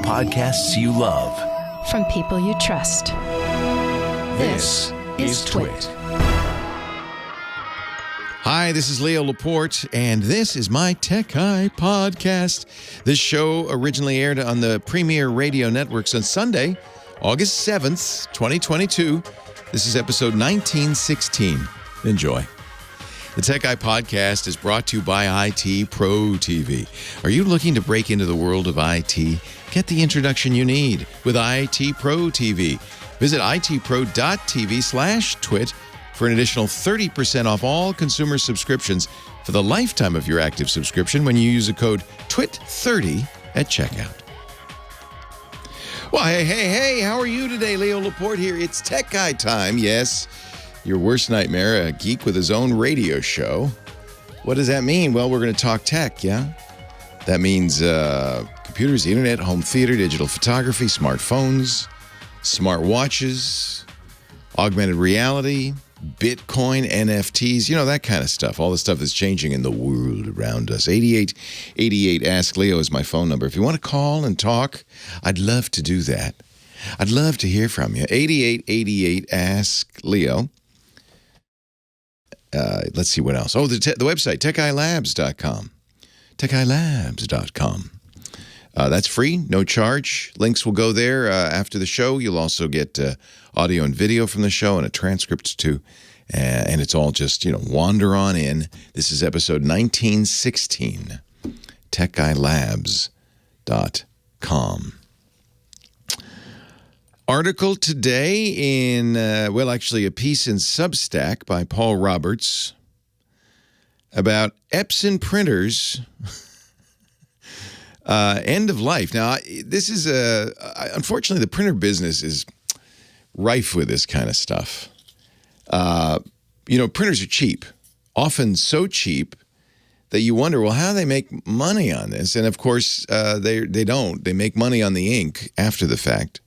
podcasts you love. From people you trust. This is Twit. Hi, this is Leo Laporte, and this is my Tech Eye podcast. This show originally aired on the Premier Radio Networks on Sunday, August 7th, 2022. This is episode 1916. Enjoy. The Tech Eye podcast is brought to you by IT Pro TV. Are you looking to break into the world of IT? Get the introduction you need with IT Pro TV. Visit itpro.tv/twit for an additional 30% off all consumer subscriptions for the lifetime of your active subscription when you use the code TWIT30 at checkout. Well, hey, how are you today? Leo Laporte here. It's Tech Guy time, yes. Your worst nightmare, a geek with his own radio show. What does that mean? Well, we're going to talk tech, yeah? That means computers, the internet, home theater, digital photography, smartphones, smartwatches, augmented reality, Bitcoin, NFTs, that kind of stuff. All the stuff that's changing in the world around us. 8888 Ask Leo is my phone number. If you want to call and talk, I'd love to do that. I'd love to hear from you. 8888 Ask Leo. Let's see what else. Oh, the website, techeyelabs.com. techeyelabs.com. That's free, no charge. Links will go there after the show. You'll also get audio and video from the show and a transcript too. And it's all just, wander on in. This is episode 1916, techeyelabs.com. Article today in, actually a piece in Substack by Paul Roberts about Epson printers. End of life. Now, this is unfortunately, the printer business is rife with this kind of stuff. Printers are cheap, often so cheap that you wonder, well, how do they make money on this? And of course, they don't. They make money on the ink after the fact.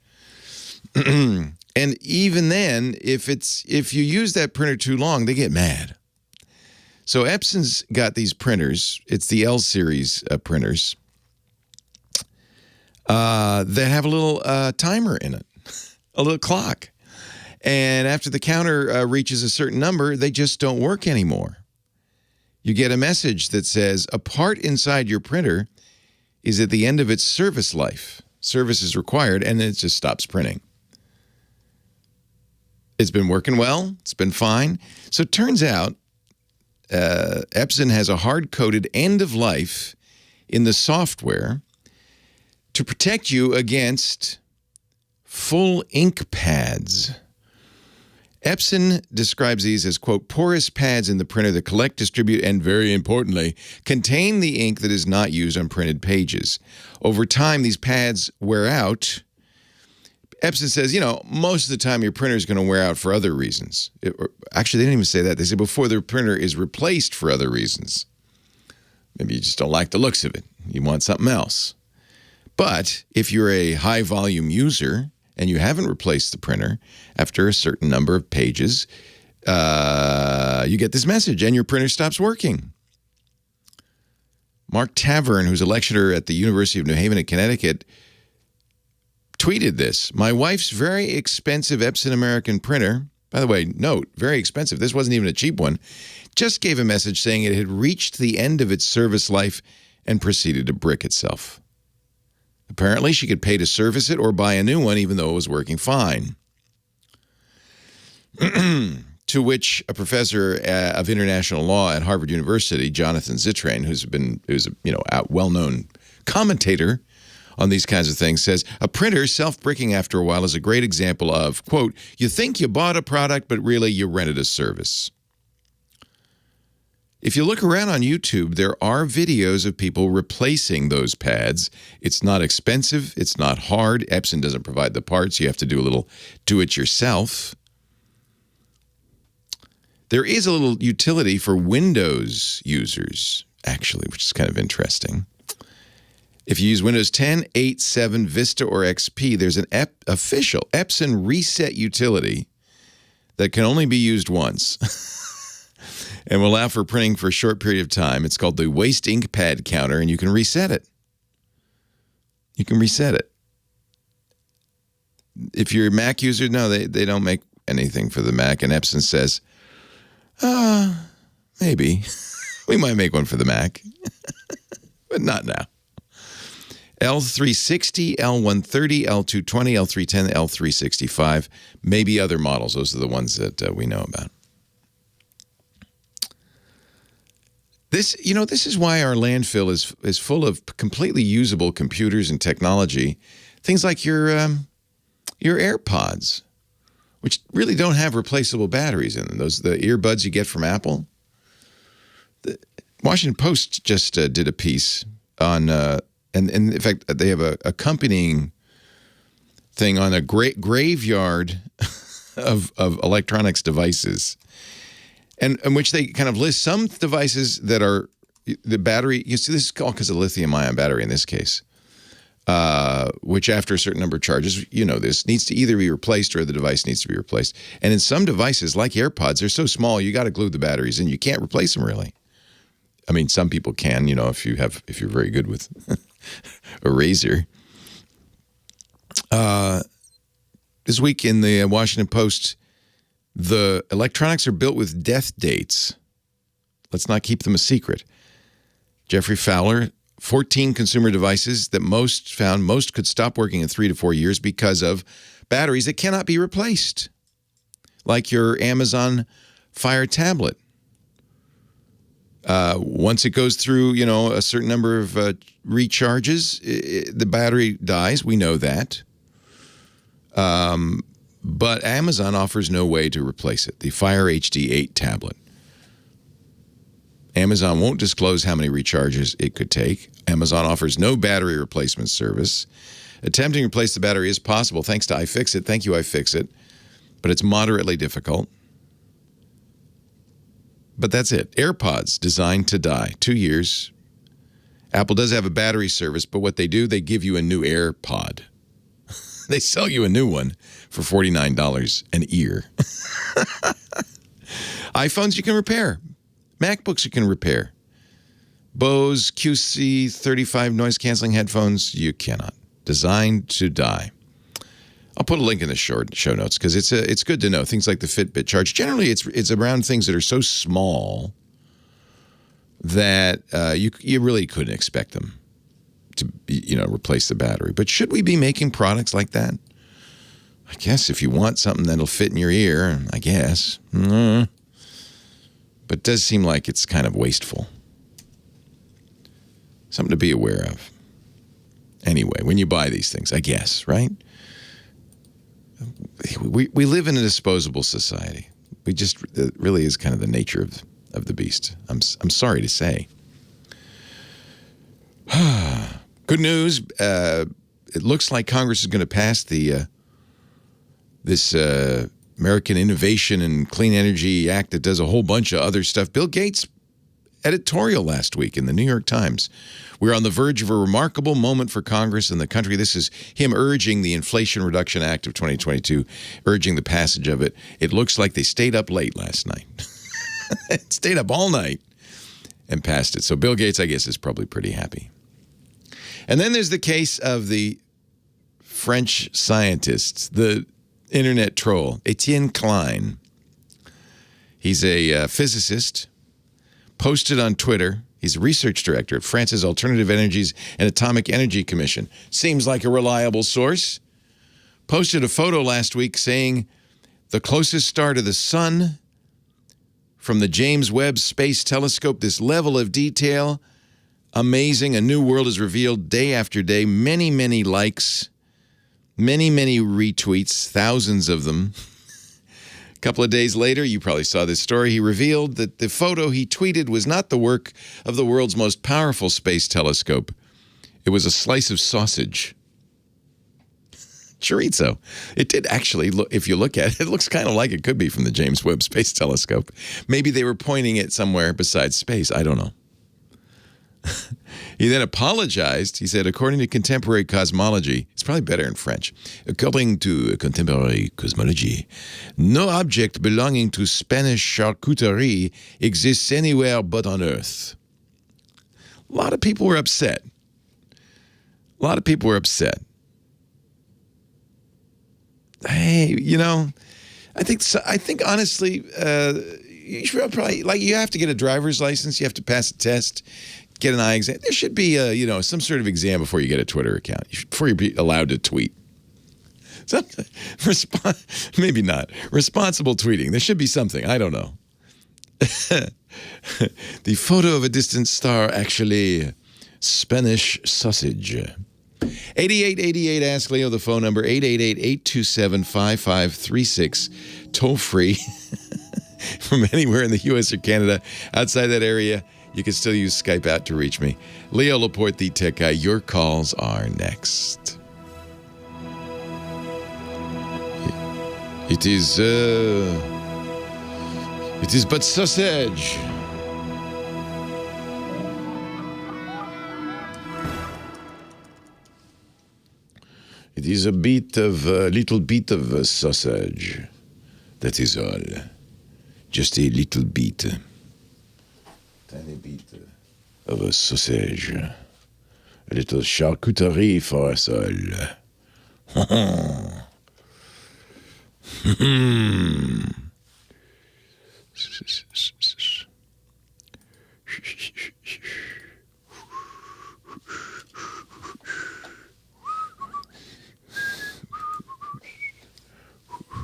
And even then, if you use that printer too long, they get mad. So Epson's got these printers. It's the L series printers. That have a little timer in it, a little clock. And after the counter reaches a certain number, they just don't work anymore. You get a message that says a part inside your printer is at the end of its service life. Service is required, and then it just stops printing. It's been working well. It's been fine. So it turns out Epson has a hard-coded end of life in the software to protect you against full ink pads. Epson describes these as, quote, porous pads in the printer that collect, distribute, and very importantly, contain the ink that is not used on printed pages. Over time, these pads wear out. Epson says, most of the time your printer is going to wear out for other reasons. Actually, they didn't even say that. They said before the printer is replaced for other reasons. Maybe you just don't like the looks of it. You want something else. But if you're a high-volume user and you haven't replaced the printer after a certain number of pages, you get this message and your printer stops working. Mark Tavern, who's a lecturer at the University of New Haven in Connecticut, tweeted this. My wife's very expensive Epson American printer, by the way, note, very expensive. This wasn't even a cheap one, just gave a message saying it had reached the end of its service life and proceeded to brick itself. Apparently, she could pay to service it or buy a new one, even though it was working fine. To which a professor of international law at Harvard University, Jonathan Zittrain, who's a well-known commentator on these kinds of things, says, a printer self-bricking after a while is a great example of, quote, you think you bought a product, but really you rented a service. If you look around on YouTube, there are videos of people replacing those pads. It's not expensive. It's not hard. Epson doesn't provide the parts. You have to do a little do-it-yourself. There is a little utility for Windows users, actually, which is kind of interesting. If you use Windows 10, 8, 7, Vista, or XP, there's an official Epson reset utility that can only be used once. And will allow for printing for a short period of time. It's called the Waste Ink Pad Counter, and you can reset it. You can reset it. if you're a Mac user, no, they don't make anything for the Mac. And Epson says, maybe. We might make one for the Mac, but not now. L360, L130, L220, L310, L365, maybe other models. Those are the ones that we know about. This is why our landfill is full of completely usable computers and technology. Things like your AirPods, which really don't have replaceable batteries in them. The earbuds you get from Apple. The Washington Post just did a piece on, and in fact, they have a accompanying thing on a great graveyard of electronics devices, and in which they kind of list some devices that are the battery. You see, this is all because of lithium-ion battery in this case, which after a certain number of charges, this needs to either be replaced or the device needs to be replaced. And in some devices, like AirPods, they're so small you got to glue the batteries in. You can't replace them really. I mean, some people can, if you're very good with a razor. This week in the Washington Post, the electronics are built with death dates. Let's not keep them a secret. Jeffrey Fowler, 14 consumer devices that most could stop working in 3 to 4 years because of batteries that cannot be replaced, like your Amazon Fire tablet. Once it goes through, a certain number of recharges, the battery dies. We know that. But Amazon offers no way to replace it. The Fire HD 8 tablet. Amazon won't disclose how many recharges it could take. Amazon offers no battery replacement service. Attempting to replace the battery is possible thanks to iFixit. Thank you, iFixit. But it's moderately difficult. But that's it. AirPods, designed to die. 2 years. Apple does have a battery service, but what they do, they give you a new AirPod. They sell you a new one for $49 an ear. iPhones you can repair. MacBooks you can repair. Bose QC35 noise-canceling headphones, you cannot. Designed to die. I'll put a link in the show notes because it's good to know. Things like the Fitbit charge. Generally, it's around things that are so small that you really couldn't expect them to replace the battery. But should we be making products like that? I guess if you want something that'll fit in your ear, I guess. But it does seem like it's kind of wasteful. Something to be aware of. Anyway, when you buy these things, I guess, right? We live in a disposable society. It really is kind of the nature of the beast. I'm sorry to say. Good news. It looks like Congress is going to pass this American Innovation and Clean Energy Act that does a whole bunch of other stuff. Bill Gates' editorial last week in the New York Times. We're on the verge of a remarkable moment for Congress and the country. This is him urging the Inflation Reduction Act of 2022, urging the passage of it. It looks like they stayed up late last night. Stayed up all night and passed it. So Bill Gates, I guess, is probably pretty happy. And then there's the case of the French scientist, the internet troll, Etienne Klein. He's a physicist, posted on Twitter. He's a research director at France's Alternative Energies and Atomic Energy Commission. Seems like a reliable source. Posted a photo last week saying the closest star to the sun from the James Webb Space Telescope. This level of detail, amazing. A new world is revealed day after day. Many, many likes, many, many retweets, thousands of them. A couple of days later, you probably saw this story, he revealed that the photo he tweeted was not the work of the world's most powerful space telescope. It was a slice of sausage. Chorizo. It did actually, if you look at it, it looks kind of like it could be from the James Webb Space Telescope. Maybe they were pointing it somewhere besides space. I don't know. He then apologized. He said, according to contemporary cosmology, it's probably better in French. According to contemporary cosmology, no object belonging to Spanish charcuterie exists anywhere but on Earth. A lot of people were upset. hey, I think honestly, you should probably, like, you have to get a driver's license. You have to pass a test, get an eye exam. There should be some sort of exam before you get a Twitter account. Before you're allowed to tweet. Maybe not. Responsible tweeting. There should be something. I don't know. The photo of a distant star, actually Spanish sausage. 8888 Ask Leo, the phone number, 888-827-5536. Toll free from anywhere in the U.S. or Canada. Outside that area, you can still use Skype out to reach me. Leo Laporte, the tech guy. Your calls are next. It is but sausage. It is a little bit of sausage. That is all. Just a little bit. Tiny bit of a sausage. A little charcuterie for us all.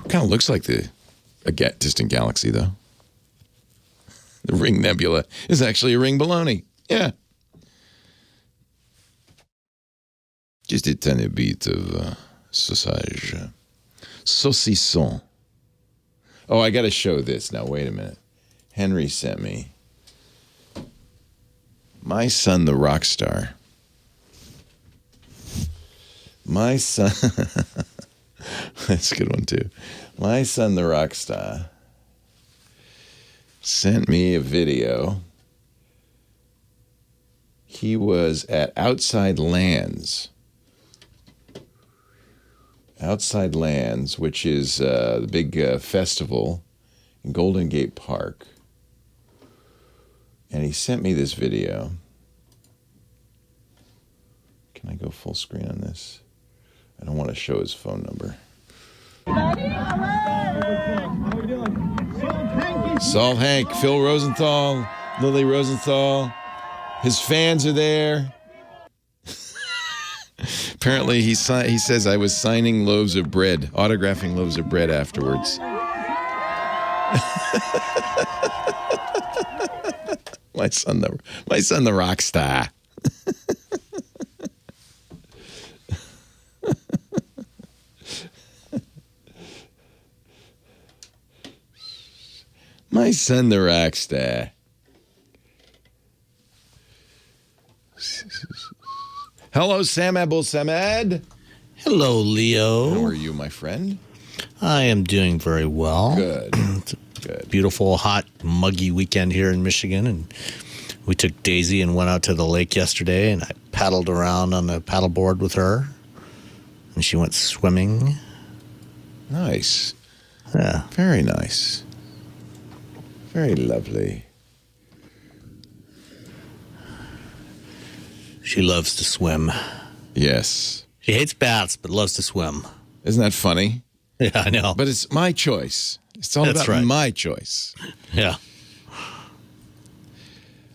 Kind of looks like a distant galaxy, though. The Ring Nebula is actually a ring baloney. Yeah. Just a tiny bit of sausage. Saucisson. Oh, I got to show this now. Wait a minute. Henry sent me. My son, the rock star. My son. That's a good one, too. My son, the rock star, sent me a video. He was at Outside Lands. Outside Lands, which is the big festival in Golden Gate Park. And he sent me this video. Can I go full screen on this? I don't want to show his phone number. Salt Hank, Phil Rosenthal, Lily Rosenthal. His fans are there. Apparently, he says I was signing loaves of bread, autographing loaves of bread afterwards. My son, the rock star. My son, the rock star. Hello, Sam Abuelsamid. Hello, Leo. How are you, my friend? I am doing very well. Good. It's a beautiful, hot, muggy weekend here in Michigan, and we took Daisy and went out to the lake yesterday, and I paddled around on the paddleboard with her, and she went swimming. Nice. Yeah. Very nice. Very lovely. She loves to swim. Yes. She hates baths, but loves to swim. Isn't that funny? Yeah, I know. But it's my choice. It's all That's about right. my choice. Yeah.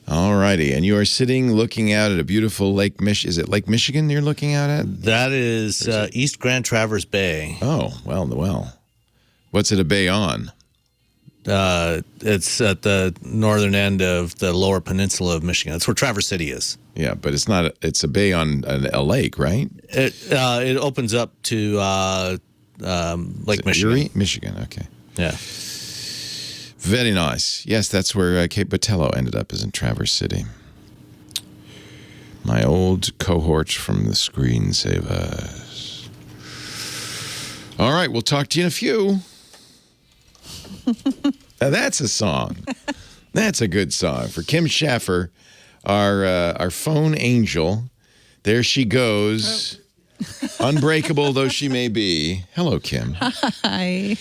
All righty. And you are sitting looking out at a beautiful Lake Michigan. Is it Lake Michigan you're looking out at? That is East Grand Traverse Bay. Oh, well. What's it a bay on? It's at the northern end of the lower peninsula of Michigan. That's where Traverse City is. Yeah, but it's not. It's a bay on a lake, right? It opens up to Lake Michigan. Erie? Michigan, okay. Yeah. Very nice. Yes, that's where Cape Botello ended up, is in Traverse City. My old cohort from the Screensavers. All right, we'll talk to you in a few. Now that's a song. That's a good song for Kim Schaffer, our phone angel. There she goes, unbreakable though she may be. Hello, Kim. Hi.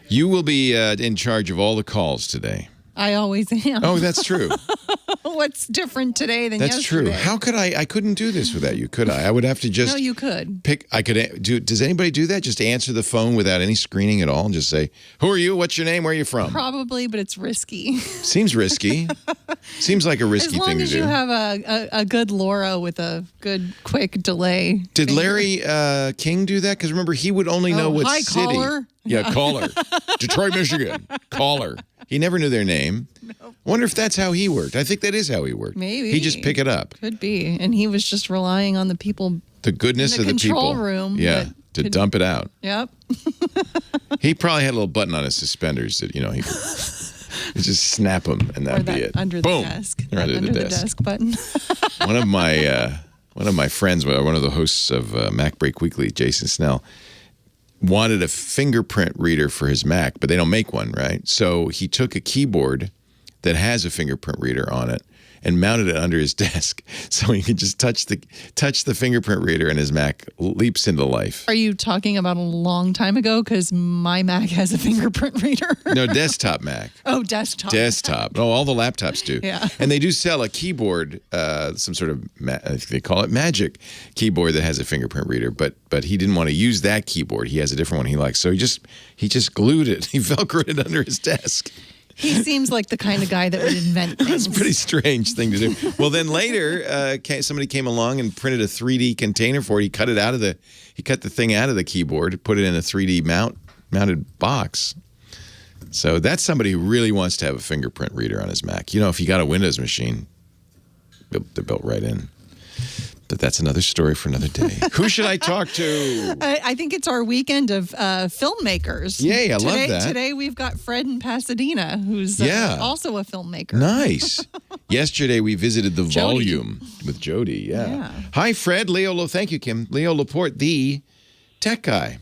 You will be in charge of all the calls today. I always am. Oh, that's true. What's different today than That's yesterday? true. How could I couldn't do this without you, could I? I would have to just No, you could. pick. I could do. Does anybody do that? Just answer the phone without any screening at all and just say, "Who are you? What's your name? Where are you from?" Probably, but it's risky. Seems risky. Seems like a risky As long thing to as do. you have a good Laura with a good quick delay. Did Larry King do that? Because remember, he would only know what hi, city. caller. Yeah, caller. Detroit, Michigan. Caller. He never knew their name. I wonder if that's how he worked. I think that is how he worked. Maybe. He'd just pick it up. Could be. And he was just relying on the people. The goodness In the of the people. control room Yeah, that to could- dump it out. Yep. He probably had a little button on his suspenders that, he could just snap them and Or that'd that be it. under Boom. the desk. Or under the desk. button. One of my friends, one of the hosts of Mac Break Weekly, Jason Snell, wanted a fingerprint reader for his Mac, but they don't make one, right? So he took a keyboard that has a fingerprint reader on it and mounted it under his desk so he could just touch the fingerprint reader and his Mac leaps into life. Are you talking about a long time ago? Because my Mac has a fingerprint reader. No, desktop Mac. Oh, desktop. Desktop. No, all the laptops do. Yeah. And they do sell a keyboard, some sort of, I think they call it Magic keyboard that has a fingerprint reader. But he didn't want to use that keyboard. He has a different one he likes. So he just glued it. He Velcroed it under his desk. He seems like the kind of guy that would invent things. It's a pretty strange thing to do. Well, then later, somebody came along and printed a 3D container for it. He cut the thing out of the keyboard, put it in a 3D mounted box. So that's somebody who really wants to have a fingerprint reader on his Mac. If you got a Windows machine, they're built right in. But that's another story for another day. Who should I talk to? I think it's our weekend of filmmakers. Yay, I love that. Today we've got Fred in Pasadena, who's also a filmmaker. Nice. Yesterday we visited the Jody. Volume with Jody. Yeah. Yeah. Hi, Fred. Thank you, Kim. Leo Laporte, the tech guy.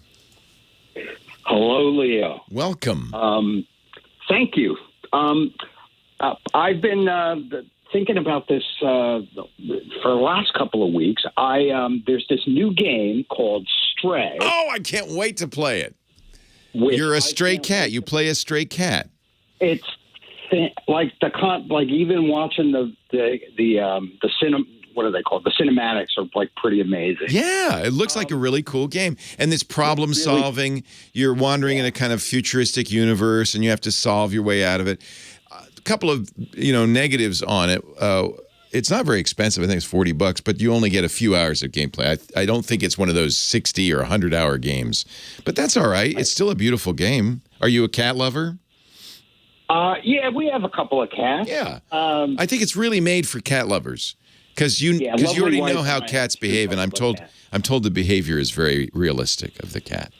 Hello, Leo. Welcome. Thank you. I've been thinking about this for the last couple of weeks. There's this new game called Stray. Oh, I can't wait to play it. which You're a I stray can't cat. wait You to- play a stray cat. It's like even watching the cinema. What are they called? The cinematics are like pretty amazing. Yeah, it looks like a really cool game. And it's problem solving. You're wandering in a kind of futuristic universe and you have to solve your way out of it. A couple of, negatives on it. It's not very expensive. I think it's $40, but you only get a few hours of gameplay. I don't think it's one of those 60 or 100-hour games. But that's all right. It's still a beautiful game. Are you a cat lover? Yeah, we have a couple of cats. Yeah. I think it's really made for cat lovers. Because you lovely already wife know how and I cats have two behave, and I'm wonderful told cats. the behavior is very realistic of the cat.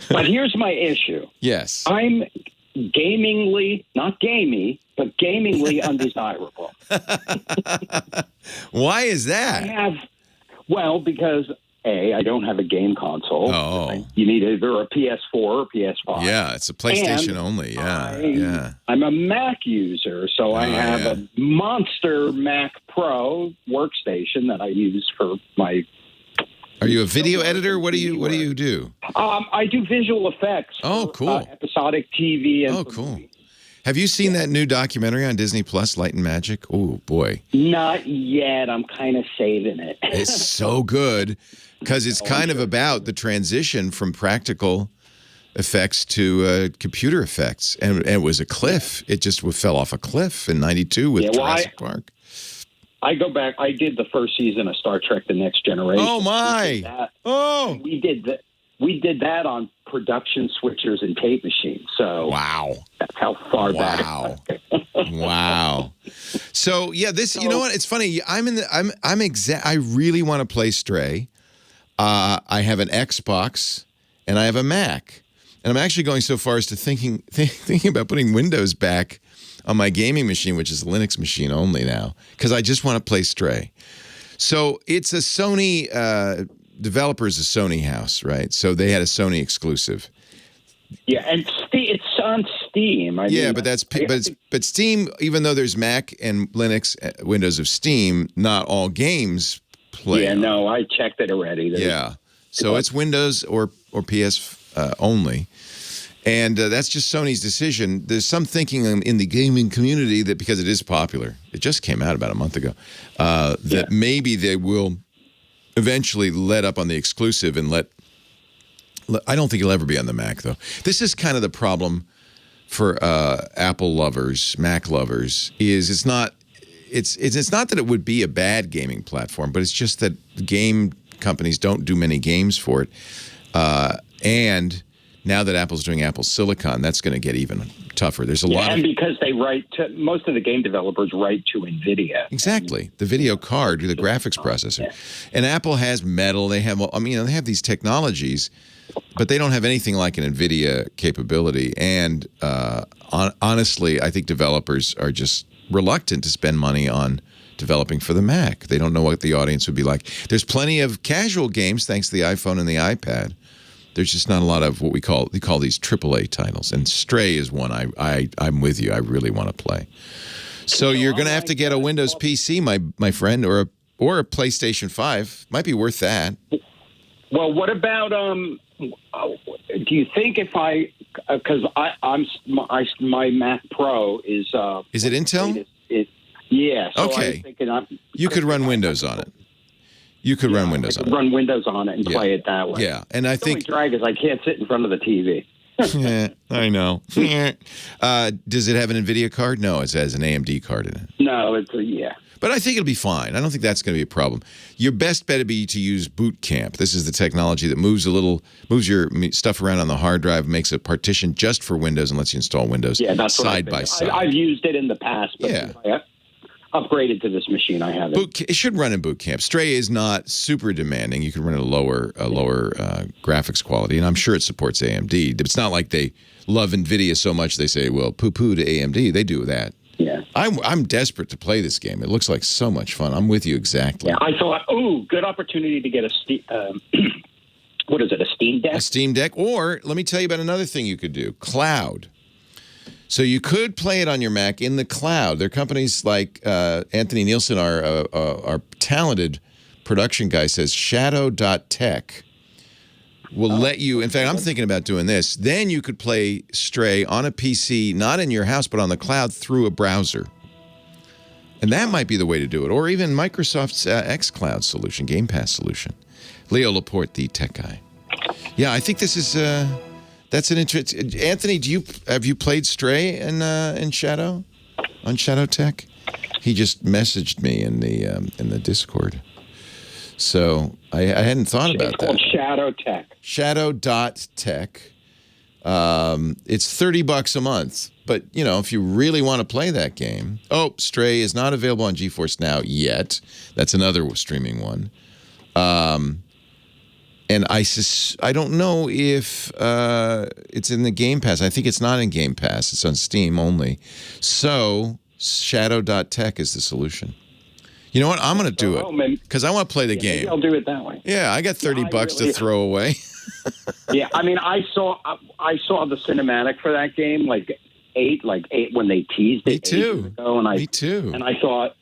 But here's my issue. Yes. I'm gamingly, not gamey, but gamingly undesirable. Why is that? Because I don't have a game console. Oh. You need either a PS4 or PS5. Yeah, it's a PlayStation And only. Yeah. I'm a Mac user, so I have a monster Mac Pro workstation that I use for my. Are you a video editor? What do you do? I do visual effects. Oh, for, cool. episodic TV. And Oh, for cool. movies. Have you seen that new documentary on Disney Plus, Light and Magic? Oh, boy. Not yet. I'm kind of saving it. It's so good because it's kind of about the transition from practical effects to computer effects. And it was a cliff. It just fell off a cliff in 92 with Jurassic Park. I go back. I did the first season of Star Trek: The Next Generation. Oh, my. Oh. We did that on production switchers and tape machines. So Wow. that's how far back. Wow. So yeah, you know what? It's funny. I really want to play Stray. I have an Xbox and I have a Mac, and I'm actually going so far as to thinking about putting Windows back on my gaming machine, which is a Linux machine only now, because I just want to play Stray. So it's a Sony. Developer's a Sony house, right? So they had a Sony exclusive. Yeah, and it's on Steam. But Steam, even though there's Mac and Linux, Windows of Steam, not all games play. Yeah, no, I checked it already. So it's Windows or PS only. And that's just Sony's decision. There's some thinking in the gaming community that because it is popular, it just came out about a month ago, that maybe they will eventually let up on the exclusive and let I don't think it'll ever be on the Mac, though. This is kind of the problem for Apple lovers, Mac lovers, is it's not that it would be a bad gaming platform, but it's just that game companies don't do many games for it. And now that Apple's doing Apple Silicon, that's going to get even tougher. There's a lot and because they most of the game developers write to NVIDIA. Exactly. The video card, the graphics processor. Yeah. And Apple has Metal. They have, they have these technologies, but they don't have anything like an NVIDIA capability. And honestly, I think developers are just reluctant to spend money on developing for the Mac. They don't know what the audience would be like. There's plenty of casual games thanks to the iPhone and the iPad. There's just not a lot of what we call these AAA titles. And Stray is one I'm with you. I really want to play. So you're going to have to get a Windows PC, my friend, or a PlayStation 5. Might be worth that. Well, what about do you think if because my Mac Pro is it Intel? Yeah. So okay. I was thinking you could run Windows on it. You could run Windows on it. Run Windows on it and play it that way. Yeah, and I think the only drag is I can't sit in front of the TV. Yeah, I know. Does it have an NVIDIA card? No, it has an AMD card in it. No, it's But I think it'll be fine. I don't think that's going to be a problem. Your best bet would be to use Boot Camp. This is the technology that moves your stuff around on the hard drive, makes a partition just for Windows, and lets you install Windows side by side. I've used it in the past, but I upgraded to this machine. I have it. It should run in Boot Camp. Stray is not super demanding. You can run at a lower graphics quality, and I'm sure it supports AMD. It's not like they love NVIDIA so much they say, well, poo-poo to AMD. They do that. Yeah. I'm desperate to play this game. It looks like so much fun. I'm with you exactly. Yeah, I thought, good opportunity to get a what is it, a Steam Deck? A Steam Deck. Or let me tell you about another thing you could do, cloud. So you could play it on your Mac in the cloud. There are companies like Anthony Nielsen, our talented production guy, says Shadow.tech will let you. In fact, I'm thinking about doing this. Then you could play Stray on a PC, not in your house, but on the cloud through a browser. And that might be the way to do it. Or even Microsoft's xCloud solution, Game Pass solution. Leo Laporte, the tech guy. Yeah, I think this is... That's an interest. Anthony, have you played Stray in Shadow, on Shadow Tech? He just messaged me in the Discord, so I hadn't thought about that. It's called Shadow Tech. Shadow.tech. It's $30 a month, but if you really want to play that game, Stray is not available on GeForce Now yet. That's another streaming one. And I don't know if it's in the Game Pass. I think it's not in Game Pass. It's on Steam only. So Shadow.tech is the solution. You know what? I'm going to do it because I want to play the game. Maybe I'll do it that way. Yeah, I got $30 to throw away. Yeah, I mean, I saw the cinematic for that game like eight when they teased it. Me too. Me too. And I thought,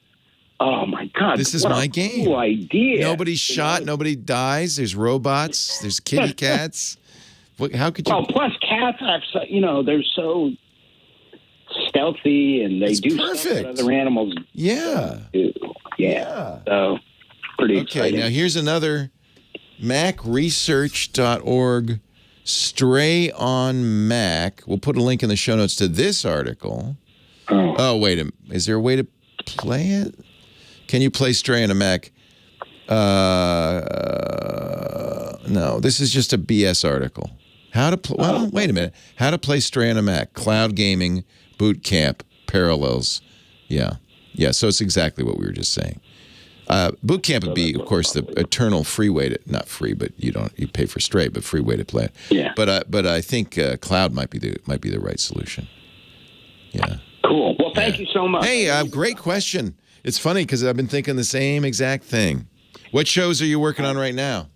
oh my God! This is my game. Cool idea. Nobody's shot. Nobody dies. There's robots. There's kitty cats. How could you? Well, plus cats have they're so stealthy and they do perfect. Stuff that other animals. Yeah. Do. Yeah. So pretty exciting. Now here's another MacResearch.org Stray on Mac. We'll put a link in the show notes to this article. Oh wait a minute. Is there a way to play it? Can you play Stray on a Mac? No, this is just a BS article. How to play? Well, wait a minute. How to play Stray on a Mac? Cloud gaming, boot camp, parallels. Yeah. So it's exactly what we were just saying. Boot camp would be, of course, the eternal free way to not free, but you pay for Stray, but free way to play it. Yeah. But I think cloud might be the right solution. Yeah. Cool. Well, thank you so much. Hey, great question. It's funny because I've been thinking the same exact thing. What shows are you working on right now?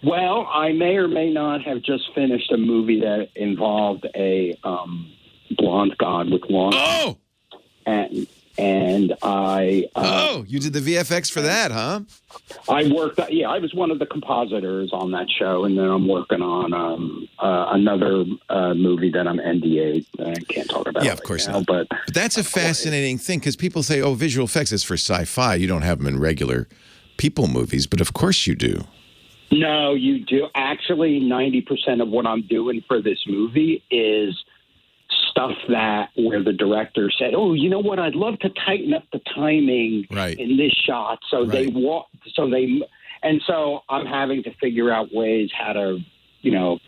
Well, I may or may not have just finished a movie that involved a blonde god with long. Oh! And and I you did the VFX for that, huh? I worked. I was one of the compositors on that show, and then I'm working on another movie that I'm NDA. I can't talk about. Yeah, of course now, not. But that's a fascinating thing because people say, "Oh, visual effects is for sci-fi. You don't have them in regular people movies," but of course you do. No, you do. Actually, 90% of what I'm doing for this movie is stuff where the director said, "Oh, you know what? I'd love to tighten up the timing in this shot." So and so I'm having to figure out ways how to,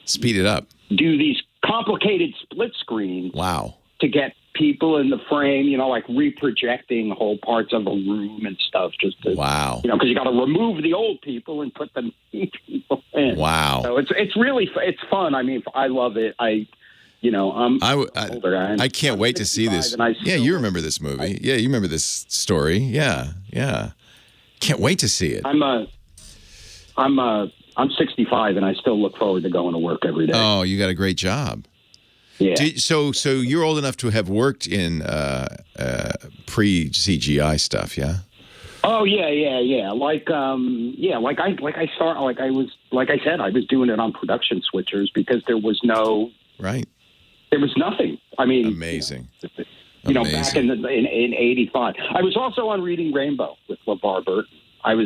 speed it up. Do these complicated split screens. Wow. To get people in the frame, like reprojecting whole parts of a room and stuff, just to, because you got to remove the old people and put the new people in. Wow. So it's really fun. I mean, I love it. I'm older guy. I can't wait to see this. Yeah, you remember this movie. You remember this story. Yeah. Can't wait to see it. I'm 65 and I still look forward to going to work every day. Oh, you got a great job. Yeah. So you're old enough to have worked in pre-CGI stuff, yeah? Oh yeah. Like I said, I was doing it on production switchers because there was no There was nothing. I mean, amazing. Back in '85, I was also on Reading Rainbow with LeVar Burton. I'm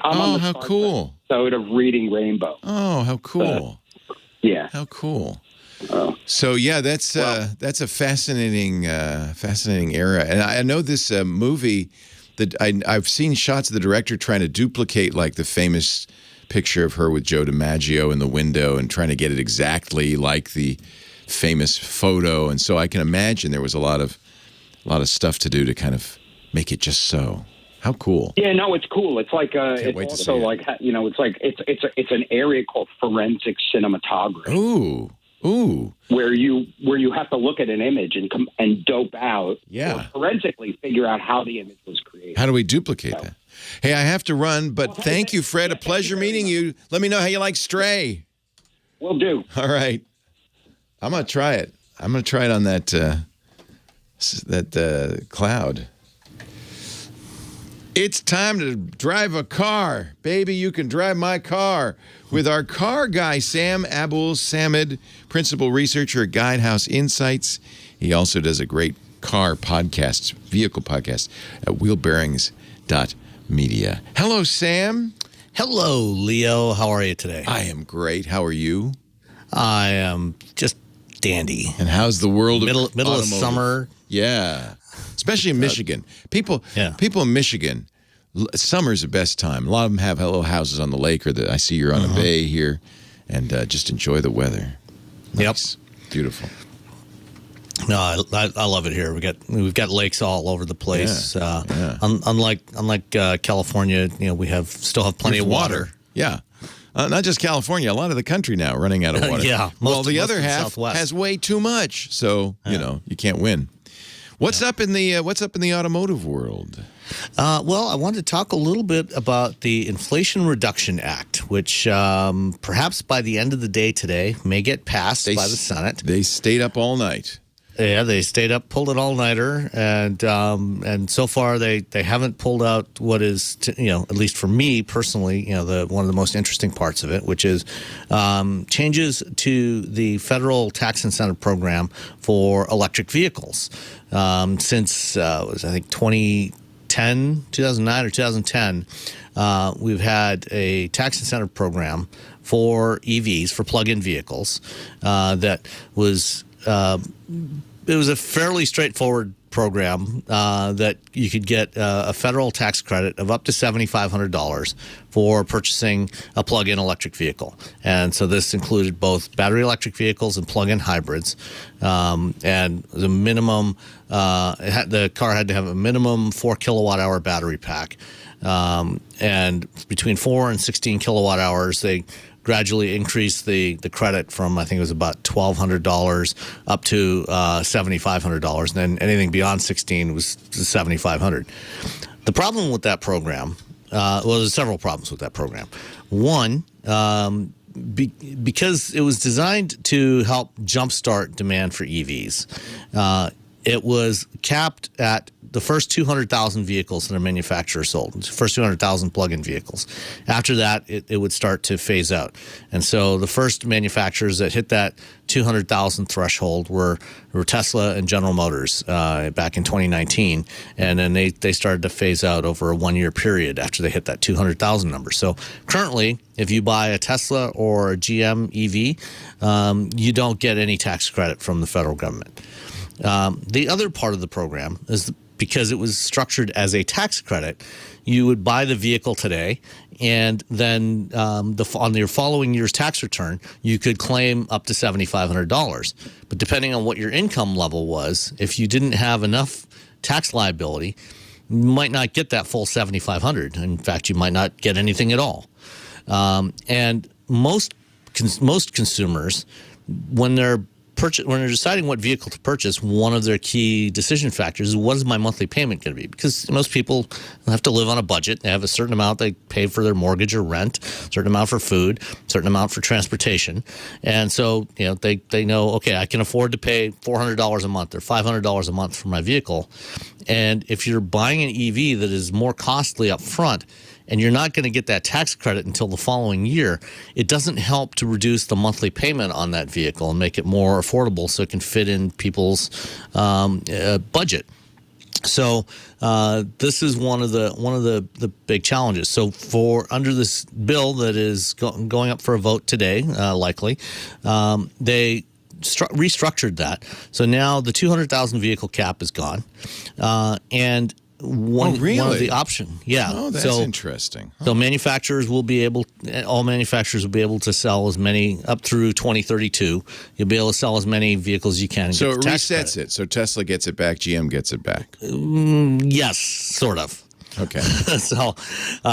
on the how cool episode of Reading Rainbow. Oh, how cool! Yeah, how cool. So that's a fascinating era, and I know this movie that I've seen shots of the director trying to duplicate like the famous picture of her with Joe DiMaggio in the window and trying to get it exactly like the famous photo, and so I can imagine there was a lot of stuff to do to kind of make it just so. How cool! Yeah, no, it's cool. It's like it's also like it's an area called forensic cinematography. Ooh. Where you have to look at an image and dope out, or forensically figure out how the image was created. How do we duplicate that? Hey, I have to run, but thank you, Fred. A pleasure meeting you. Let me know how you like Stray. Will do. All right. I'm gonna try it. I'm gonna try it on that cloud. It's time to drive a car. Baby, you can drive my car with our car guy, Sam Abuelsamid, principal researcher at Guidehouse Insights. He also does a great car podcast, vehicle podcast at wheelbearings.media. Hello, Sam. Hello, Leo. How are you today? I am great. How are you? I am just dandy. And how's the world middle of of summer? Yeah. Especially in Michigan. People in Michigan, summer's the best time. A lot of them have little houses on the lake, or I see you're on a bay here, and just enjoy the weather. Nice. Yep. Beautiful. No, I love it here. We've got lakes all over the place. Unlike California, we still have plenty of water. Yeah. Not just California, a lot of the country now running out of water. The other half has way too much, so you can't win. What's up in the automotive world? Well, I wanted to talk a little bit about the Inflation Reduction Act, which perhaps by the end of the day today may get passed by the Senate. They stayed up all night. Yeah, they stayed up, pulled an all-nighter, and so far they haven't pulled out what is, at least for me personally, one of the most interesting parts of it, which is changes to the federal tax incentive program for electric vehicles. Since it was, I think, 2009 or 2010, we've had a tax incentive program for EVs, for plug-in vehicles, that was it was a fairly straightforward program that you could get a federal tax credit of up to $7,500 for purchasing a plug-in electric vehicle. And so this included both battery electric vehicles and plug-in hybrids. And the minimum, the car had to have a minimum 4 kilowatt-hour battery pack. And between 4 and 16 kilowatt hours, they gradually increased the credit from, I think it was about $1,200 up to $7,500. And then anything beyond 16 was $7,500. The problem with that program, there's several problems with that program. One, because it was designed to help jumpstart demand for EVs, it was capped at the first 200,000 vehicles that a manufacturer sold, first 200,000 plug-in vehicles. After that, it would start to phase out. And so the first manufacturers that hit that 200,000 threshold were Tesla and General Motors back in 2019. And then they started to phase out over a 1-year period after they hit that 200,000 number. So currently, if you buy a Tesla or a GM EV, you don't get any tax credit from the federal government. The other part of the program is because it was structured as a tax credit, you would buy the vehicle today, and then on your following year's tax return, you could claim up to $7,500. But depending on what your income level was, if you didn't have enough tax liability, you might not get that full $7,500. In fact, you might not get anything at all. And most consumers, when they're deciding what vehicle to purchase, one of their key decision factors is, what is my monthly payment going to be? Because most people have to live on a budget. They have a certain amount they pay for their mortgage or rent, a certain amount for food, a certain amount for transportation. And so, they know, okay, I can afford to pay $400 a month or $500 a month for my vehicle. And if you're buying an EV that is more costly up front, and you're not going to get that tax credit until the following year, it doesn't help to reduce the monthly payment on that vehicle and make it more affordable so it can fit in people's budget. So this is one of the big challenges. So under this bill that is going up for a vote today, likely, they restructured that. So now the 200,000 vehicle cap is gone, and one of the option. Yeah. Oh, that's interesting. So manufacturers will be able to sell as many up through 2032. You'll be able to sell as many vehicles as you can. So it resets it. So Tesla gets it back, GM gets it back. Yes, sort of. Okay. So, the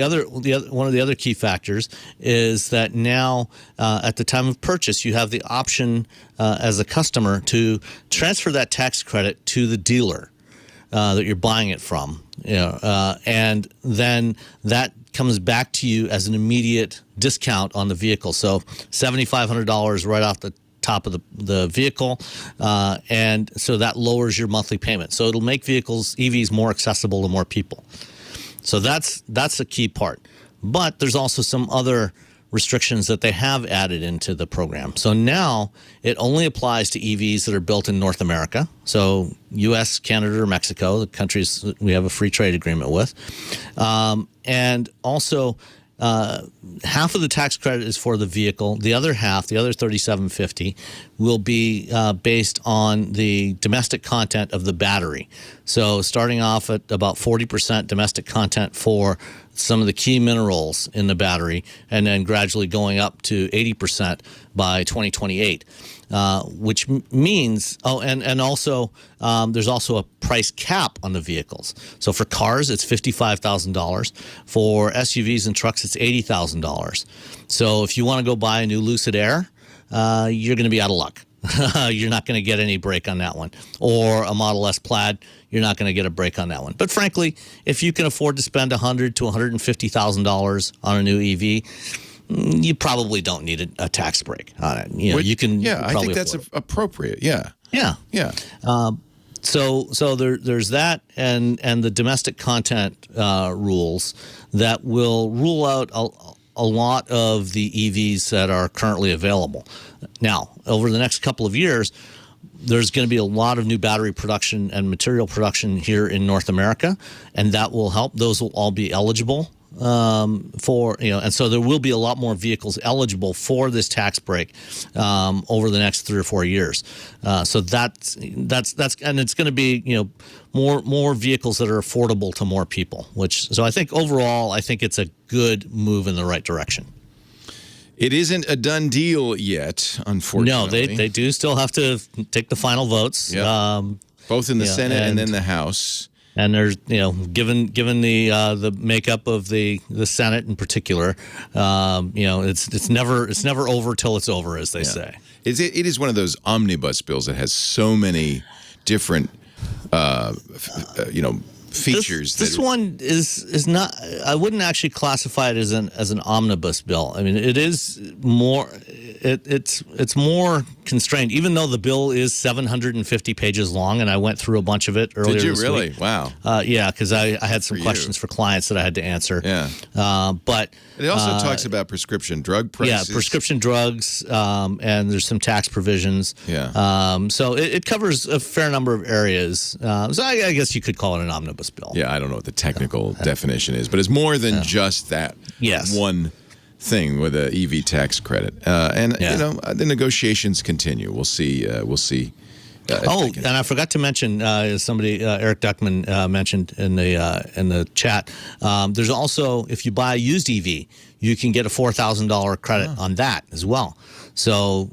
other one of the other key factors is that now at the time of purchase, you have the option as a customer to transfer that tax credit to the dealer that you're buying it from, and then that comes back to you as an immediate discount on the vehicle. So $7,500 right off the top of the vehicle, and so that lowers your monthly payment. So it'll make EVs more accessible to more people. So that's a key part. But there's also some other restrictions that they have added into the program. So now it only applies to EVs that are built in North America. So U.S., Canada, or Mexico, the countries we have a free trade agreement with. And also, half of the tax credit is for the vehicle. The other half, the other $3,750, will be based on the domestic content of the battery. So starting off at about 40% domestic content for some of the key minerals in the battery, and then gradually going up to 80% by 2028. Which means, and also there's also a price cap on the vehicles. So for cars, it's $55,000. For SUVs and trucks, it's $80,000. So if you want to go buy a new Lucid Air, you're going to be out of luck. You're not going to get any break on that one. Or a Model S Plaid, you're not going to get a break on that one. But frankly, if you can afford to spend $100,000 to $150,000 on a new EV, you probably don't need a tax break on it. You can. Yeah, I think that's appropriate. Yeah. Yeah. Yeah. So there's that, and the domestic content rules that will rule out a lot of the EVs that are currently available. Now, over the next couple of years, there's going to be a lot of new battery production and material production here in North America, and that will help. Those will all be eligible and so there will be a lot more vehicles eligible for this tax break over the next 3 or 4 years. So that's and it's going to be more vehicles that are affordable to more people. So I think overall, I think it's a good move in the right direction. It isn't a done deal yet, unfortunately. No, they do still have to take the final votes. Yep. Both in the Senate and then the House. And there's, given the makeup of the Senate in particular, it's never over till it's over, as they say. It is one of those omnibus bills that has so many different, features. This one is not. I wouldn't actually classify it as an omnibus bill. I mean, it is more. it's more constrained, even though the bill is 750 pages long, and I went through a bunch of it earlier. Did you this really? week. Wow. Yeah, because I had some questions for clients that I had to answer. Yeah. But it also talks about prescription drug prices. Yeah, prescription drugs, and there's some tax provisions. Yeah. So it covers a fair number of areas. So I guess you could call it an omnibus bill. Yeah, I don't know what the technical definition is, but it's more than just that one thing with the EV tax credit. And the negotiations continue. We'll see. And I forgot to mention, somebody, Eric Duckman mentioned in the chat. There's also, if you buy a used EV, you can get a $4,000 credit on that as well. So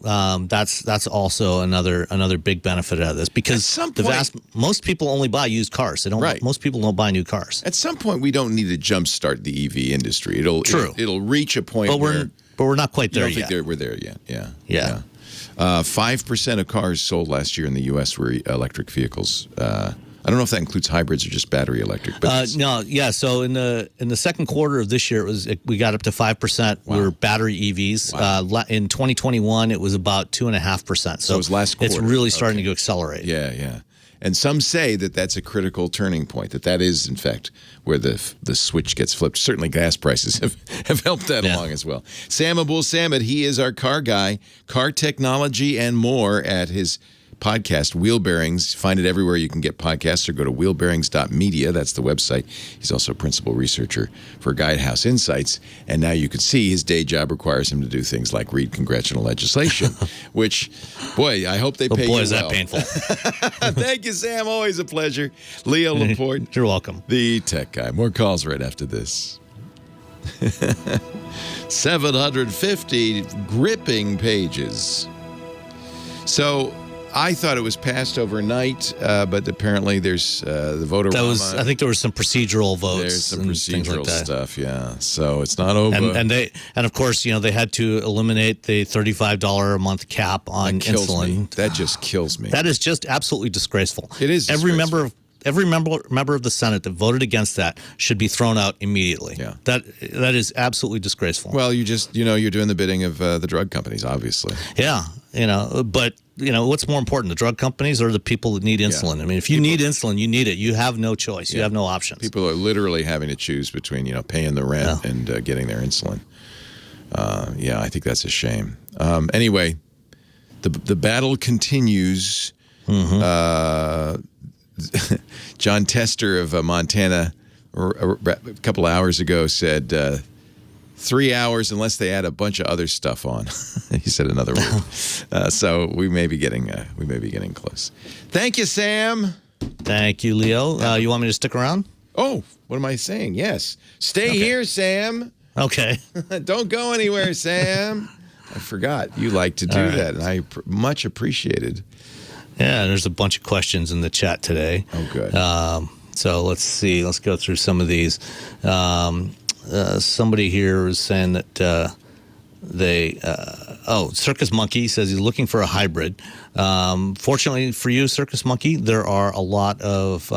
that's also another big benefit out of this, because most people only buy used cars. They don't. Right. Most people don't buy new cars. At some point, we don't need to jumpstart the EV industry. It'll reach a point but we're not quite there yet. yet. We're there yet. Yeah. 5% of cars sold last year in the U.S. were electric vehicles. I don't know if that includes hybrids or just battery electric. But no, yeah. So in the second quarter of this year, we got up to 5% were battery EVs. Wow. In 2021, it was about 2.5%. So it was last quarter. It's really starting to accelerate. Yeah. And some say that that's a critical turning point, that is, in fact, where the switch gets flipped. Certainly gas prices have helped that along as well. Sam Abuelsamid, he is our car guy, car technology and more at his podcast, Wheel Bearings. Find it everywhere you can get podcasts, or go to wheelbearings.media. That's the website. He's also a principal researcher for Guidehouse Insights. And now you can see his day job requires him to do things like read congressional legislation, which, boy, I hope they pay you well. Boy, is that painful. Thank you, Sam. Always a pleasure. Leo Laporte. You're welcome. The tech guy. More calls right after this. 750 gripping pages. So I thought it was passed overnight, but apparently there's the voter-rama. I think there was some procedural votes. There's some and procedural things like that. stuff, yeah. So it's not over. And of course, they had to eliminate the $35 a month cap on insulin. That just kills me. That is just absolutely disgraceful. It is disgraceful. Every member of the Senate that voted against that should be thrown out immediately. Yeah. That is absolutely disgraceful. Well, you just you're doing the bidding of the drug companies, obviously. Yeah, but what's more important, the drug companies or the people that need insulin? I mean, if you need insulin, you need it. You have no choice. You have no options. People are literally having to choose between paying the rent and getting their insulin. I think that's a shame. Anyway, the battle continues. Mm-hmm. John Tester of Montana a couple of hours ago said 3 hours unless they add a bunch of other stuff on. He said another word. So we may be getting close. Thank you, Sam. Thank you, Leo. You want me to stick around? Oh, what am I saying? Yes. Stay here, Sam. Okay. Don't go anywhere, Sam. I forgot. You like to do that, and I much appreciated. Yeah, there's a bunch of questions in the chat today. Oh, good. So let's see. Let's go through some of these. Somebody here was saying that Circus Monkey says he's looking for a hybrid. Fortunately for you, Circus Monkey, there are a lot of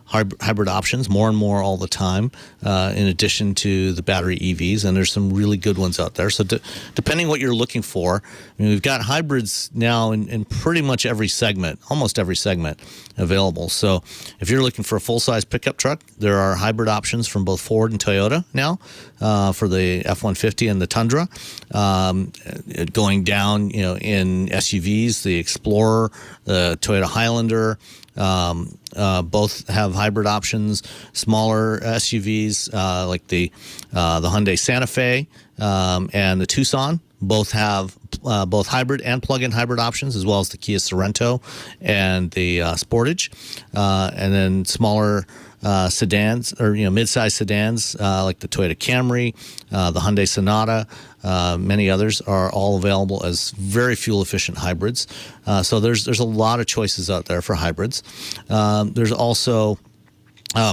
hybrid options, more and more all the time, in addition to the battery EVs, and there's some really good ones out there. So depending what you're looking for, we've got hybrids now in pretty much every segment, almost every segment available. So if you're looking for a full-size pickup truck, there are hybrid options from both Ford and Toyota now for the F-150 and the Tundra. Going down, in SUVs, the Explorer, the Toyota Highlander, both have hybrid options. Smaller SUVs like the Hyundai Santa Fe and the Tucson both have both hybrid and plug-in hybrid options, as well as the Kia Sorento and the Sportage. And then smaller sedans or mid-size sedans like the Toyota Camry, the Hyundai Sonata, many others are all available as very fuel-efficient hybrids. So there's a lot of choices out there for hybrids. There's also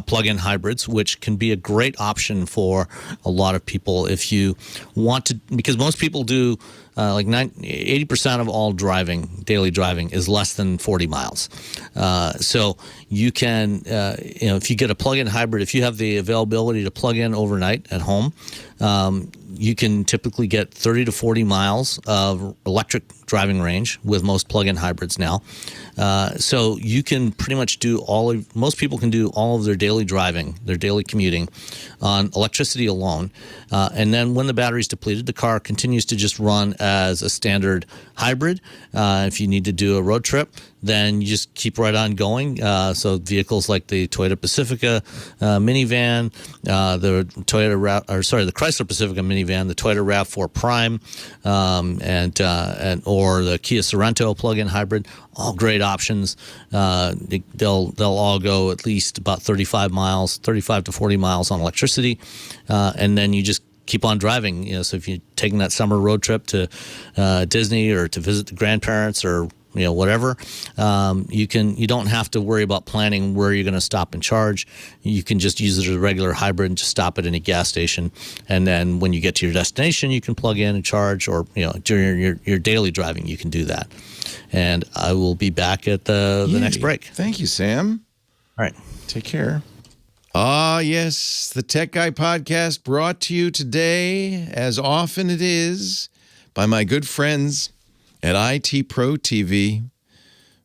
plug-in hybrids, which can be a great option for a lot of people if you want to, because most people do 80% of all daily driving is less than 40 miles. So you can, if you get a plug-in hybrid, if you have the availability to plug in overnight at home, you can typically get 30 to 40 miles of electric driving range with most plug-in hybrids now. So you can pretty much most people can do all of their daily driving, their daily commuting on electricity alone. And then when the battery's depleted, the car continues to just run as a standard hybrid. If you need to do a road trip, then you just keep right on going. So vehicles like the Toyota Pacifica minivan, the Chrysler Pacifica minivan, the Toyota RAV4 Prime, or the Kia Sorento plug-in hybrid, all great options. They'll all go at least about 35 to 40 miles on electricity, and then you just keep on driving. So if you're taking that summer road trip to Disney or to visit the grandparents or whatever, you don't have to worry about planning where you're going to stop and charge. You can just use it as a regular hybrid and just stop at any gas station. And then when you get to your destination, you can plug in and charge, or, during your daily driving, you can do that. And I will be back at the next break. Thank you, Sam. All right. Take care. Ah, yes, the Tech Guy podcast brought to you today, as often it is, by my good friends at IT Pro TV.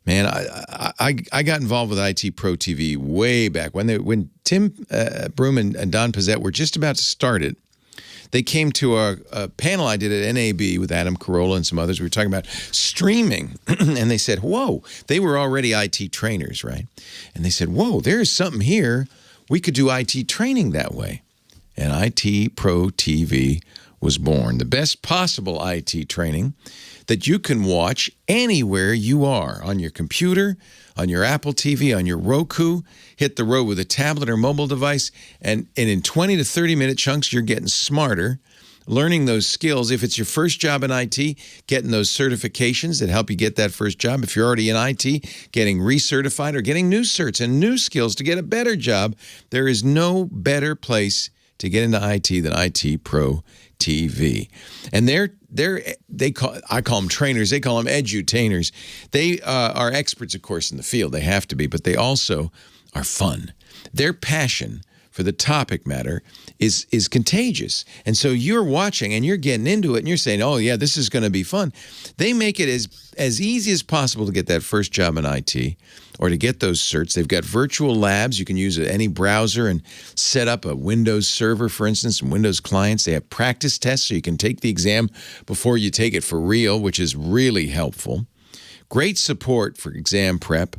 Man, I got involved with IT Pro TV way back when Tim Broom and Don Pizzette were just about to start it. They came to a panel I did at NAB with Adam Carolla and some others. We were talking about streaming, and they said, whoa, they were already IT trainers, right? And they said, whoa, there's something here. We could do IT training that way. And IT Pro TV was born. The best possible IT training that you can watch anywhere you are, on your computer, on your Apple TV, on your Roku. Hit the road with a tablet or mobile device, and in 20 to 30-minute chunks, you're getting smarter, learning those skills. If it's your first job in IT, getting those certifications that help you get that first job. If you're already in IT, getting recertified or getting new certs and new skills to get a better job. There is no better place to get into IT than IT Pro TV. And I call them trainers. They call them edutainers. They are experts, of course, in the field. They have to be, but they also are fun. Their passion for the topic matter is contagious. And so you're watching and you're getting into it and you're saying, oh, yeah, this is going to be fun. They make it as easy as possible to get that first job in IT or to get those certs. They've got virtual labs. You can use any browser and set up a Windows server, for instance, and Windows clients. They have practice tests so you can take the exam before you take it for real, which is really helpful. Great support for exam prep.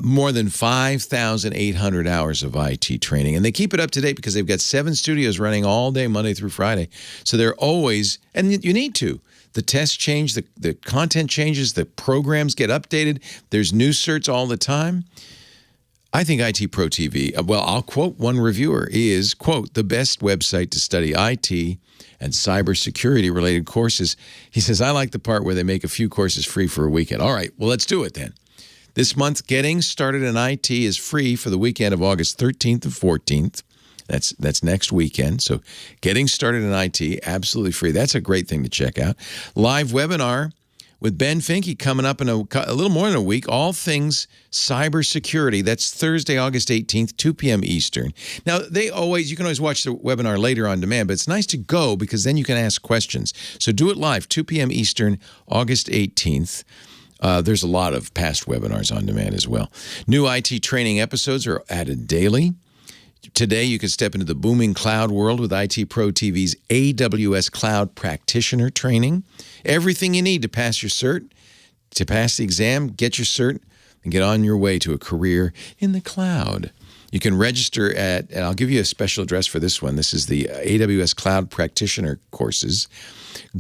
More than 5,800 hours of IT training. And they keep it up to date because they've got 7 studios running all day, Monday through Friday. So they're always, and you need to. The tests change, the content changes, the programs get updated. There's new certs all the time. I think IT Pro TV, I'll quote one reviewer, is, quote, the best website to study IT and cybersecurity related courses. He says, I like the part where they make a few courses free for a weekend. All right, well, let's do it then. This month, Getting Started in IT is free for the weekend of August 13th and 14th. That's next weekend. So Getting Started in IT, absolutely free. That's a great thing to check out. Live webinar with Ben Finke coming up in a little more than a week. All things cybersecurity. That's Thursday, August 18th, 2 p.m. Eastern. Now, you can always watch the webinar later on demand, but it's nice to go because then you can ask questions. So do it live, 2 p.m. Eastern, August 18th. There's a lot of past webinars on demand as well. New IT training episodes are added daily. Today, you can step into the booming cloud world with IT Pro TV's AWS Cloud Practitioner training. Everything you need to pass your cert, to pass the exam, get your cert, and get on your way to a career in the cloud. You can register and I'll give you a special address for this one. This is the AWS Cloud Practitioner courses.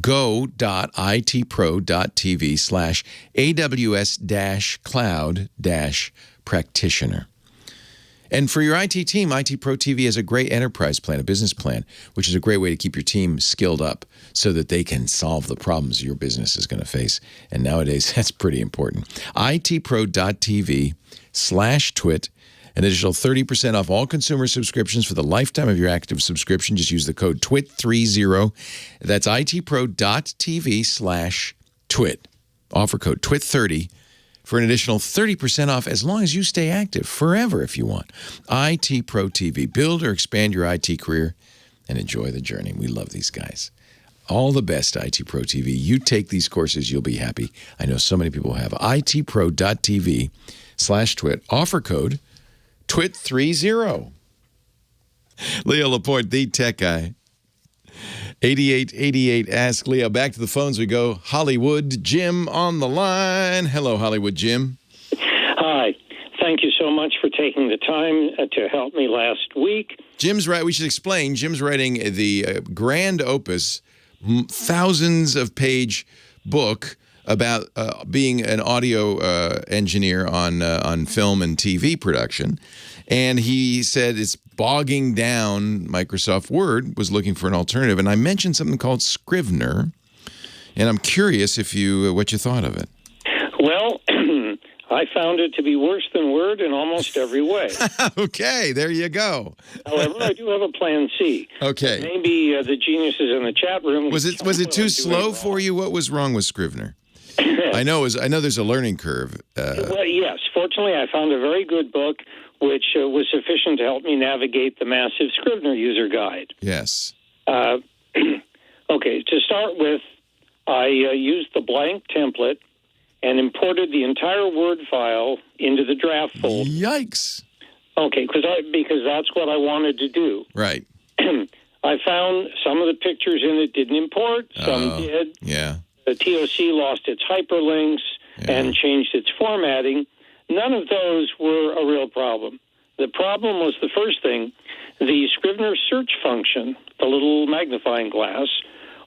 go.itpro.tv/AWS-cloud-practitioner. And for your IT team, IT Pro TV has a great enterprise plan, a business plan, which is a great way to keep your team skilled up so that they can solve the problems your business is going to face. And nowadays, that's pretty important. itpro.tv/twit. An additional 30% off all consumer subscriptions for the lifetime of your active subscription. Just use the code TWIT30. That's itpro.tv/twit. Offer code TWIT30 for an additional 30% off as long as you stay active forever if you want. IT Pro TV. Build or expand your IT career and enjoy the journey. We love these guys. All the best, IT Pro TV. You take these courses, you'll be happy. I know so many people have. itpro.tv/twit. Offer code TWIT30. Leo Laporte, the tech guy. 8888 Ask Leo. Back to the phones we go. Hollywood Jim on the line. Hello, Hollywood Jim. Hi. Thank you so much for taking the time to help me last week. Jim's right. We should explain. Jim's writing the grand opus, thousands of page book about being an audio engineer on film and TV production. And he said it's bogging down. Microsoft Word was looking for an alternative. And I mentioned something called Scrivener. And I'm curious what you thought of it. Well, I found it to be worse than Word in almost every way. Okay, there you go. However, I do have a plan C. Okay. Maybe the geniuses in the chat room... Was it too slow for you? What was wrong with Scrivener? I know there's a learning curve. Well, yes. Fortunately, I found a very good book which was sufficient to help me navigate the massive Scrivener user guide. Yes. Okay, to start with, I used the blank template and imported the entire Word file into the draft folder. Yikes. Okay, because that's what I wanted to do. Right. I found some of the pictures in it didn't import, some did. Yeah. The TOC lost its hyperlinks and changed its formatting. None of those were a real problem. The problem was the first thing. The Scrivener search function, the little magnifying glass,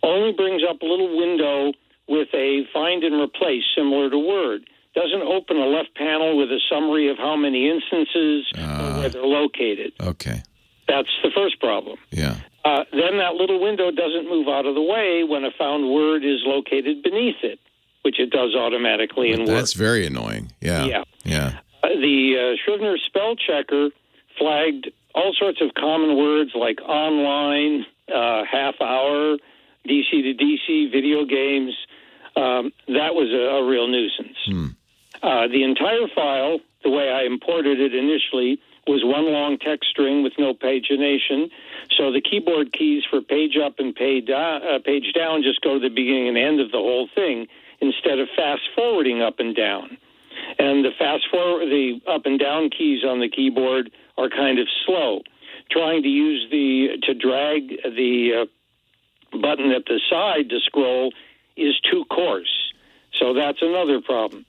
only brings up a little window with a find and replace similar to Word. Doesn't open a left panel with a summary of how many instances or where they're located. Okay. That's the first problem. Yeah. Then that little window doesn't move out of the way when a found word is located beneath it, which it does automatically in Word. That's very annoying. Yeah. Yeah. The Scrivener spell checker flagged all sorts of common words like online, half hour, DC to DC, video games. That was a real nuisance. The entire file, the way I imported it initially, was one long text string with no pagination. So the keyboard keys for page up and page down just go to the beginning and end of the whole thing instead of fast forwarding up and down. And the up and down keys on the keyboard are kind of slow. Trying to drag the button at the side to scroll is too coarse. So that's another problem.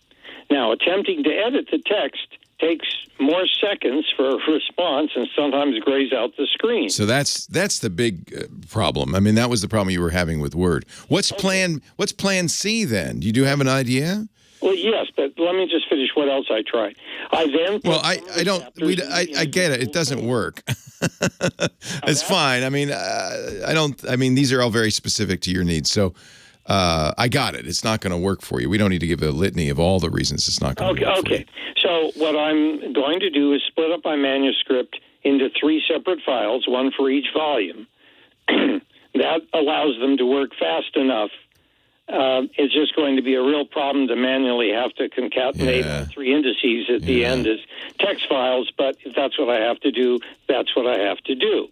Now, attempting to edit the text takes more seconds for a response and sometimes grays out the screen. So that's the big problem. I mean, that was the problem you were having with Word. What's plan C then? Do you have an idea? Well, yes, but let me just finish what else I tried. I get it. It doesn't work. It's fine. I mean, these are all very specific to your needs. So I got it. It's not going to work for you. We don't need to give a litany of all the reasons it's not going to work for you. So what I'm going to do is split up my manuscript into 3 separate files, one for each volume. That allows them to work fast enough. It's just going to be a real problem to manually have to concatenate 3 indices at the end as text files, but if that's what I have to do, that's what I have to do.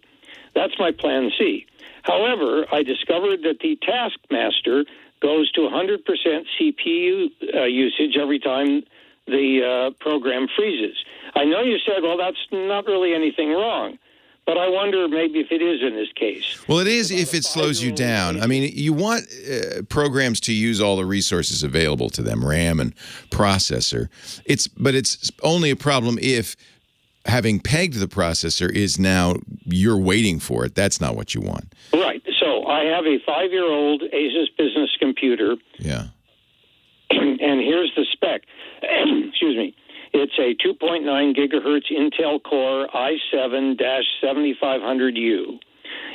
That's my plan C. However, I discovered that the taskmaster goes to 100% CPU usage every time the program freezes. I know you said, well, that's not really anything wrong, but I wonder maybe if it is in this case. Well, it is if it slows you down. I mean, you want programs to use all the resources available to them, RAM and processor. But it's only a problem if having pegged the processor is now you're waiting for it. That's not what you want. Right. So I have a 5-year-old Asus business computer. Yeah. And here's the spec. Excuse me. It's a 2.9 gigahertz Intel Core i7-7500U.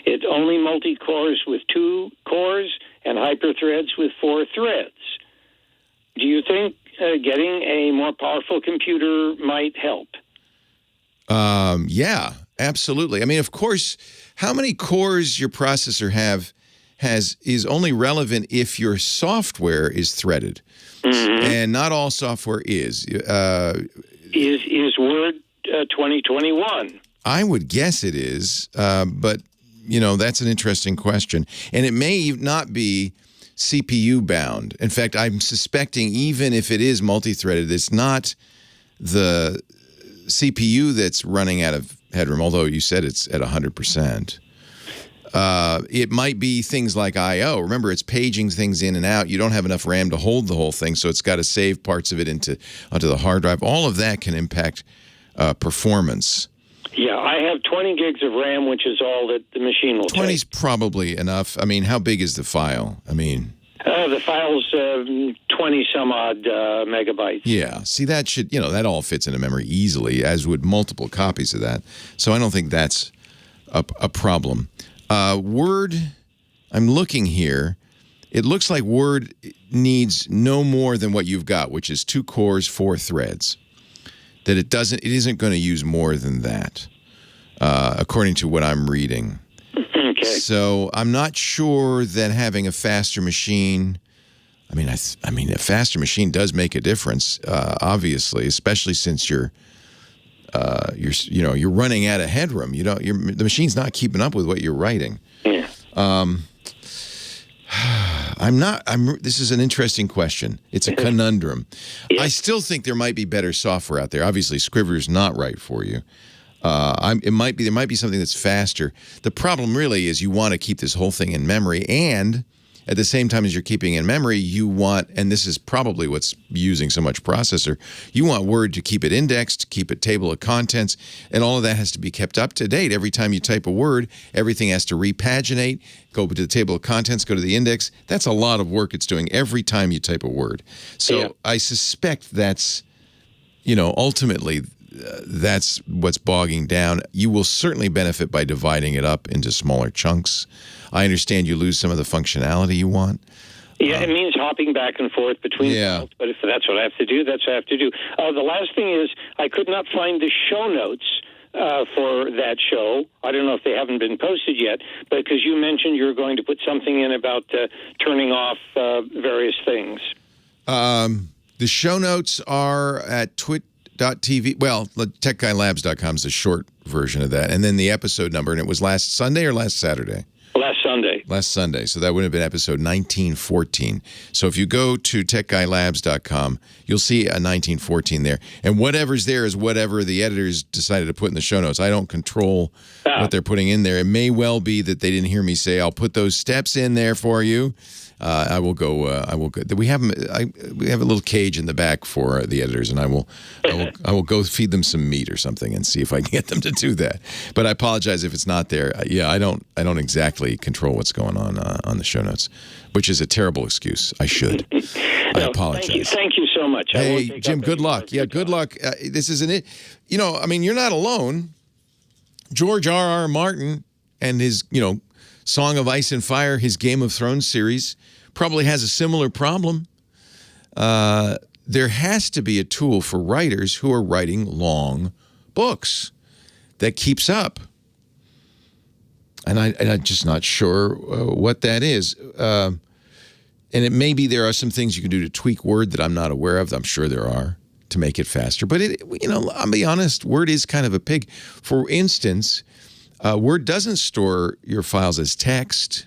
It only multi-cores with 2 cores and hyperthreads with 4 threads. Do you think getting a more powerful computer might help? Yeah, absolutely. I mean, of course, how many cores your processor is only relevant if your software is threaded, and not all software is. Is Word 2021? I would guess it is, but that's an interesting question, and it may not be CPU bound. In fact, I'm suspecting even if it is multi-threaded, it's not the CPU that's running out of headroom, although you said it's at 100%. It might be things like I/O. Remember, it's paging things in and out. You don't have enough RAM to hold the whole thing, so it's got to save parts of it onto the hard drive. All of that can impact performance. Yeah, I have 20 gigs of RAM, which is all that the machine will 20 is take. probably enough. I mean, how big is the file? I mean... the file's 20-some-odd megabytes. Yeah. See, that should, that all fits into memory easily, as would multiple copies of that. So I don't think that's a problem. Word, I'm looking here. It looks like Word needs no more than what you've got, which is 2 cores, 4 threads. That it isn't going to use more than that, according to what I'm reading. Okay. So I'm not sure that having a faster machine. I mean, a faster machine does make a difference, obviously, especially since you're running out of headroom. The machine's not keeping up with what you're writing. Yeah. This is an interesting question. It's a conundrum. Yeah. I still think there might be better software out there. Obviously, Scrivener's not right for you. There might be something that's faster. The problem really is you want to keep this whole thing in memory, and at the same time as you're keeping in memory, you want, and this is probably what's using so much processor, you want Word to keep it indexed, keep it table of contents, and all of that has to be kept up to date. Every time you type a word, everything has to repaginate, go to the table of contents, go to the index. That's a lot of work it's doing every time you type a word. So yeah. I suspect that's, ultimately, that's what's bogging down. You will certainly benefit by dividing it up into smaller chunks. I understand you lose some of the functionality you want. Yeah, it means hopping back and forth between files, but if that's what I have to do, that's what I have to do. The last thing is I could not find the show notes for that show. I don't know if they haven't been posted yet, but because you mentioned you're going to put something in about turning off various things. The show notes are at twit.tv. Well, techguylabs.com is the short version of that. And then the episode number, and it was last Sunday or last Saturday? Last Sunday. So that would have been episode 1914. So if you go to techguylabs.com, you'll see a 1914 there. And whatever's there is whatever the editors decided to put in the show notes. I don't control what they're putting in there. It may well be that they didn't hear me say, I'll put those steps in there for you. I will go. We have a little cage in the back for the editors, and I will go feed them some meat or something and see if I can get them to do that. But I apologize if it's not there. I don't exactly control what's going on the show notes, which is a terrible excuse. I should. I apologize. Thank you so much. Hey, Jim. Good luck. Yeah, good luck. This isn't it. You're not alone. George R.R. Martin and his Song of Ice and Fire, his Game of Thrones series, probably has a similar problem. There has to be a tool for writers who are writing long books that keeps up. And I'm just not sure what that is. And it may be there are some things you can do to tweak Word that I'm not aware of. I'm sure there are to make it faster. But, I'll be honest, Word is kind of a pig. For instance, Word doesn't store your files as text.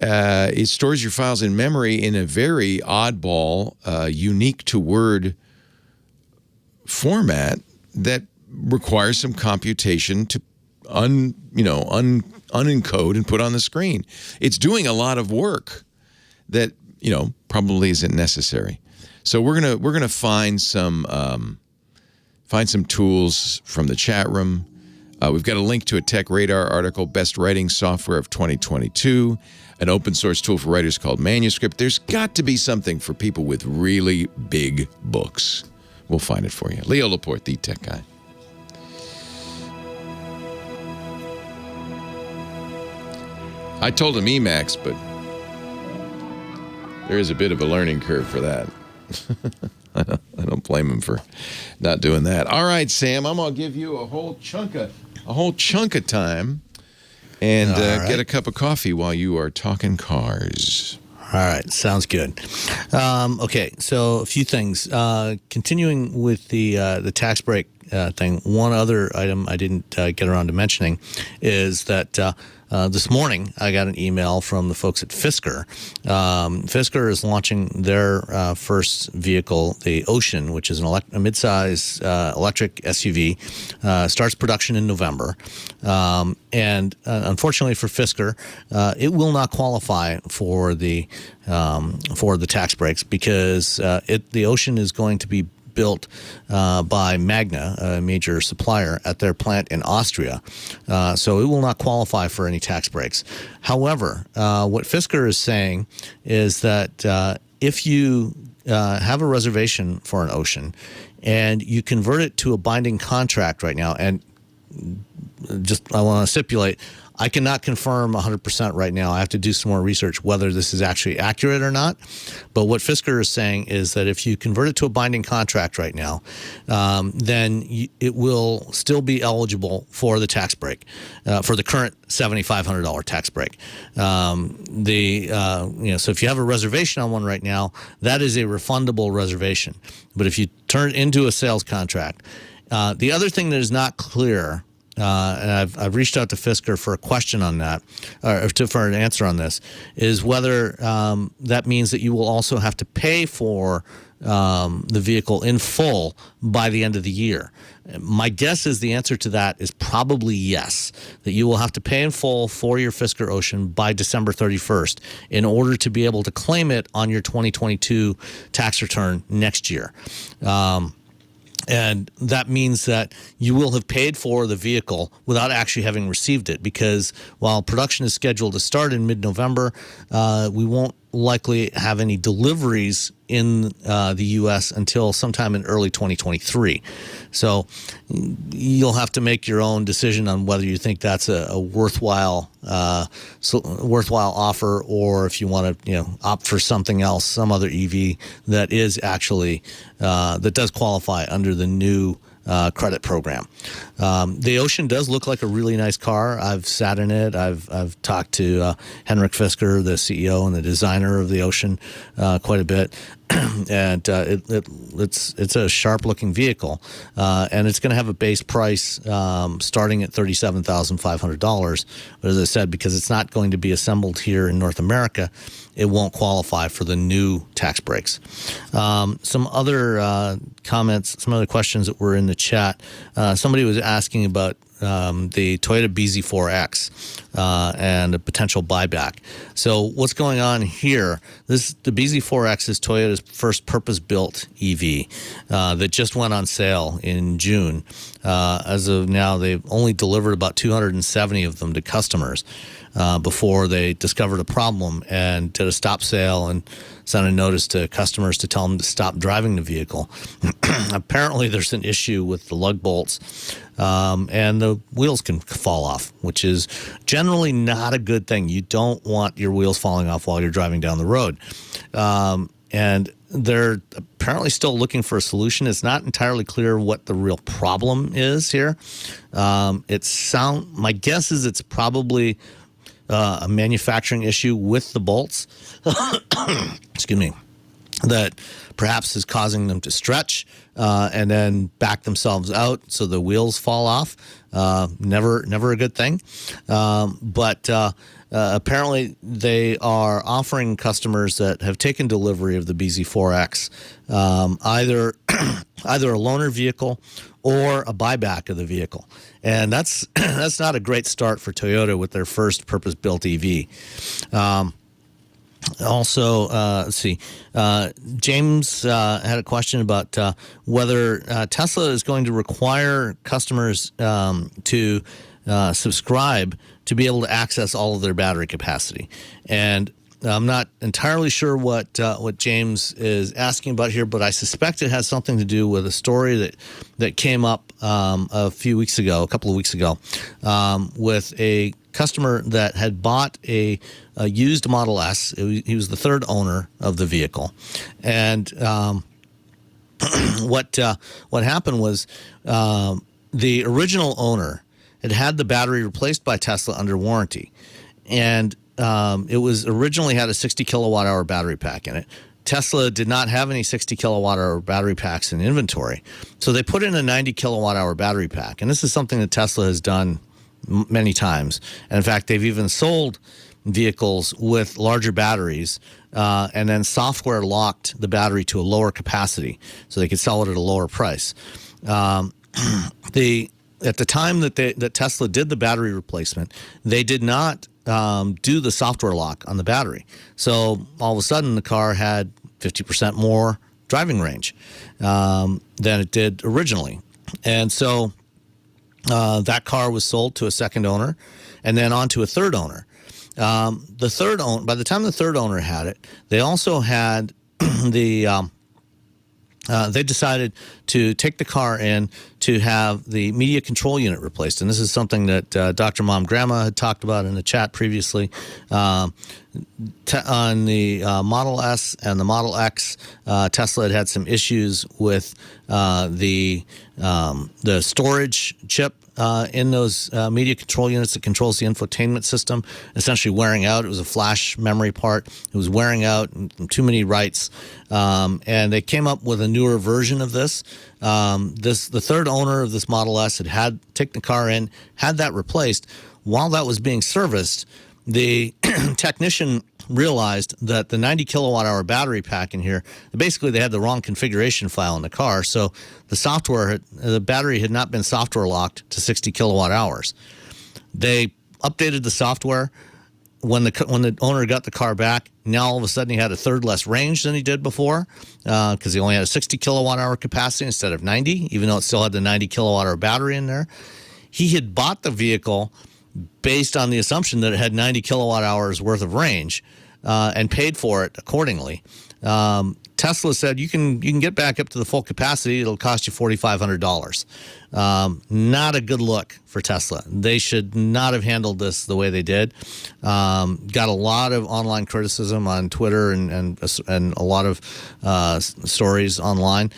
It stores your files in memory in a very oddball, unique to Word format that requires some computation to unencode and put on the screen. It's doing a lot of work that probably isn't necessary. So we're gonna find some tools from the chat room. We've got a link to a Tech Radar article, Best Writing Software of 2022, an open source tool for writers called Manuscript. There's got to be something for people with really big books. We'll find it for you. Leo Laporte, the tech guy. I told him Emacs, but there is a bit of a learning curve for that. I don't blame him for not doing that. All right, Sam, I'm gonna give you a whole chunk of time, and get a cup of coffee while you are talking cars. All right, sounds good. Okay, so a few things. Continuing with the tax break thing, one other item I didn't get around to mentioning is that this morning I got an email from the folks at Fisker. Fisker is launching their first vehicle, the Ocean, which is a midsize electric SUV. Starts production in November. And unfortunately for Fisker, it will not qualify for the tax breaks because the Ocean is going to be built by Magna, a major supplier, at their plant in Austria. So it will not qualify for any tax breaks. However, what Fisker is saying is that if you have a reservation for an Ocean and you convert it to a binding contract right now, and I want to stipulate, I cannot confirm 100% right now. I have to do some more research whether this is actually accurate or not. But what Fisker is saying is that if you convert it to a binding contract right now, then it will still be eligible for the tax break, for the current $7,500 tax break. So if you have a reservation on one right now, that is a refundable reservation. But if you turn it into a sales contract, the other thing that is not clear, and I've reached out to Fisker for a question on that, for an answer on this, is whether that means that you will also have to pay for the vehicle in full by the end of the year. My guess is the answer to that is probably yes, that you will have to pay in full for your Fisker Ocean by December 31st in order to be able to claim it on your 2022 tax return next year. And that means that you will have paid for the vehicle without actually having received it, because while production is scheduled to start in mid-November, we won't likely have any deliveries in the U.S. until sometime in early 2023. So you'll have to make your own decision on whether you think that's a worthwhile offer, or if you want to opt for something else, some other EV that is actually that does qualify under the new credit program. The Ocean does look like a really nice car. I've sat in it. I've talked to Henrik Fisker, the CEO and the designer of the Ocean, quite a bit. And it's a sharp-looking vehicle, and it's going to have a base price starting at $37,500. But as I said, because it's not going to be assembled here in North America, it won't qualify for the new tax breaks. Some other comments, some other questions that were in the chat. Somebody was asking about the Toyota BZ4X and a potential buyback. So what's going on here? The BZ4X is Toyota's first purpose-built EV that just went on sale in June. As of now, they've only delivered about 270 of them to customers before they discovered a problem and did a stop sale and sent a notice to customers to tell them to stop driving the vehicle. Apparently, there's an issue with the lug bolts, and the wheels can fall off, which is generally not a good thing. You don't want your wheels falling off while you're driving down the road. And they're apparently still looking for a solution. It's not entirely clear what the real problem is here. My guess is it's probably a manufacturing issue with the bolts. Excuse me. That perhaps is causing them to stretch and then back themselves out so the wheels fall off. Never a good thing. But apparently they are offering customers that have taken delivery of the BZ4X either a loaner vehicle or a buyback of the vehicle. And that's not a great start for Toyota with their first purpose-built EV. Also, let's see. James had a question about whether Tesla is going to require customers to subscribe to be able to access all of their battery capacity. And I'm not entirely sure what James is asking about here, but I suspect it has something to do with a story that came up a couple of weeks ago, with a customer that had bought a used Model S. He was the third owner of the vehicle, and what happened was the original owner had the battery replaced by Tesla under warranty, and it was originally had a 60 kilowatt hour battery pack in it. Tesla did not have any 60 kilowatt hour battery packs in inventory, so they put in a 90 kilowatt hour battery pack. And this is something that Tesla has done many times. And in fact, they've even sold vehicles with larger batteries and then software locked the battery to a lower capacity so they could sell it at a lower price. At the time that Tesla did the battery replacement, they did not do the software lock on the battery. So all of a sudden, the car had 50% more driving range than it did originally. And so that car was sold to a second owner and then on to a third owner. By the time the third owner had it, they also had they decided to take the car in to have the media control unit replaced. And this is something that Dr. Mom Grandma had talked about in the chat previously. On the Model S and the Model X, Tesla had some issues with the storage chip in those media control units that controls the infotainment system, essentially wearing out. It was a flash memory part. It was wearing out, too many writes. And they came up with a newer version of this. The third owner of this Model S had taken the car in, had that replaced. While that was being serviced, the technician realized that the 90 kilowatt hour battery pack in here, basically they had the wrong configuration file in the car. So the battery had not been software locked to 60 kilowatt hours. They updated the software. When the owner got the car back, now all of a sudden he had a third less range than he did before because he only had a 60 kilowatt hour capacity instead of 90, even though it still had the 90 kilowatt hour battery in there. He had bought the vehicle based on the assumption that it had 90 kilowatt hours worth of range and paid for it accordingly. Tesla said you can get back up to the full capacity. It'll cost you $4,500. Not a good look for Tesla. They should not have handled this the way they did. Got a lot of online criticism on Twitter and a lot of stories online.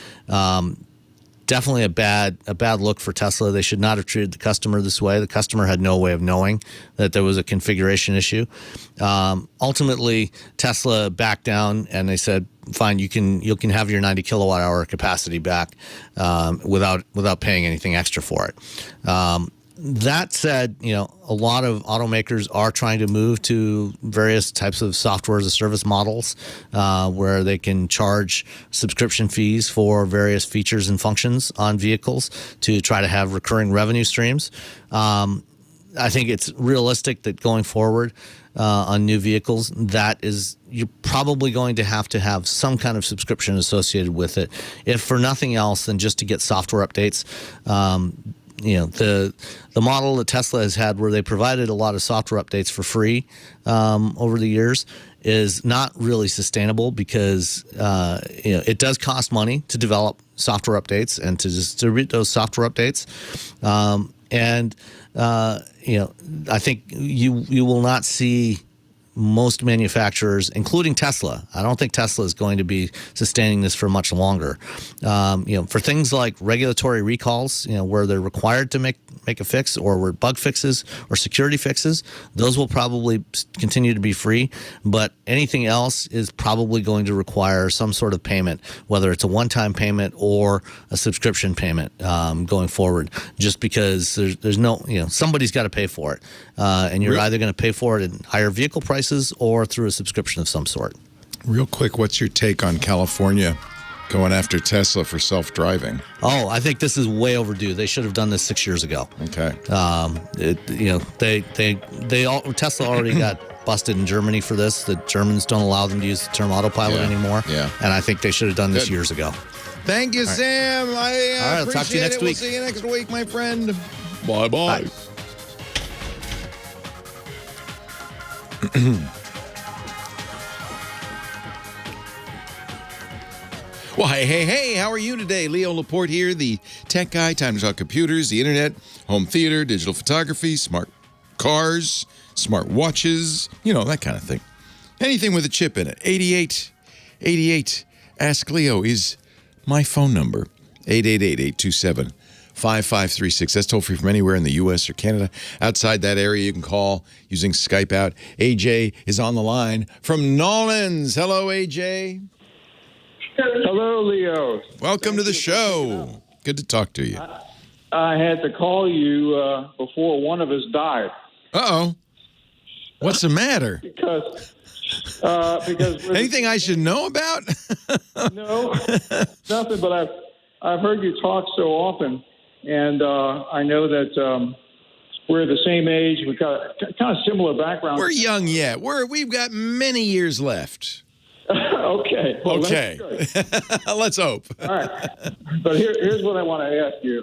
Definitely a bad look for Tesla. They should not have treated the customer this way. The customer had no way of knowing that there was a configuration issue. Ultimately, Tesla backed down and they said, "Fine, you can have your 90 kilowatt hour capacity back without paying anything extra for it." That said, a lot of automakers are trying to move to various types of software as a service models where they can charge subscription fees for various features and functions on vehicles to try to have recurring revenue streams. I think it's realistic that going forward on new vehicles, you're probably going to have some kind of subscription associated with it, if for nothing else than just to get software updates. The model that Tesla has had where they provided a lot of software updates for free over the years is not really sustainable because it does cost money to develop software updates and to distribute those software updates. I think you will not see most manufacturers, including Tesla. I don't think Tesla is going to be sustaining this for much longer. For things like regulatory recalls, where they're required to make a fix, or where bug fixes or security fixes, those will probably continue to be free. But anything else is probably going to require some sort of payment, whether it's a one-time payment or a subscription payment going forward. Just because there's no, somebody's got to pay for it, and you're either going to pay for it in higher vehicle prices or through a subscription of some sort. Real quick, what's your take on California going after Tesla for self-driving? Oh, I think this is way overdue. They should have done this 6 years ago. Okay. Tesla already got busted in Germany for this. The Germans don't allow them to use the term autopilot anymore. Yeah. And I think they should have done this years ago. Thank you, Sam. All right, I'll talk to you next week. We'll see you next week, my friend. Bye-bye. Bye. Well, hey, how are you today? Leo Laporte here, the tech guy. Time to talk computers, the internet, home theater, digital photography, smart cars, smart watches, that kind of thing. Anything with a chip in it. 88, Ask Leo is my phone number, 888-827-5536. That's toll free from anywhere in the U.S. or Canada. Outside that area, you can call using Skype out. AJ is on the line from Nolans. Hello, AJ. Hello, Leo. Welcome to the show. Good to talk to you. I had to call you before one of us died. Uh-oh. What's the matter? Because anything I should know about? No, nothing. But I've heard you talk so often, and I know that we're the same age. We've got kind of similar backgrounds. We're young yet. We've got many years left. Okay. Well, okay. Let's hope. All right. But here's what I want to ask you.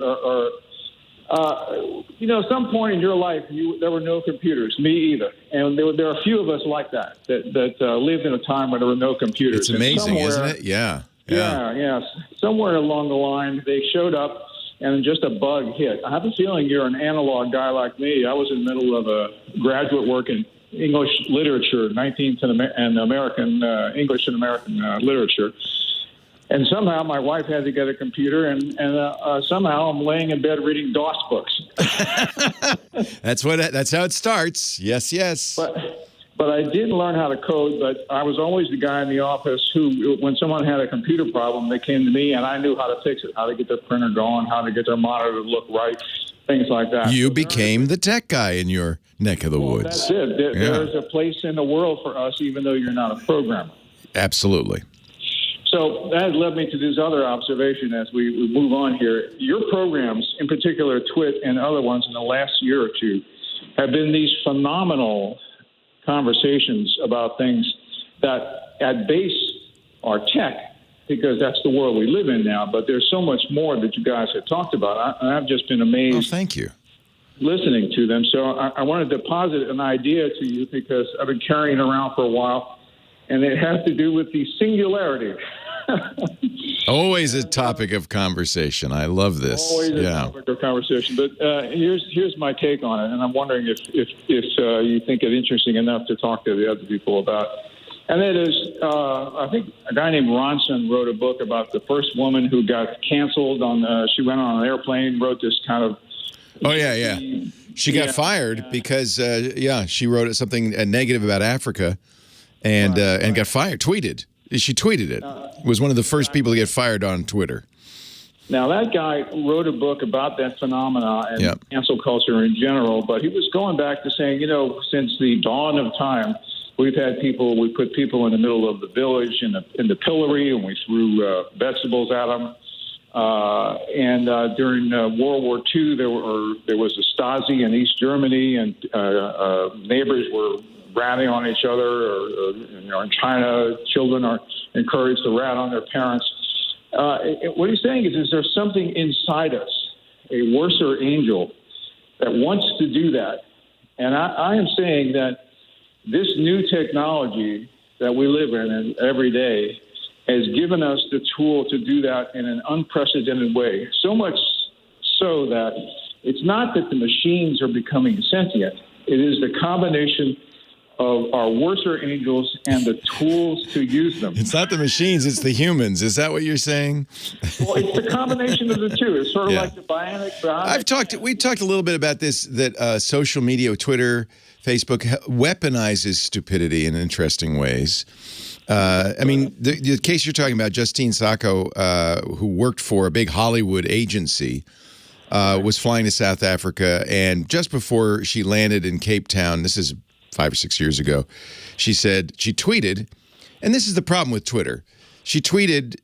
Some point in your life, there were no computers. Me either. And there are a few of us like that lived in a time when there were no computers. It's amazing, isn't it? Yeah. Somewhere along the line, they showed up, and just a bug hit. I have a feeling you're an analog guy like me. I was in the middle of a graduate work in English literature, 19th and American English and American literature. And somehow my wife had to get a computer, and somehow I'm laying in bed reading DOS books. That's how it starts. Yes. But I didn't learn how to code. But I was always the guy in the office who, when someone had a computer problem, they came to me, and I knew how to fix it, how to get their printer going, how to get their monitor to look right, things like that. You became the tech guy in your neck of the woods. That's it. There's a place in the world for us, even though you're not a programmer. Absolutely. So that led me to this other observation as we move on here. Your programs, in particular Twit and other ones in the last year or two, have been these phenomenal conversations about things that at base are tech, because that's the world we live in now. But there's so much more that you guys have talked about. I've just been amazed. Oh, thank you. Listening to them. So I wanted to posit an idea to you because I've been carrying it around for a while, and it has to do with the singularity. Always a topic of conversation. I love this. Always a topic of conversation. But here's my take on it, and I'm wondering if you think it interesting enough to talk to the other people about. And that is, I think a guy named Ronson wrote a book about the first woman who got canceled she went on an airplane, wrote this kind of. Oh, yeah. She got fired because, she wrote something negative about Africa and got fired, tweeted. She tweeted it. Was one of the first people to get fired on Twitter. Now, that guy wrote a book about that phenomena and cancel culture in general, but he was going back to saying, since the dawn of time, we put people in the middle of the village in the pillory, and we threw vegetables at them. During World War II, there was a Stasi in East Germany, and neighbors were ratting on each other. In China, children are encouraged to rat on their parents. What he's saying is there's something inside us, a worser angel, that wants to do that. And I am saying that this new technology that we live in every day has given us the tool to do that in an unprecedented way. So much so that it's not that the machines are becoming sentient. It is the combination of our worser angels and the tools to use them. It's not the machines, it's the humans. Is that what you're saying? Well, it's the combination of the two. It's sort of like the bionic. We talked a little bit about this, that social media, Twitter, Facebook, weaponizes stupidity in interesting ways. The case you're talking about, Justine Sacco, who worked for a big Hollywood agency, was flying to South Africa, and just before she landed in Cape Town, this is 5 or 6 years ago, she tweeted, and this is the problem with Twitter. She tweeted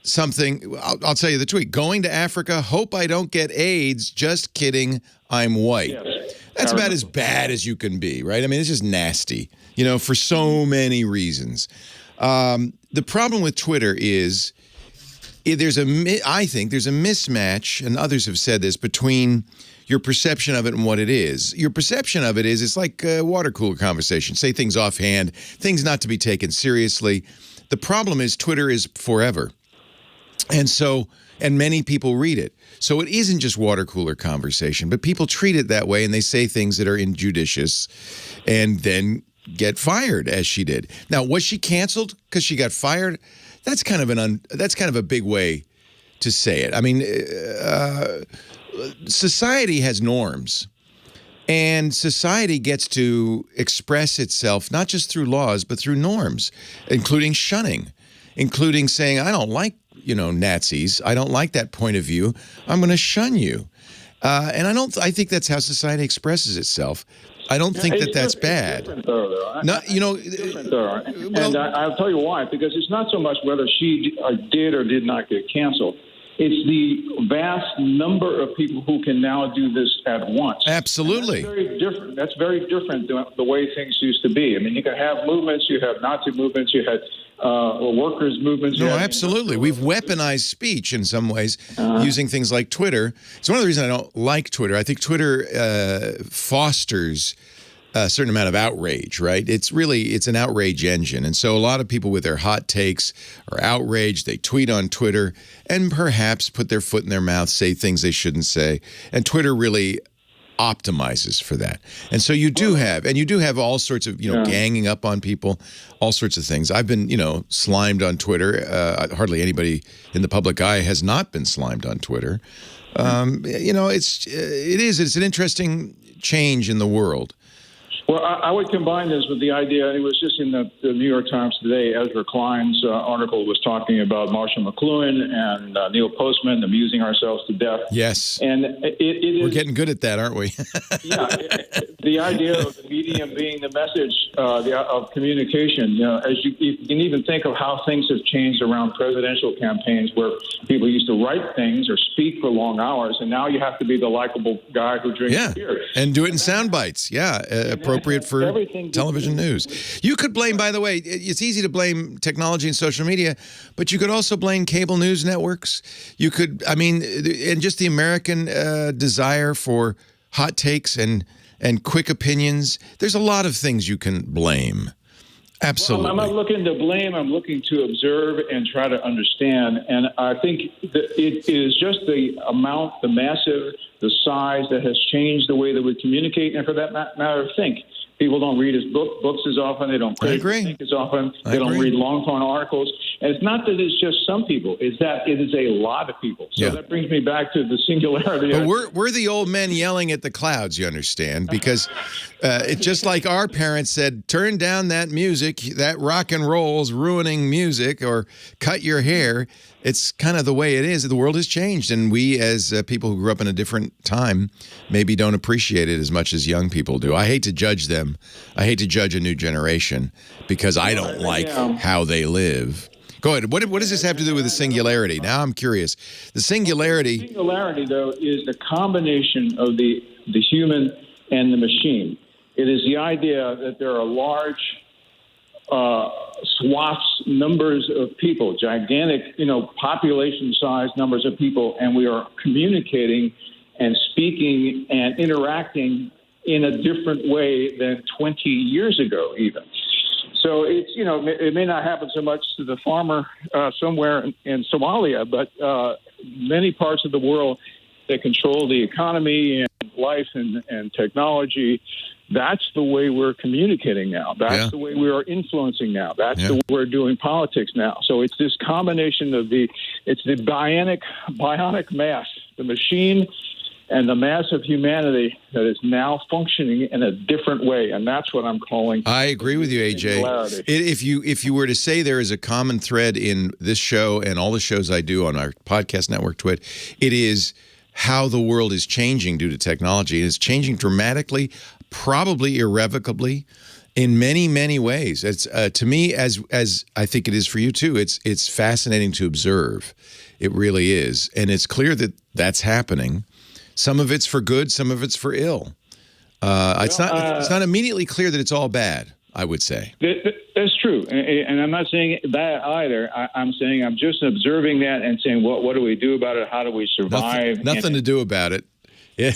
something, I'll tell you the tweet, "Going to Africa, hope I don't get AIDS, just kidding, I'm white." Yes. That's about as bad as you can be, right? I mean, it's just nasty, for so many reasons. The problem with Twitter is I think there's a mismatch, and others have said this, between your perception of it and what it is. Your perception of it is it's like a water cooler conversation. Say things offhand, things not to be taken seriously. The problem is Twitter is forever. And many people read it. So it isn't just water cooler conversation, but people treat it that way, and they say things that are injudicious and then get fired, as she did. Now, was she canceled because she got fired? That's kind of a big way to say it. I mean, society has norms. And society gets to express itself not just through laws, but through norms, including shunning, including saying, I don't like, Nazis. I don't like that point of view. I'm going to shun you. And I think that's how society expresses itself. I don't think that's bad. Different though. No, different though. And I'll tell you why. Because it's not so much whether she did or did not get canceled. It's the vast number of people who can now do this at once. Absolutely. That's very different. That's very different than the way things used to be. I mean, you can have movements. You have Nazi movements. You had workers' movements. No, absolutely. We've weaponized speech in some ways using things like Twitter. It's one of the reasons I don't like Twitter. I think Twitter fosters a certain amount of outrage, right? It's an outrage engine. And so a lot of people with their hot takes are outraged. They tweet on Twitter and perhaps put their foot in their mouth, say things they shouldn't say. And Twitter really optimizes for that. And so you do have all sorts of, ganging up on people, all sorts of things. I've been, slimed on Twitter. Hardly anybody in the public eye has not been slimed on Twitter. It's an interesting change in the world. Well, I would combine this with the idea, it was just in the New York Times today, Ezra Klein's article was talking about Marshall McLuhan and Neil Postman amusing ourselves to death. Yes. And we're getting good at that, aren't we? Yeah. The idea of the medium being the message of communication, you can even think of how things have changed around presidential campaigns where people used to write things or speak for long hours, and now you have to be the likable guy who drinks beer. And do it in sound bites. Yeah, appropriate for television news. You could blame, by the way, it's easy to blame technology and social media, but you could also blame cable news networks. You could, and just the American desire for hot takes and quick opinions. There's a lot of things you can blame. Absolutely. Well, I'm not looking to blame. I'm looking to observe and try to understand. And I think that it is just the amount, the massive, the size that has changed the way that we communicate, and for that matter, think. People don't read his books as often. They don't think as often. They don't read long-form articles. And it's not that it's just some people. It's that it is a lot of people. So that brings me back to the singularity. But we're the old men yelling at the clouds, you understand? Because it's just like our parents said, turn down that music, that rock and roll's ruining music, or cut your hair. It's kind of the way it is. The world has changed, and we as people who grew up in a different time maybe don't appreciate it as much as young people do. I hate to judge them. I hate to judge a new generation because I don't like how they live. Go ahead. What does this have to do with the singularity? Now I'm curious. The singularity, though, is the combination of the human and the machine. It is the idea that there are large swaths, numbers of people, gigantic, population-sized numbers of people, and we are communicating and speaking and interacting in a different way than 20 years ago, even. So it's, it may not happen so much to the farmer somewhere in Somalia, but many parts of the world that control the economy and life and technology. That's the way we're communicating now. That's the way we are influencing now. That's the way we're doing politics now. So it's this combination of it's the bionic mass, the machine and the mass of humanity that is now functioning in a different way. And that's what I'm calling. I agree with you, AJ. If you were to say there is a common thread in this show and all the shows I do on our podcast network, Twit, it is how the world is changing due to technology. It is changing dramatically, probably irrevocably, in many, many ways. It's to me, as I think it is for you too. It's fascinating to observe. It really is, and it's clear that that's happening. Some of it's for good, some of it's for ill. It's not immediately clear that it's all bad, I would say. That's true, and I'm not saying that either. I'm saying I'm just observing that and saying, what do we do about it? How do we survive? Nothing to do about it. Yeah,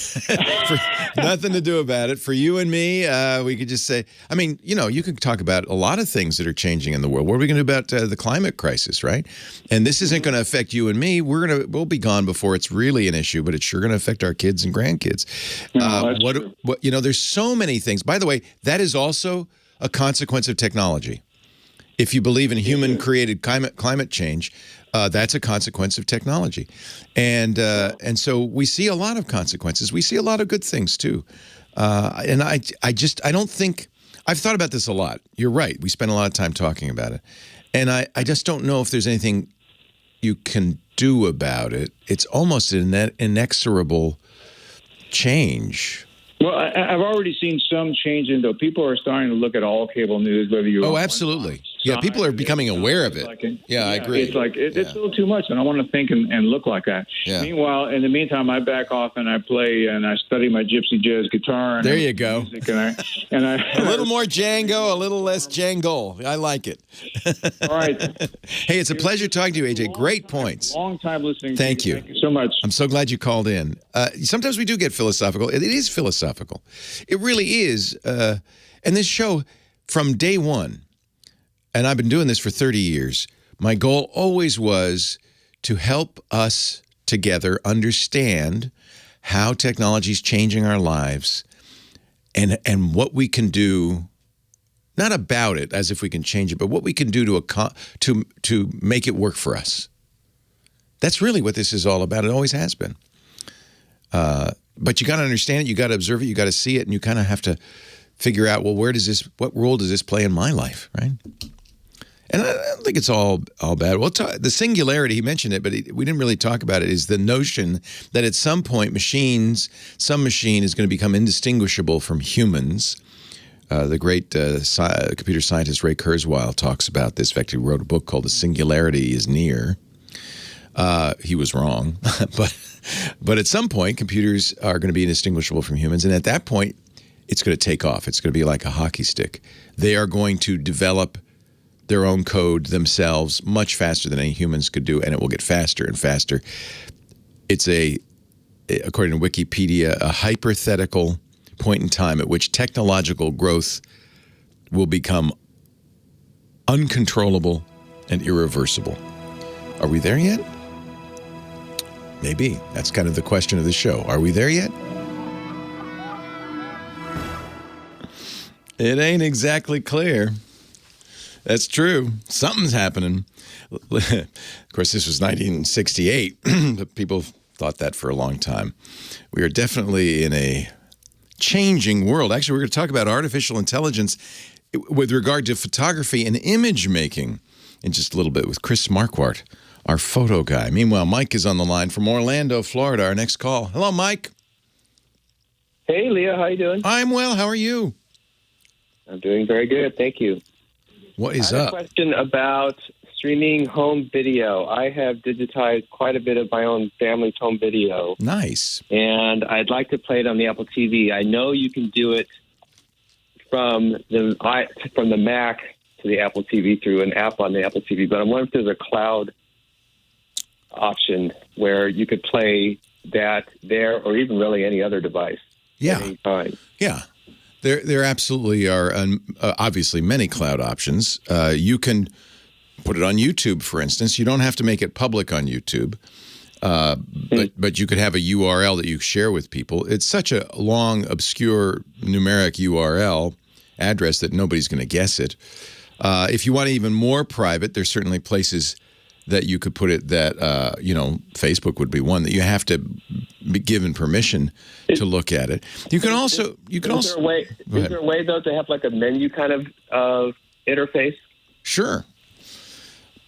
nothing to do about it. For you and me, we could just say, you could talk about a lot of things that are changing in the world. What are we going to do about the climate crisis, right? And this isn't going to affect you and me. We'll be gone before it's really an issue, but it's sure going to affect our kids and grandkids. There's so many things. By the way, that is also a consequence of technology. If you believe in human-created climate change, that's a consequence of technology. And so we see a lot of consequences. We see a lot of good things, too. And I don't think, I've thought about this a lot. You're right. We spend a lot of time talking about it. And I just don't know if there's anything you can do about it. It's almost an inexorable change. Well, I've already seen some change in, though. People are starting to look at all cable news, whether you... Oh, absolutely. Yeah, people are becoming aware of it. I agree. It's like, it's a little too much, and I want to think and look like that. Yeah. Meanwhile, in the meantime, I back off and I play and I study my gypsy jazz guitar. And there you go. Music, and I a little more Django, a little less Django. I like it. All right. Hey, it's a pleasure talking to you, AJ. Great points. Long time listening. Thank you. Thank you so much. I'm so glad you called in. Sometimes we do get philosophical. It is philosophical. It really is. And this show, from day one, and I've been doing this for 30 years, my goal always was to help us together understand how technology is changing our lives and what we can do, not about it as if we can change it, but what we can do to make it work for us. That's really what this is all about. It always has been. But you got to understand it, you got to observe it, you got to see it, and you kind of have to figure out, well, what role does this play in my life, right? And I don't think it's all bad. Well, the singularity, he mentioned it, but we didn't really talk about it, is the notion that at some point some machine is going to become indistinguishable from humans. The great computer scientist Ray Kurzweil talks about this. In fact, he wrote a book called The Singularity is Near. He was wrong, but at some point, computers are going to be indistinguishable from humans, and at that point, it's going to take off. It's going to be like a hockey stick. They are going to develop their own code themselves much faster than any humans could do, and it will get faster and faster. It's according to Wikipedia, a hypothetical point in time at which technological growth will become uncontrollable and irreversible. Are we there yet? Maybe. That's kind of the question of the show. Are we there yet? It ain't exactly clear. That's true. Something's happening. Of course, this was 1968, but people thought that for a long time. We are definitely in a changing world. Actually, we're going to talk about artificial intelligence with regard to photography and image making in just a little bit with Chris Marquardt, our photo guy. Meanwhile, Mike is on the line from Orlando, Florida, our next call. Hello, Mike. Hey, Leah. How you doing? I'm well. How are you? I'm doing very good. Thank you. What is I have up? a question about streaming home video. I have digitized quite a bit of my own family's home video. Nice. And I'd like to play it on the Apple TV. I know you can do it from the Mac to the Apple TV through an app on the Apple TV, but I'm wondering if there's a cloud option where you could play that there or even really any other device at any time. Yeah. There absolutely are, obviously, many cloud options. You can put it on YouTube, for instance. You don't have to make it public on YouTube, but you could have a URL that you share with people. It's such a long, obscure numeric URL address that nobody's going to guess it. If you want it even more private, there's certainly places that you could put it that, Facebook would be one that you have to be given permission to look at it. You can also... Is there a way, though, to have like a menu kind of interface? Sure.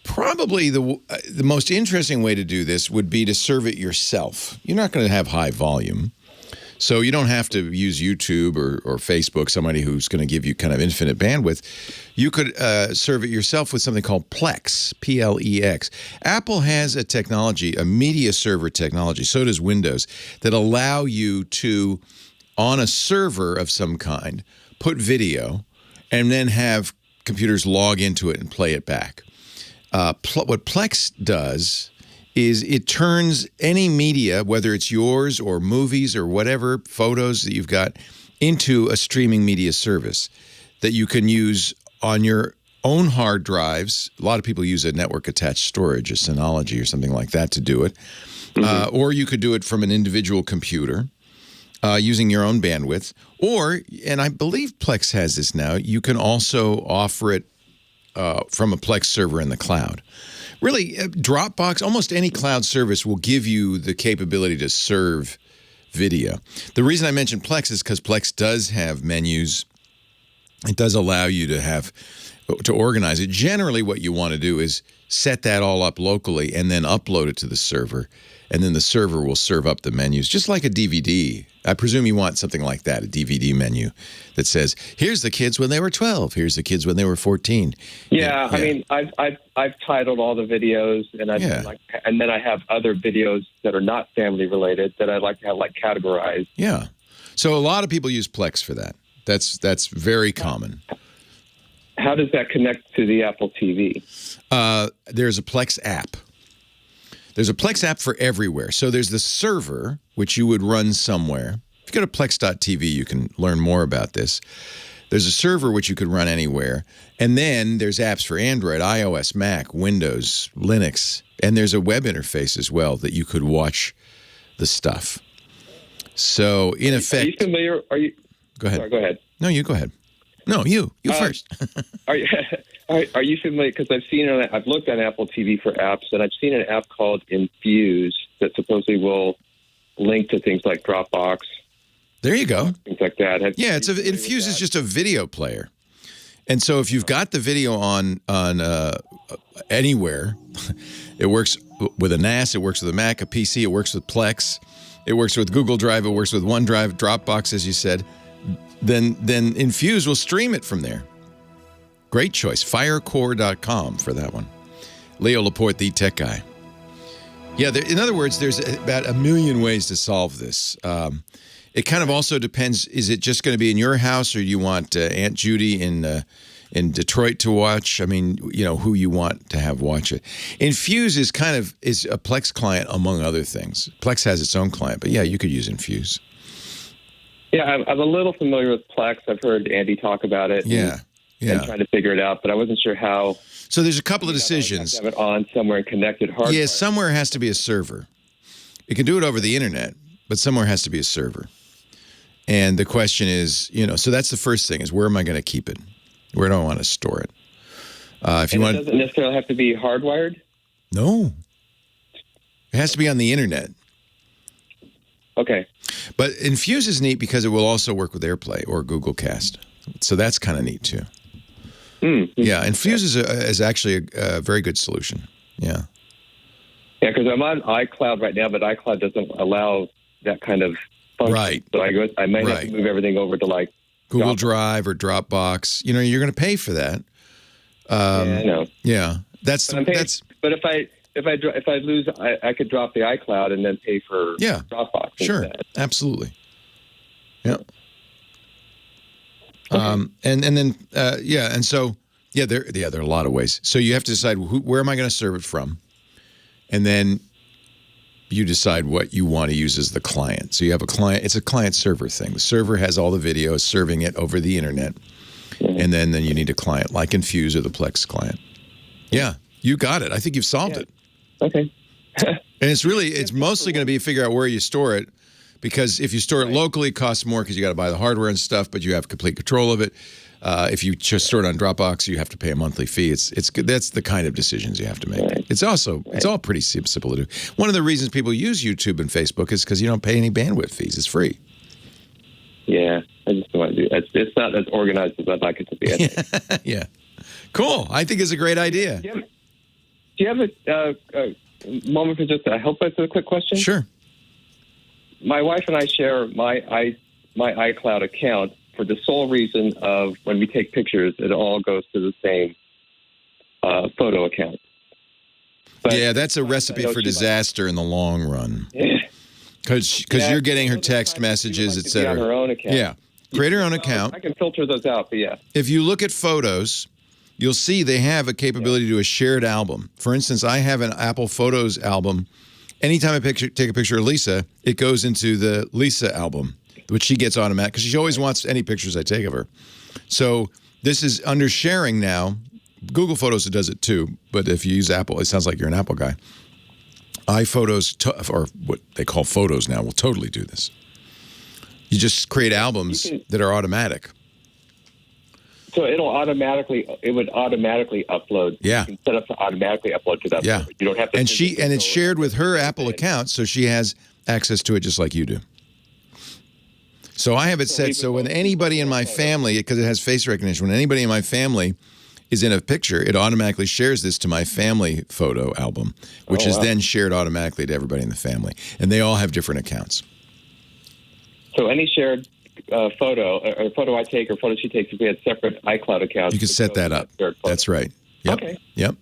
Probably the most interesting way to do this would be to serve it yourself. You're not going to have high volume. So you don't have to use YouTube or Facebook, somebody who's going to give you kind of infinite bandwidth. You could serve it yourself with something called Plex, P-L-E-X. Apple has a technology, a media server technology, so does Windows, that allow you to, on a server of some kind, put video and then have computers log into it and play it back. What Plex does is it turns any media, whether it's yours or movies or whatever, photos that you've got, into a streaming media service that you can use on your own hard drives. A lot of people use a network-attached storage, a Synology or something like that to do it. Or you could do it from an individual computer using your own bandwidth. Or, and I believe Plex has this now, you can also offer it from a Plex server in the cloud. Really, Dropbox, almost any cloud service will give you the capability to serve video. The reason I mentioned Plex is because Plex does have menus. It does allow you to organize it. Generally, what you want to do is set that all up locally and then upload it to the server. And then the server will serve up the menus, just like a DVD. I presume you want something like that, a DVD menu that says, here's the kids when they were 12. Here's the kids when they were 14. Yeah. I mean, I've titled all the videos, and and then I have other videos that are not family related that I'd like to have categorized. Yeah. So a lot of people use Plex for that. That's very common. How does that connect to the Apple TV? There's a Plex app. There's a Plex app for everywhere. So there's the server, which you would run somewhere. If you go to plex.tv, you can learn more about this. There's a server which you could run anywhere. And then there's apps for Android, iOS, Mac, Windows, Linux. And there's a web interface as well that you could watch the stuff. So in effect... Are you familiar? Go ahead. Sorry, go ahead. No, you go ahead. No, you first. Are you familiar? Because I've looked on Apple TV for apps, and I've seen an app called Infuse that supposedly will link to things like Dropbox. There you go. Things like that. Infuse is just a video player, and so if you've got the video on anywhere, it works with a NAS, it works with a Mac, a PC, it works with Plex, it works with Google Drive, it works with OneDrive, Dropbox, as you said. Then Infuse will stream it from there. Great choice. Firecore.com for that one. Leo Laporte, the tech guy. Yeah, in other words, there's about a million ways to solve this. It kind of also depends, is it just going to be in your house, or do you want Aunt Judy in Detroit to watch? I mean, who you want to have watch it. Infuse is a Plex client, among other things. Plex has its own client, but yeah, you could use Infuse. Yeah, I'm a little familiar with Plex. I've heard Andy talk about it. Yeah. And trying to figure it out, but I wasn't sure how. So there's a couple of decisions. Have it on somewhere and connected hardware. Yeah, somewhere has to be a server. It can do it over the internet, but somewhere has to be a server. And the question is, so that's the first thing: is where am I going to keep it? Where do I want to store it? It doesn't necessarily have to be hardwired. No, it has to be on the internet. Okay. But Infuse is neat because it will also work with AirPlay or Google Cast. So that's kind of neat, too. Yeah, Infuse is actually a very good solution. Yeah. Yeah, because I'm on iCloud right now, but iCloud doesn't allow that kind of function. Right. So I might have to move everything over to Google Drive or Dropbox. You're going to pay for that. Yeah, I know. Yeah. But if I lose, I could drop the iCloud and then pay for Dropbox. Sure. Instead. Absolutely. Yeah. Okay. And so there are a lot of ways. So you have to decide where am I going to serve it from, and then you decide what you want to use as the client. So you have a client. It's a client server thing. The server has all the video, serving it over the internet, and then you need a client like Infuse or the Plex client. Yeah, you got it. I think you've solved it. Okay. And it's mostly going to be figure out where you store it. Because if you store it locally, it costs more because you got to buy the hardware and stuff, but you have complete control of it. If you just store it on Dropbox, you have to pay a monthly fee. It's good. That's the kind of decisions you have to make. Right. It's all pretty simple to do. One of the reasons people use YouTube and Facebook is because you don't pay any bandwidth fees. It's free. Yeah, I just don't want to do it. It's not as organized as I'd like it to be. Yeah. Cool. I think it's a great idea. Do you have a moment for just to help us with a quick question? Sure. My wife and I share my iCloud account for the sole reason of when we take pictures, it all goes to the same photo account. But that's a recipe for disaster in the long run. Because you're getting her text messages, etc. On her own account. Yeah, create her own account. I can filter those out, but yeah. If you look at photos, you'll see they have a capability to do a shared album. For instance, I have an Apple Photos album. Anytime I take a picture of Lisa, it goes into the Lisa album, which she gets automatic because she always wants any pictures I take of her. So this is under sharing now. Google Photos does it too, but if you use Apple, it sounds like you're an Apple guy. iPhotos, or what they call Photos now, will totally do this. You just create albums that are automatic. So it would automatically upload. Yeah. You can set up to automatically upload to that. Yeah. server. You don't have to. And it's shared with her Apple account, so she has access to it just like you do. So I have it set so when anybody in my family, because it has face recognition, when anybody in my family is in a picture, it automatically shares this to my family photo album, which is then shared automatically to everybody in the family. And they all have different accounts. So any shared photo, or photo I take or photo she takes, if we had separate iCloud accounts. You can set that up. That's right. Yep. Okay. Yep.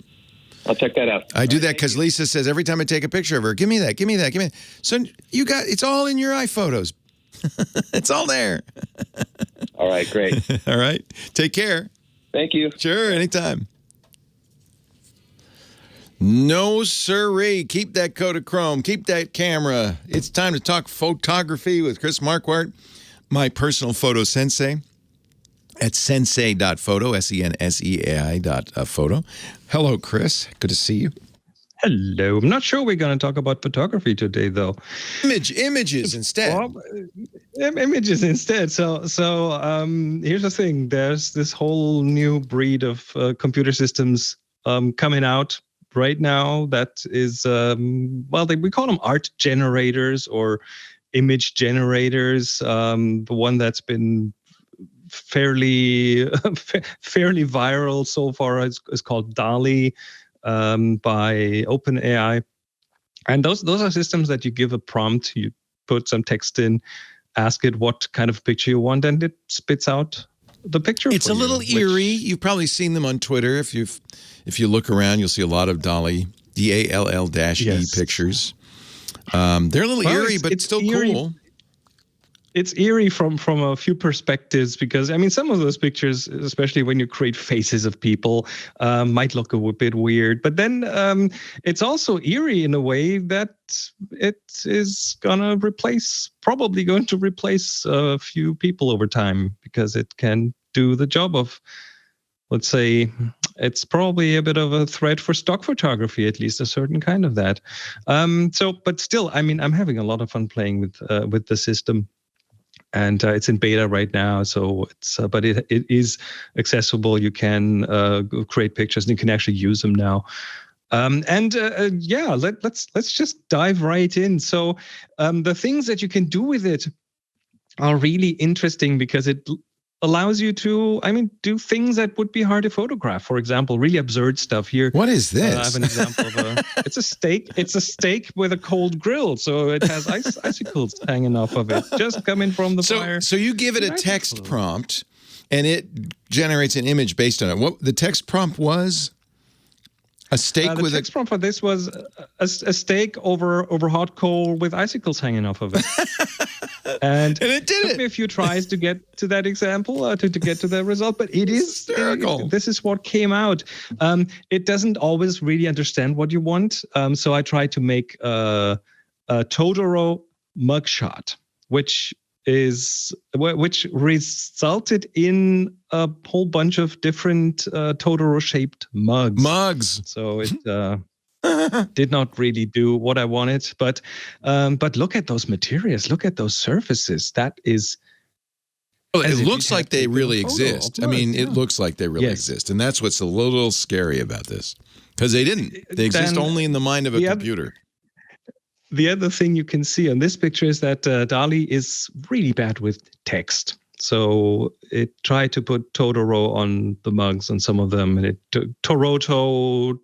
I'll check that out. I do that because Lisa says every time I take a picture of her, give me that, give me that, give me that. So it's all in your iPhotos. It's all there. All right, great. All right. Take care. Thank you. Sure, anytime. No sirree. Keep that Kodachrome. Keep that camera. It's time to talk photography with Chris Marquardt, my personal photo sensei at sensei.photo, SENSEAI.photo. Hello, Chris. Good to see you. Hello. I'm not sure we're going to talk about photography today, though. Images instead. Well, images instead. So here's the thing. There's this whole new breed of computer systems coming out right now that is, we call them art generators or image generators. The one that's been fairly viral so far is called DALL-E. By OpenAI, and those are systems that you give a prompt, you put some text in, ask it what kind of picture you want, and it spits out the picture. It's a little eerie. You've probably seen them on Twitter. If you look around, you'll see a lot of DALL-E, DALL-E pictures. They're a little eerie, but it's still eerie. Cool. It's eerie from a few perspectives because, I mean, some of those pictures, especially when you create faces of people, might look a bit weird. But then it's also eerie in a way that it is probably going to replace a few people over time because it can do the job of, let's say, it's probably a bit of a threat for stock photography, at least a certain kind of that. But still, I mean, I'm having a lot of fun playing with the system. And it's in beta right now, so but it is accessible. You can create pictures, and you can actually use them now. Let's just dive right in. So the things that you can do with it are really interesting because it allows you to, do things that would be hard to photograph. For example, really absurd stuff here. What is this? I have an example of it's a steak. It's a steak with a cold grill, so it has icicles hanging off of it, just coming from the fire. So you give it a text prompt, and it generates an image based on it. What the text prompt was? A steak with the text prompt for this was a steak over hot coal with icicles hanging off of it. And it took me a few tries to get to that example, to get to that result, but it is hysterical. This is what came out. It doesn't always really understand what you want. So I tried to make a Totoro mugshot, which resulted in a whole bunch of different Totoro-shaped mugs. So it did not really do what I wanted. But look at those materials. Look at those surfaces. That is... Well, it looks like they really exist. It looks like they really exist. And that's what's a little scary about this. Because they didn't. They exist only in the mind of a computer. The other thing you can see on this picture is that DALL-E is really bad with text. So it tried to put Totoro on the mugs on some of them, and Torato,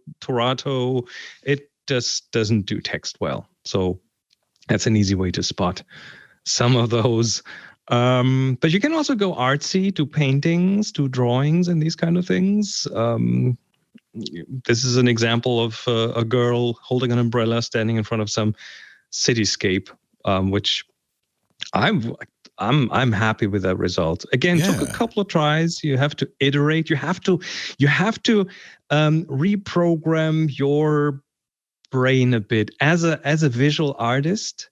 it just doesn't do text well. So that's an easy way to spot some of those. But you can also go artsy, do paintings, do drawings, and these kind of things. This is an example of a girl holding an umbrella standing in front of some cityscape, which I'm happy with that result. Again, took a couple of tries. You have to iterate. You have to reprogram your brain a bit as a visual artist.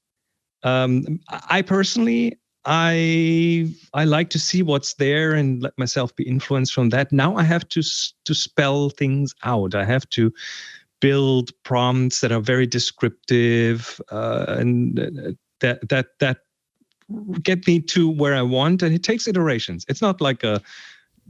I personally. I like to see what's there and let myself be influenced from that. Now I have to spell things out. I have to build prompts that are very descriptive and that get me to where I want. And it takes iterations. It's not like a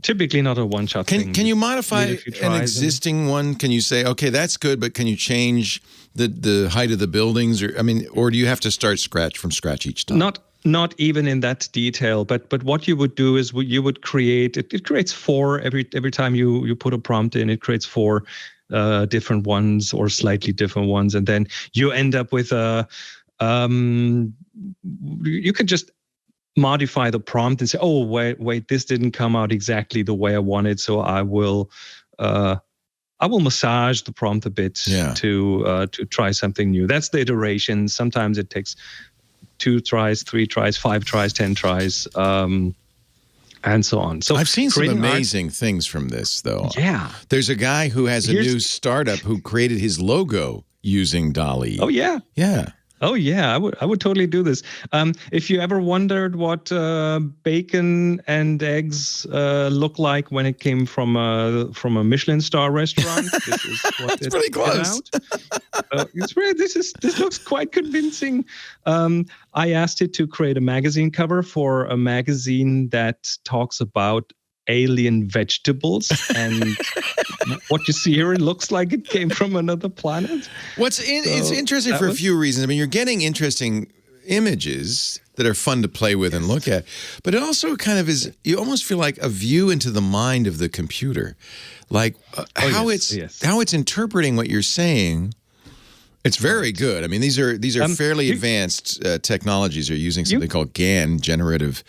typically not a one-shot thing. Can you modify If you try an them. existing one? Can you say, okay, that's good, but can you change the height of the buildings, or do you have to start from scratch each time? Not even in that detail, but what you would do is you would create it creates 4 every time you put a prompt in. It creates 4 different ones or slightly different ones, and then you end up with you can just modify the prompt and say, oh wait, this didn't come out exactly the way I wanted, so I will massage the prompt a bit to try something new. That's the iteration. Sometimes it takes 2 tries, 3 tries, 5 tries, 10 tries, and so on. So I've seen some amazing things from this, though. Yeah. There's a guy who has a new startup who created his logo using DALL-E. Oh, yeah. Yeah. Oh yeah, I would totally do this. If you ever wondered what bacon and eggs look like when it came from a Michelin star restaurant, this is what it's pretty close. This looks quite convincing. I asked it to create a magazine cover for a magazine that talks about alien vegetables, and what you see here, it looks like it came from another planet. It's interesting for a few reasons. I mean, you're getting interesting images that are fun to play with and look at, but it also kind of is, you almost feel like a view into the mind of the computer, like how it's interpreting what you're saying. It's very good. I mean, these are fairly advanced technologies. They're using something called GAN, generative,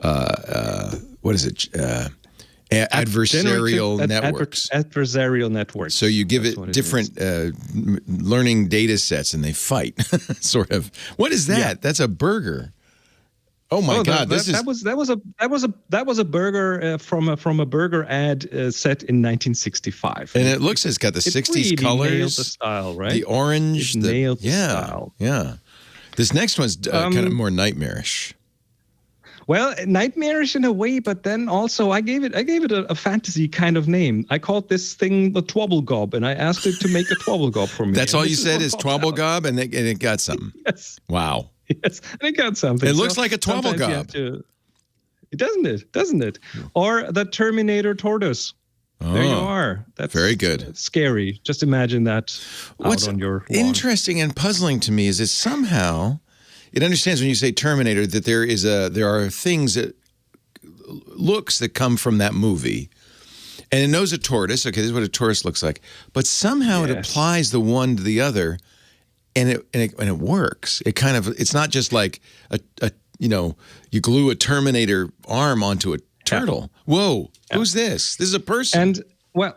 what is it? Adversarial networks. Adversarial networks. So you give it different learning data sets and they fight, sort of. What is that? Yeah. That's a burger. Oh my God! That was a burger from a burger ad set in 1965. And it looks, it's got the 60s colors. Nailed the style, right? The orange. Nailed the style. Yeah. This next one's kind of more nightmarish. Well, nightmarish in a way, but then also I gave it a fantasy kind of name. I called this thing the Twubble Gob, and I asked it to make a Twubble Gob for me. That's all you said is Twubble Gob, and it got something. Yes. Wow. Yes, and it got something. It looks like a Twubble Gob. Doesn't it? Or the Terminator tortoise. Oh, there you are. That's very good. Scary. Just imagine that out on your lawn. Interesting and puzzling to me is that somehow it understands when you say Terminator that there are things looks that come from that movie, and it knows a tortoise. Okay, this is what a tortoise looks like, but somehow it applies the one to the other, and it works. It's not just like you glue a Terminator arm onto a turtle. Whoa, who's this? This is a person. And well,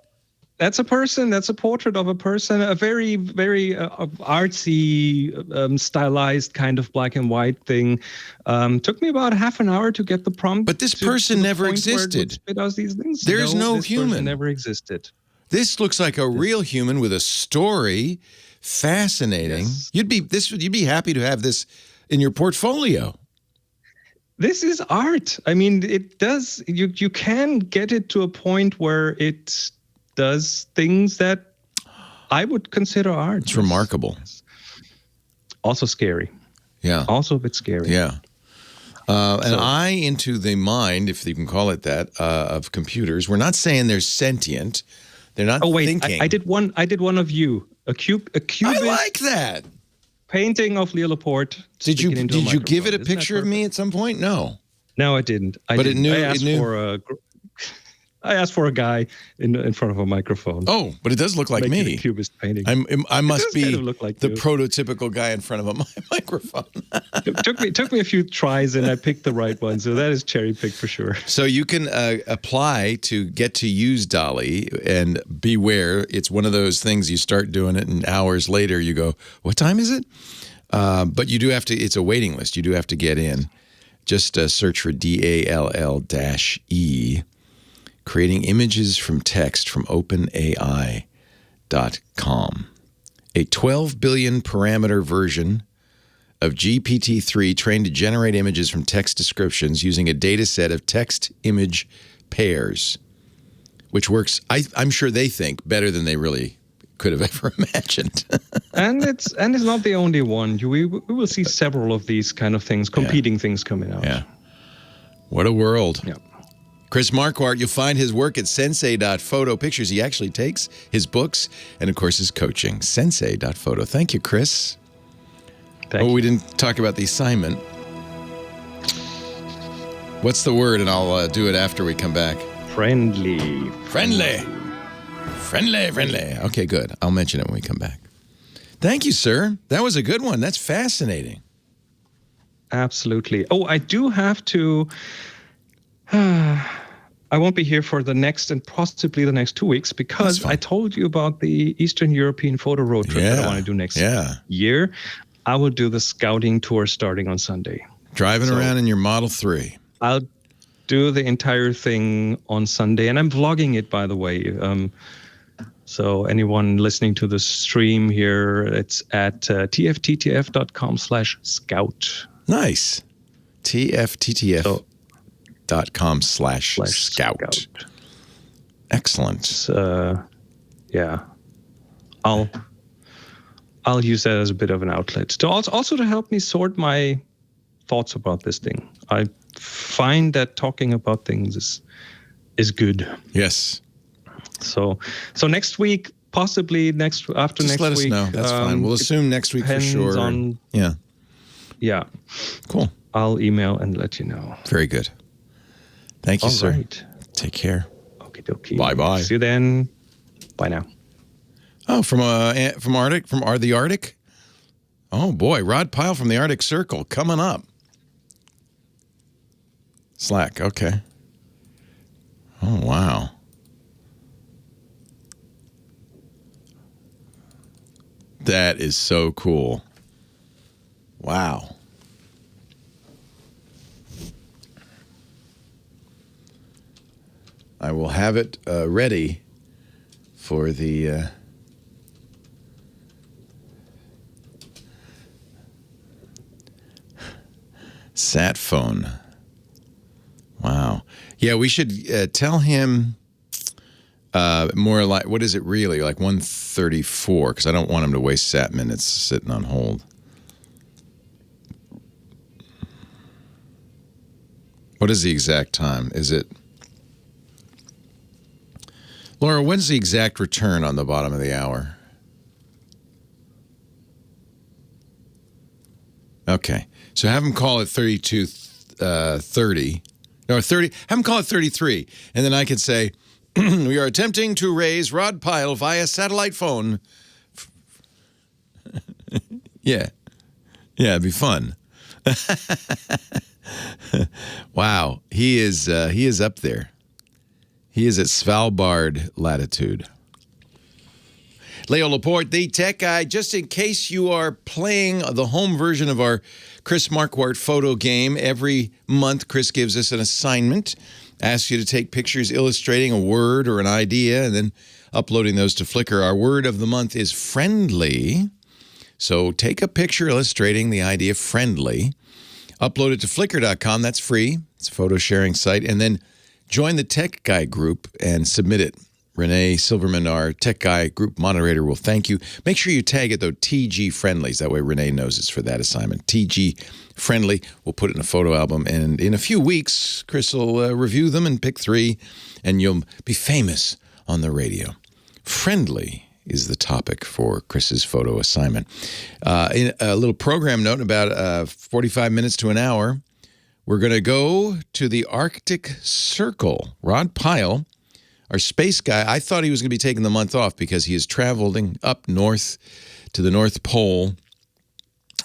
that's a person. That's a portrait of a person. A very, very artsy, stylized kind of black and white thing. Took me about half an hour to get the prompt. But this person never existed. It does these things. There's no this human. Person never existed. This looks like a real human with a story. Fascinating. Yes. You'd be happy to have this in your portfolio. This is art. I mean, it does. You can get it to a point where it does things that I would consider art. It's remarkable. Also scary. Yeah. Also a bit scary. Yeah. An eye into the mind, if you can call it that, of computers. We're not saying they're sentient. They're not thinking. I did one of you. A cubist. I like that. Painting of Laporte. Did you give it a picture of me at some point? No. No, I didn't. It knew. I asked for a guy in front of a microphone. Oh, but it does look like me. A cubist painting. I must be kind of look like the prototypical guy in front of a microphone. It took me a few tries, and I picked the right one. So that is cherry picked for sure. So you can apply to get to use DALL-E, and beware, it's one of those things you start doing it, and hours later you go, "What time is it?" But you do have to. It's a waiting list. You do have to get in. Just search for DALL-E. Creating images from text from OpenAI.com. A 12 billion parameter version of GPT-3 trained to generate images from text descriptions using a data set of text-image pairs, which works, I'm sure they think, better than they really could have ever imagined. and it's not the only one. We will see several of these kind of things, competing things coming out. Yeah. What a world. Yeah. Chris Marquardt, you'll find his work at sensei.photo. Pictures he actually takes, his books, and, of course, his coaching. Sensei.photo. Thank you, Chris. Thank you. We didn't talk about the assignment. What's the word? And I'll do it after we come back. Friendly. Friendly. Okay, good. I'll mention it when we come back. Thank you, sir. That was a good one. That's fascinating. Absolutely. Oh, I do have to... I won't be here for the next and possibly the next 2 weeks because I told you about the Eastern European photo road trip that I want to do next year. I will do the scouting tour starting on Sunday. Driving around in your Model 3. I'll do the entire thing on Sunday, and I'm vlogging it, by the way. So anyone listening to the stream here, it's at tfttf.com/scout. Nice. tfttf.com/scout. Excellent. Yeah. I'll use that as a bit of an outlet to also to help me sort my thoughts about this thing. I find that talking about things is good. Yes. So next week, possibly after Just next week. Just let us know. That's fine. We'll assume next week for sure. Yeah. Cool. I'll email and let you know. Very good. Thank you, sir. Right. Take care. Okie dokie. Bye-bye. See you then. Bye now. Oh, from the Arctic? Oh, boy. Rod Pyle from the Arctic Circle coming up. Slack. Okay. Oh, wow. That is so cool. Wow. I will have it ready for the sat phone. Wow. Yeah, we should tell him more like, what is it really? Like 1:34, because I don't want him to waste sat minutes sitting on hold. What is the exact time? Is it... Laura, when's the exact return on the bottom of the hour? Okay. So have him call it 32:30. No, 30. Have him call it 33. And then I can say, we are attempting to raise Rod Pyle via satellite phone. Yeah. Yeah, it'd be fun. Wow. He is up there. He is at Svalbard latitude. Leo Laporte, the tech guy. Just in case you are playing the home version of our Chris Marquardt photo game, every month Chris gives us an assignment, asks you to take pictures illustrating a word or an idea, and then uploading those to Flickr. Our word of the month is friendly. So take a picture illustrating the idea friendly, upload it to Flickr.com. That's free. It's a photo sharing site. And then join the Tech Guy group and submit it. Renee Silverman, our Tech Guy group moderator, will thank you. Make sure you tag it, though, TG Friendlies. That way Renee knows it's for that assignment. TG Friendly. We'll put it in a photo album. And in a few weeks, Chris will review them and pick 3, and you'll be famous on the radio. Friendly is the topic for Chris's photo assignment. In a little program note, about 45 minutes to an hour, we're going to go to the Arctic Circle. Rod Pyle, our space guy, I thought he was going to be taking the month off because he is traveling up north to the North Pole.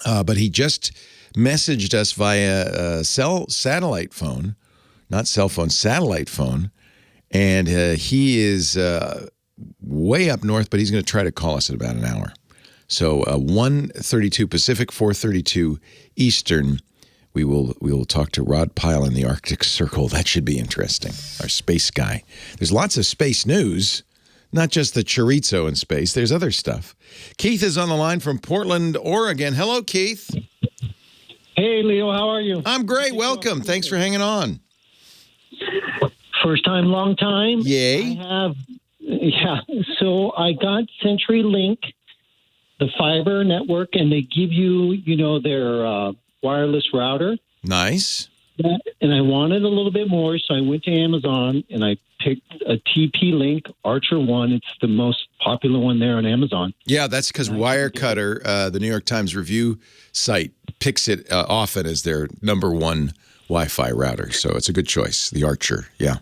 But he just messaged us via satellite phone, not cell phone, satellite phone. And he is way up north, but he's going to try to call us in about an hour. So 1:32 Pacific, 4:32 Eastern. We will talk to Rod Pyle in the Arctic Circle. That should be interesting. Our space guy. There's lots of space news, not just the chorizo in space. There's other stuff. Keith is on the line from Portland, Oregon. Hello, Keith. Hey, Leo. How are you? I'm great. Welcome. Thanks for hanging on. First time, long time. Yay. So I got CenturyLink, the fiber network, and they give you, their wireless router. Nice. that, and I wanted a little bit more, so I went to Amazon and I picked a TP-Link Archer 1. It's the most popular one there on Amazon. Yeah, that's because Wirecutter, the New York Times review site, picks it often as their #1 Wi-Fi router. So it's a good choice, the Archer. Yeah.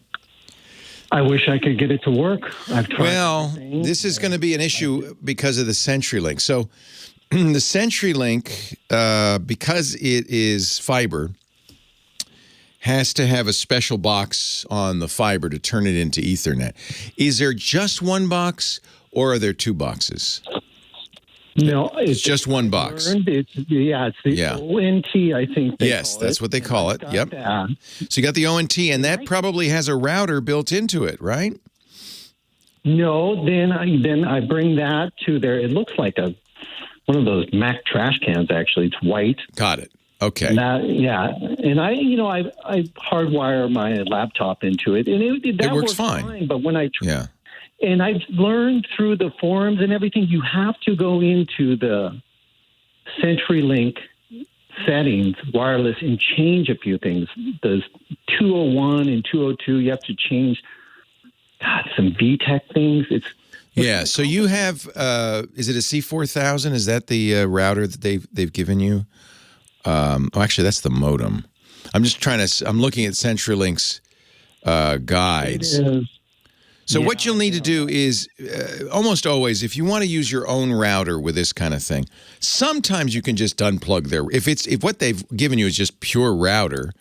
I wish I could get it to work. I've tried. Well, this is going to be an issue because of the CenturyLink. So the CenturyLink, because it is fiber, has to have a special box on the fiber to turn it into Ethernet. Is there just one box, or are there two boxes? No, it's just one box. It's the ONT, I think. Yes, that's what they call it. Yep. So you got the ONT, and that probably has a router built into it, right? No, then I bring that to there. It looks like one of those Mac trash cans. Actually, it's white. Got it. Okay. And and I hardwire my laptop into it, and it works fine. But when and I've learned through the forums and everything, you have to go into the CenturyLink settings, wireless, and change a few things. The 201 and 202, you have to change some VTech things. So you have, is it a C4000? Is that the router that they've given you? Actually, that's the modem. I'm looking at CenturyLink's guides. It is. So what you'll need to do is almost always, if you want to use your own router with this kind of thing, sometimes you can just unplug their. If what they've given you is just pure router,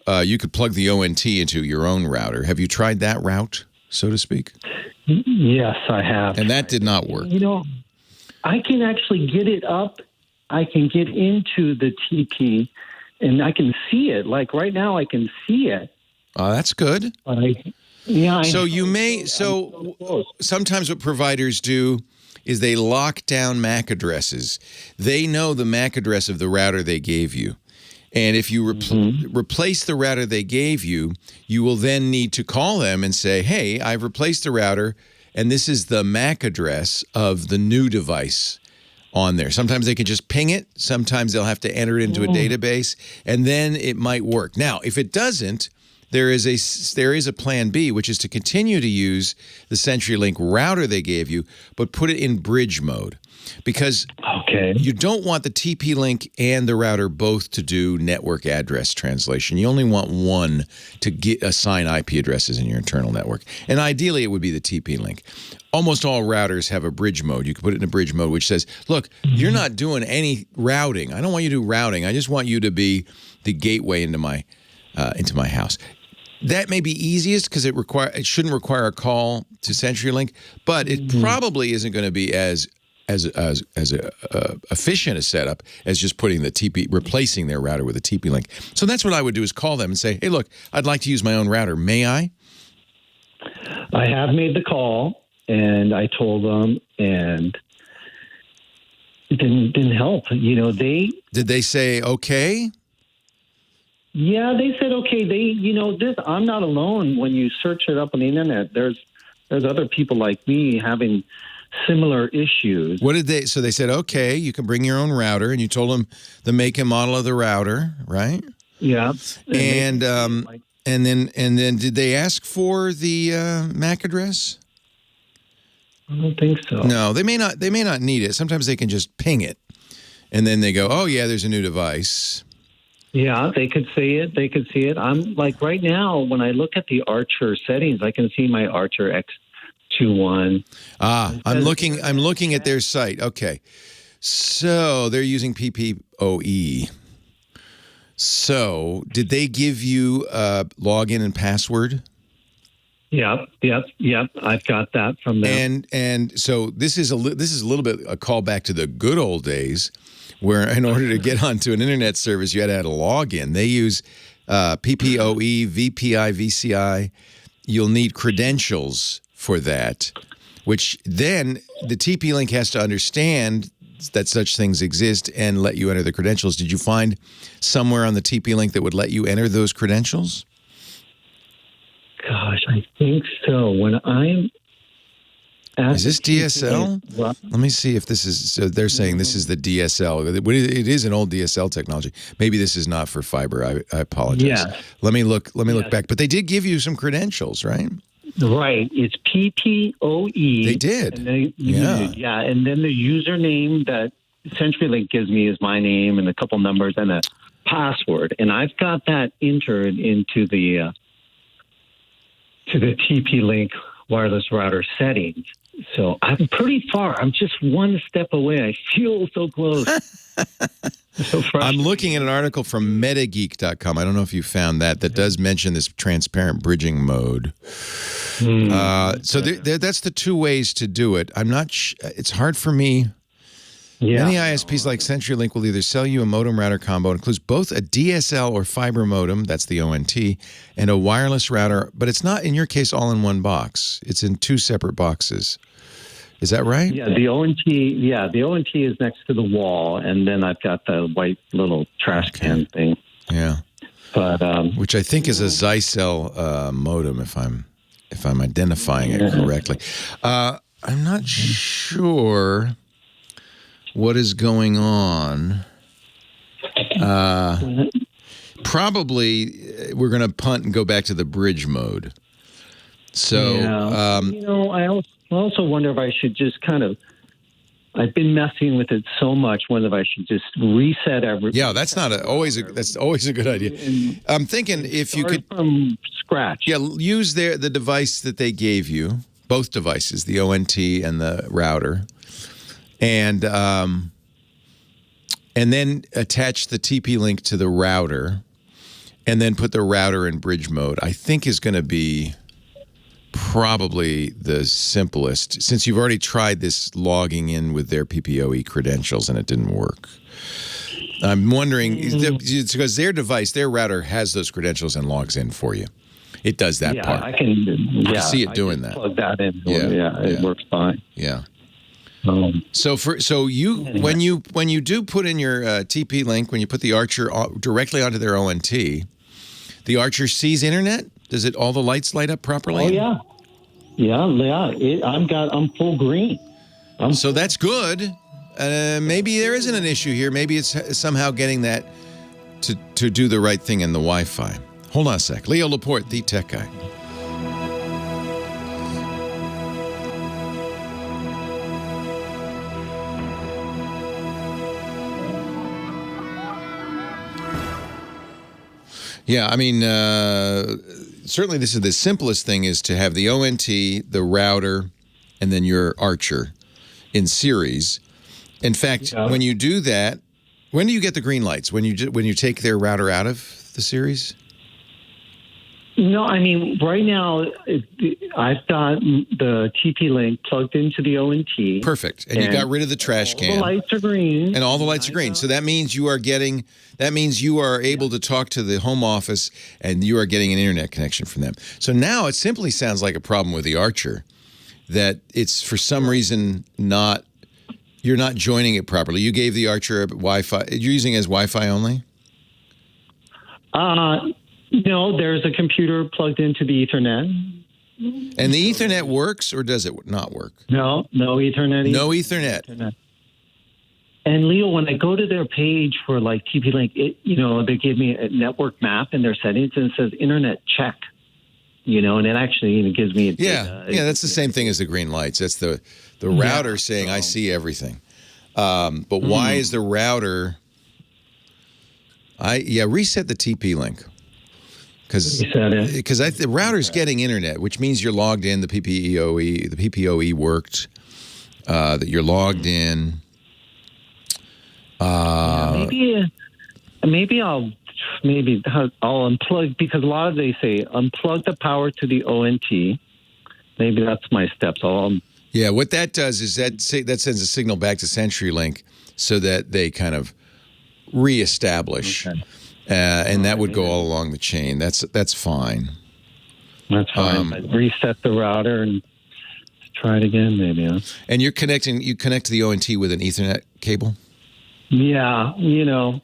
you could plug the ONT into your own router. Have you tried that route, so to speak? Yes, I have. And that did not work. I can actually get it up. I can get into the TP, and I can see it. Like right now, I can see it. That's good. But sometimes what providers do is they lock down MAC addresses. They know the MAC address of the router they gave you. And if you replace the router they gave you, you will then need to call them and say, hey, I've replaced the router, and this is the MAC address of the new device on there. Sometimes they can just ping it. Sometimes they'll have to enter it into a database, and then it might work. Now, if it doesn't, there is a plan B, which is to continue to use the CenturyLink router they gave you, but put it in bridge mode. Because you don't want the TP-Link and the router both to do network address translation. You only want one to assign IP addresses in your internal network. And ideally, it would be the TP-Link. Almost all routers have a bridge mode. You can put it in a bridge mode, which says, look, you're not doing any routing. I don't want you to do routing. I just want you to be the gateway into my house. That may be easiest because it shouldn't require a call to CenturyLink, but it probably isn't going to be as efficient a setup as just putting replacing their router with a TP-Link. So that's what I would do, is call them and say, hey, look, I'd like to use my own router. May I? I have made the call, and I told them, and it didn't help. Did they say okay? Yeah, they said okay. I'm not alone. When you search it up on the internet, there's other people like me having similar issues. What did they? So they said okay, you can bring your own router, and you told them the make and model of the router, right? Yeah. And then did they ask for the MAC address? I don't think so. No, they may not need it. Sometimes they can just ping it, and then they go, oh yeah, there's a new device. Yeah, they could see it. I'm like right now when I look at the Archer settings, I can see my Archer X21. I'm looking at their site. Okay. So they're using PPOE. So did they give you login and password? Yep. I've got that from them. And so this is a little bit a callback to the good old days, where in order to get onto an internet service, you had to have a login. They use PPOE, VPI, VCI. You'll need credentials for that, which then the TP-Link has to understand that such things exist and let you enter the credentials. Did you find somewhere on the TP-Link that would let you enter those credentials? Gosh, I think so. When I'm Is this DSL? Let me see if this is. So they're saying this is the DSL. It is an old DSL technology. Maybe this is not for fiber. I apologize. Yeah. Let me look back. But they did give you some credentials, right? Right. It's PPOE. They did. And yeah. And then the username that CenturyLink gives me is my name and a couple numbers and a password. And I've got that entered into the TP-Link wireless router settings. So I'm pretty far. I'm just one step away. I feel so close. So I'm looking at an article from metageek.com. I don't know if you found that does mention this transparent bridging mode. So that's the two ways to do it. I'm not it's hard for me. Yeah. Many ISPs like CenturyLink will either sell you a modem router combo. It includes both a DSL or fiber modem, that's the ONT, and a wireless router, but it's not, in your case, all in one box. It's in two separate boxes. Is that right? Yeah, the ONT is next to the wall, and then I've got the white little trash can thing. Yeah. But which I think is a Zycel modem, if I'm identifying it correctly. I'm not sure what is going on. Probably we're going to punt and go back to the bridge mode. So, I also wonder if I should just I've been messing with it so much, whether I should just reset everything. Yeah, that's always a good idea. I'm thinking if you could from scratch. Yeah, use the device that they gave you, both devices, the ONT and the router. And then attach the TP-Link to the router, and then put the router in bridge mode. I think is going to be probably the simplest, since you've already tried this logging in with their PPOE credentials and it didn't work. I'm wondering, it's because their device, their router has those credentials and logs in for you. It does that part. I can see it doing that. Plug that in. It works fine. Yeah. When you do put in your TP-Link, when you put the Archer directly onto their ONT, the Archer sees internet. Does it all the lights light up properly? Oh yeah. I'm full green. So that's good. Maybe there isn't an issue here. Maybe it's somehow getting that to do the right thing in the Wi-Fi. Hold on a sec. Leo Laporte, the tech guy. Yeah, I mean, certainly this is the simplest thing, is to have the ONT, the router, and then your Archer in series. In fact, when you do that, when do you get the green lights? When you take their router out of the series? No, I mean, right now, I've got the TP-Link plugged into the ONT. Perfect. And you got rid of the trash can. All the lights are green. And all the lights are green. So that means you are able to talk to the home office, and you are getting an internet connection from them. So now it simply sounds like a problem with the Archer, that it's for some reason you're not joining it properly. You gave the Archer a Wi-Fi. You're using it as Wi-Fi only? No, there's a computer plugged into the Ethernet. And the Ethernet works, or does it not work? No Ethernet. No Ethernet. And Leo, when I go to their page for like TP-Link, they give me a network map in their settings, and it says Internet check. And it actually gives me that's the same thing as the green lights. That's the router saying I see everything. But why is the router? Reset the TP-Link. Because the router's getting internet, which means you're logged in. The PPOE worked. That you're logged in. Maybe I'll unplug, because a lot of they say unplug the power to the ONT. Maybe that's my steps. What that does is that sends a signal back to CenturyLink so that they kind of reestablish. Okay. And that would go all along the chain. That's fine. That's fine. I'd reset the router and try it again, maybe. Huh? And you connect to the ONT with an Ethernet cable? Yeah, I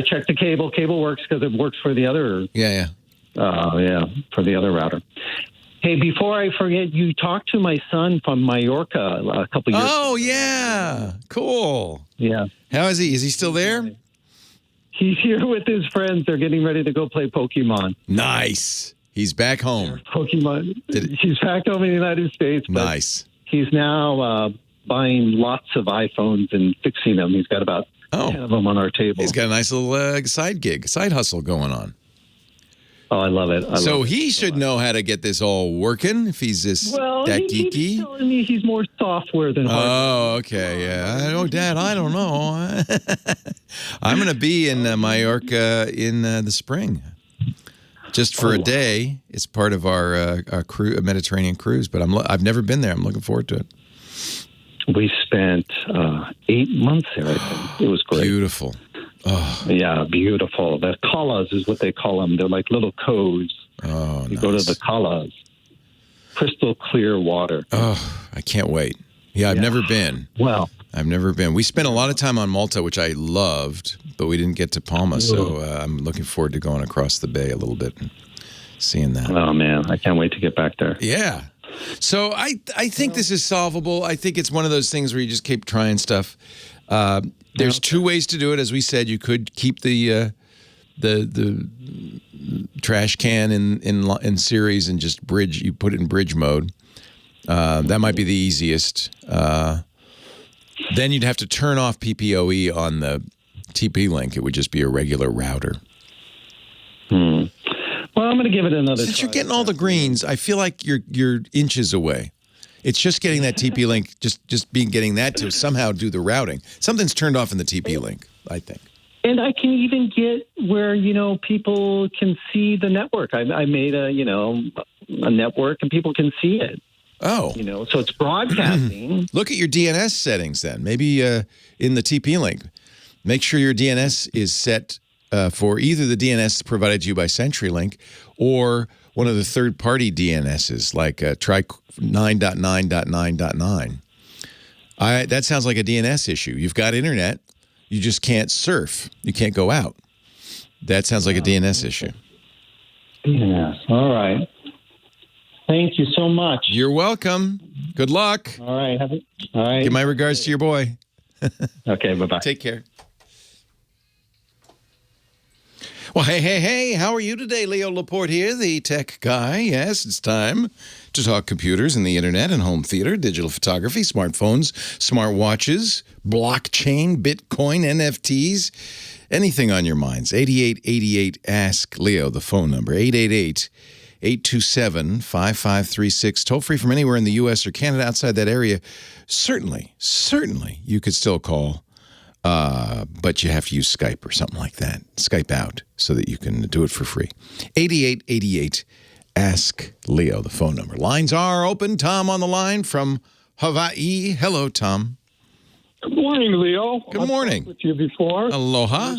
checked the cable. Cable works because it works for the other. For the other router. Hey, before I forget, you talked to my son from Mallorca a couple years ago. Oh, yeah. Cool. Yeah. How is he? Is he still there? He's here with his friends. They're getting ready to go play Pokemon. Nice. He's back home. Pokemon. He's back home in the United States. But nice. He's now buying lots of iPhones and fixing them. He's got about 10 of them on our table. He's got a nice little side hustle going on. Oh, I love it. So he should know how to get this all working if he's that geeky. He's telling me he's more software than hardware. Oh, okay, yeah. Oh, Dad, I don't know. I'm going to be in Mallorca in the spring, just for a day. It's part of our Mediterranean cruise, but I've never been there. I'm looking forward to it. We spent 8 months there, I think. It was great. Beautiful. Oh. Yeah, beautiful. The kalas is what they call them. They're like little coves. Oh, you go to the kalas. Crystal clear water. Oh, I can't wait. Yeah, I've never been. Well, I've never been. We spent a lot of time on Malta, which I loved, but we didn't get to Palma. So I'm looking forward to going across the bay a little bit and seeing that. Oh, man. I can't wait to get back there. Yeah. So I think this is solvable. I think it's one of those things where you just keep trying stuff. There's two ways to do it. As we said, you could keep the trash can in series and just bridge. You put it in bridge mode. That might be the easiest. Then you'd have to turn off PPOE on the TP-Link. It would just be a regular router. Well, I'm going to give it another Since try. you're getting all the greens, I feel like you're inches away. It's just getting that TP-Link, getting that to somehow do the routing. Something's turned off in the TP-Link, I think. And I can even get where, people can see the network. I made a network and people can see it. Oh. So it's broadcasting. Look at your DNS settings then. Maybe in the TP-Link. Make sure your DNS is set for either the DNS provided to you by CenturyLink or one of the third-party DNSs, like try 9.9.9.9. That sounds like a DNS issue. You've got internet. You just can't surf. You can't go out. That sounds like a DNS issue. DNS. All right. Thank you so much. You're welcome. Good luck. All right. All right. Give my regards to your boy. Okay, bye-bye. Take care. Well, hey, how are you today? Leo Laporte here, the tech guy. Yes, it's time to talk computers and the internet and home theater, digital photography, smartphones, smartwatches, blockchain, Bitcoin, NFTs, anything on your minds. 8888 Ask Leo, the phone number, 888-827-5536. Toll free from anywhere in the U.S. or Canada outside that area. Certainly, you could still call. But you have to use Skype or something like that. Skype out so that you can do it for free. 8888 Ask Leo, the phone number. Lines are open. Tom on the line from Hawaii. Hello, Tom. Good morning, Leo. Good morning. I've talked with you before. Aloha.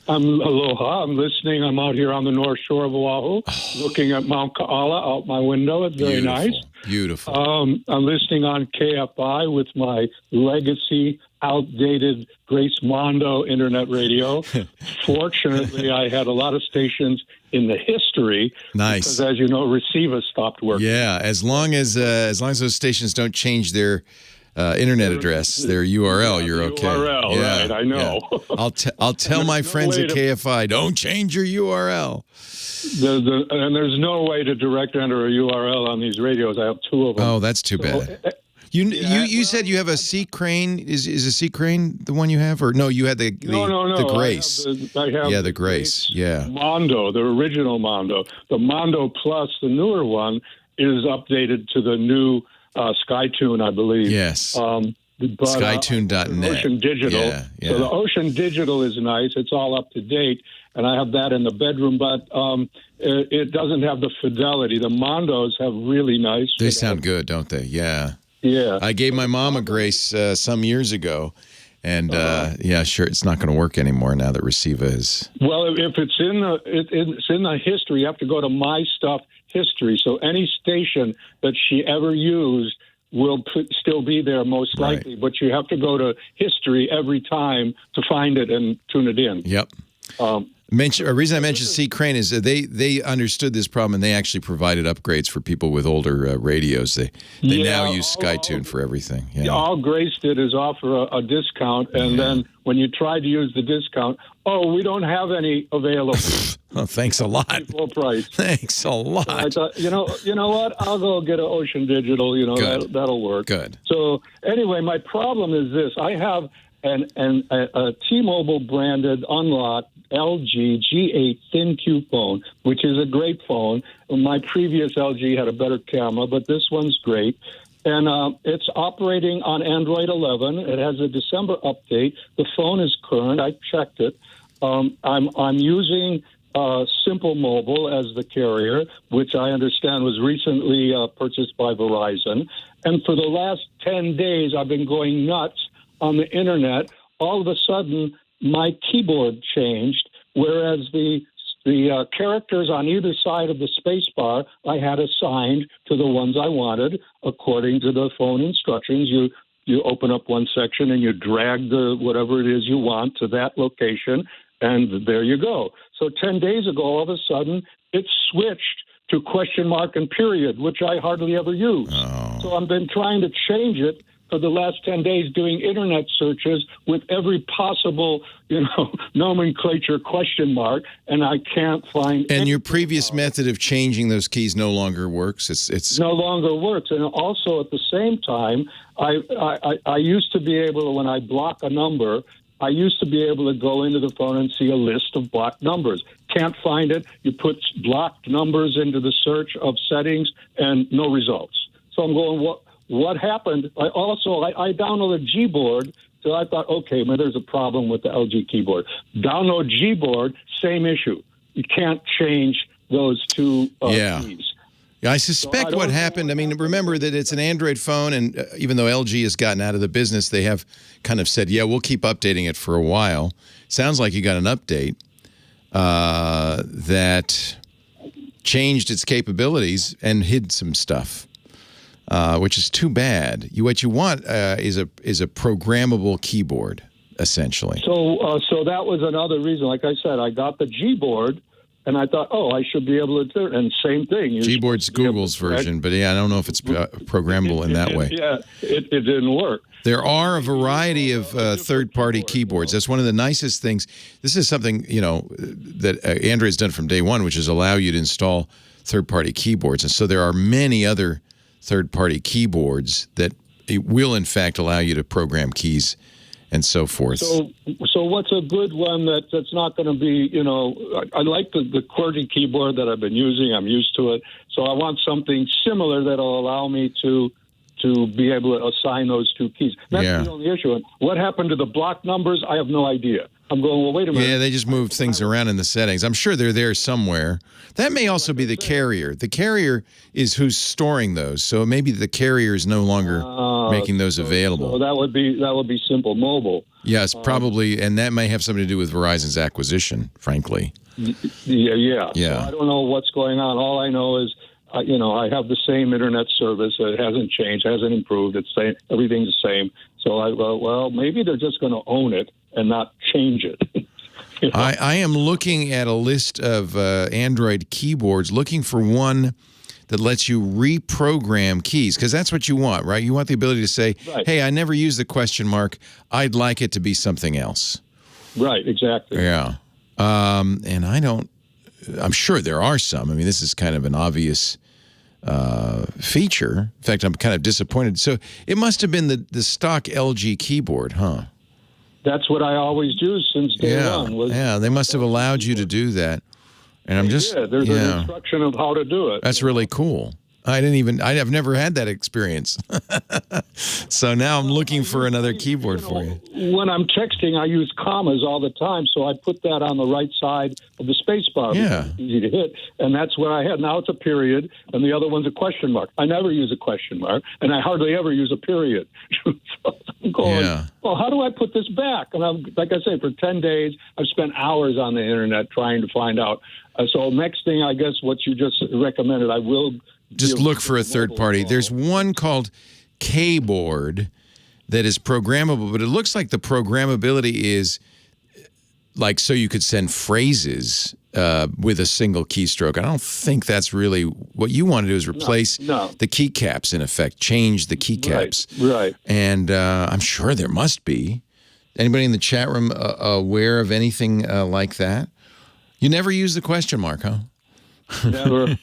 Aloha. I'm listening. I'm out here on the North Shore of Oahu, looking at Mount Ka'ala out my window. It's very nice. Beautiful. I'm listening on KFI with my legacy, outdated Grace Mondo internet radio. Fortunately, I had a lot of stations in the history. Nice. Because, as you know, receivers stopped working. Yeah, as long as those stations don't change their internet address, their URL, you're okay. URL, yeah, right? I know. Yeah. I'll tell my friends at KFI, don't change your URL. And there's no way to direct enter a URL on these radios. I have two of them. Oh, that's too bad. You said you have a C Crane. Is a C Crane the one you have, or no? You had the Grace. I have the Grace. Yeah. Mondo, the original Mondo. The Mondo Plus, the newer one, is updated to the new SkyTune, I believe. Yes. SkyTune.net. Ocean Digital. Yeah. So the Ocean Digital is nice. It's all up to date, and I have that in the bedroom. But it doesn't have the fidelity. The Mondos have really nice. They sound good, don't they? Yeah. Yeah. I gave my mom a Grace some years ago, and sure, it's not going to work anymore now that Receiva is. Well, if it's in the history, you have to go to My Stuff History. So any station that she ever used will still be there most likely, but you have to go to history every time to find it and tune it in. Yep. A reason I mentioned C. Crane is that they understood this problem and they actually provided upgrades for people with older radios. They now use SkyTune for everything. Yeah. All Grace did is offer a discount, and then when you try to use the discount, we don't have any available. Oh, thanks a lot. Full price. Thanks a lot. So I thought, you know what? I'll go get an Ocean Digital. That'll work. Good. So anyway, my problem is this: I have a T-Mobile branded unlocked LG G8 thin-Q phone, which is a great phone. My previous LG had a better camera, but this one's great. And it's operating on Android 11. It has a December update. The phone is current. I checked it. I'm using Simple Mobile as the carrier, which I understand was recently purchased by Verizon. And for the last 10 days, I've been going nuts on the internet. All of a sudden, my keyboard changed, whereas the characters on either side of the space bar I had assigned to the ones I wanted according to the phone instructions. You open up one section and you drag the whatever it is you want to that location, and there you go. So 10 days ago, all of a sudden, it switched to question mark and period, which I hardly ever use. So I've been trying to change it for the last 10 days, doing internet searches with every possible, nomenclature question mark, and I can't find. And your previous method of changing those keys no longer works. It's no longer works. And also at the same time, I used to be able to, when I block a number, I used to be able to go into the phone and see a list of blocked numbers. Can't find it. You put blocked numbers into the search of settings, and no results. So I'm going, what happened? I downloaded Gboard, so I thought, okay, there's a problem with the LG keyboard. Download Gboard, same issue. You can't change those two keys. Yeah, I suspect what happened, remember that it's an Android phone, and even though LG has gotten out of the business, they have kind of said, yeah, we'll keep updating it for a while. Sounds like you got an update that changed its capabilities and hid some stuff. Which is too bad. What you want is a programmable keyboard, essentially. So that was another reason. Like I said, I got the Gboard, and I thought, I should be able to do it. And same thing. Gboard's Google's version, but I don't know if it's programmable in that way. Yeah, it didn't work. There are a variety of third-party keyboards. That's one of the nicest things. This is something, that Android's done from day one, which is allow you to install third-party keyboards. And so there are many other third-party keyboards that it will, in fact, allow you to program keys and so forth. So what's a good one that's not going to be, I like the QWERTY keyboard that I've been using. I'm used to it. So I want something similar that'll allow me to be able to assign those two keys. That's the only issue. And what happened to the block numbers? I have no idea. I'm going, well, wait a minute. Yeah, they just moved things around in the settings. I'm sure they're there somewhere. That may also be the carrier. The carrier is who's storing those. So maybe the carrier is no longer making those available. So that would be Simple Mobile. Yes, probably, and that may have something to do with Verizon's acquisition, frankly. Yeah. So I don't know what's going on. All I know is, I have the same internet service. It hasn't changed, hasn't improved. Everything's the same. So maybe they're just going to own it and not change it. I am looking at a list of Android keyboards, looking for one that lets you reprogram keys, because that's what you want, right? You want the ability to say, hey, I never use the question mark. I'd like it to be something else. Right, exactly. Yeah. And I'm sure there are some. This is kind of an obvious feature. In fact, I'm kind of disappointed. So it must have been the stock LG keyboard, huh? That's what I always do since day one. They must have allowed you to do that. And I'm just... Yeah, there's an instruction of how to do it. That's really cool. I've never had that experience. So now I'm looking for another keyboard for you. When I'm texting, I use commas all the time, so I put that on the right side of the space bar. Yeah. It's easy to hit, and that's what I had. Now it's a period, and the other one's a question mark. I never use a question mark, and I hardly ever use a period. So I'm going, well, how do I put this back? And like I say, for 10 days, I've spent hours on the internet trying to find out. So next thing, I guess what you just recommended, I will... Just look for a third party. There's one called Kboard that is programmable, but it looks like the programmability is like so you could send phrases with a single keystroke. I don't think that's really what you want to do is replace the keycaps, in effect, change the keycaps. Right. And I'm sure there must be. Anybody in the chat room aware of anything like that? You never use the question mark, huh? Never.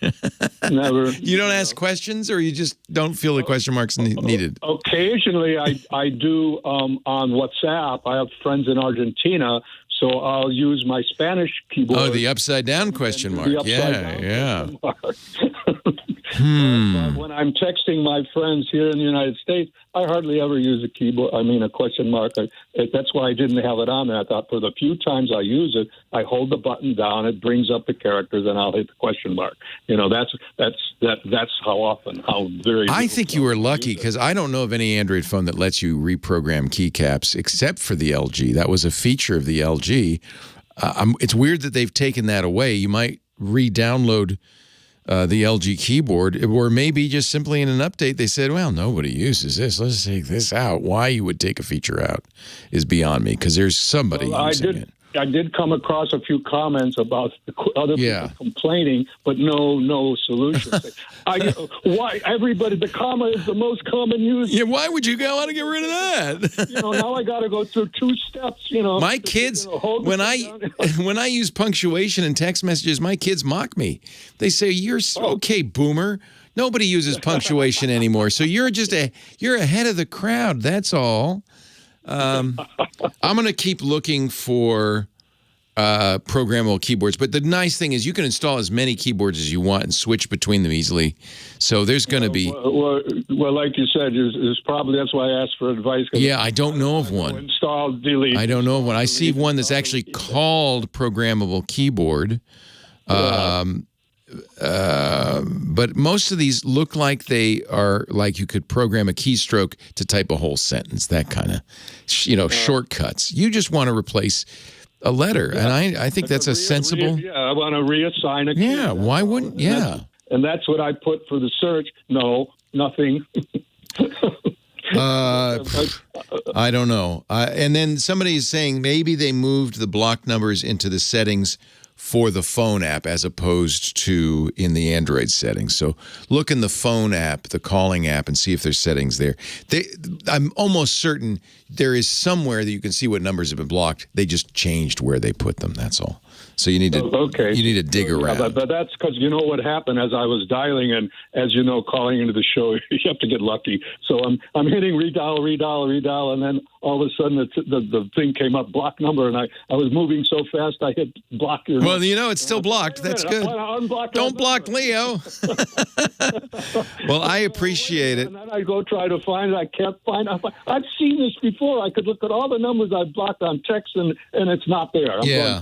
You don't ask questions, or you just don't feel the question marks needed? Occasionally, I do on WhatsApp. I have friends in Argentina, so I'll use my Spanish keyboard. Oh, the upside down question mark. Yeah. When I'm texting my friends here in the United States, I hardly ever use a keyboard. I mean, a question mark. That's why I didn't have it on there. I thought for the few times I use it, I hold the button down, it brings up the characters, and I'll hit the question mark. That's how often. I think you were lucky because I don't know of any Android phone that lets you reprogram keycaps except for the LG. That was a feature of the LG. It's weird that they've taken that away. You might re-download the LG keyboard, or maybe just simply in an update they said, well, nobody uses this. Let's take this out. Why you would take a feature out is beyond me, because there's somebody using it. I did come across a few comments about other people complaining, but no solution. Why everybody? The comma is the most common use. Yeah, why would you want to get rid of that? Now I got to go through 2 steps. My kids, when I use punctuation in text messages, my kids mock me. They say, "You're okay, boomer. Nobody uses punctuation anymore, so you're ahead of the crowd. That's all." I'm going to keep looking for programmable keyboards. But the nice thing is you can install as many keyboards as you want and switch between them easily. So there's going to be... Well, like you said, that's why I asked for advice. Yeah, I don't know of one. Install, delete. I don't know of one. I see one that's actually called programmable keyboard. But most of these look like they are like you could program a keystroke to type a whole sentence, that kind of, shortcuts. You just want to replace a letter, and I think that's a sensible. I want to reassign a key. Yeah, why wouldn't? Yeah, and that's what I put for the search. No, nothing. I don't know. And then somebody is saying maybe they moved the block numbers into the settings for the phone app as opposed to in the Android settings. So look in the phone app, the calling app, and see if there's settings there. I'm almost certain there is somewhere that you can see what numbers have been blocked. They just changed where they put them, that's all. So you need to dig around. But that's because you know what happened as I was dialing, and as you know, calling into the show, you have to get lucky. So I'm hitting redial, and then all of a sudden the thing came up, block number, and I was moving so fast I hit block. Well, it's still blocked. That's good. Don't block Leo. Well, I appreciate it. And then I go try to find it. I can't find it. I've seen this before. I could look at all the numbers I've blocked on text, and it's not there. I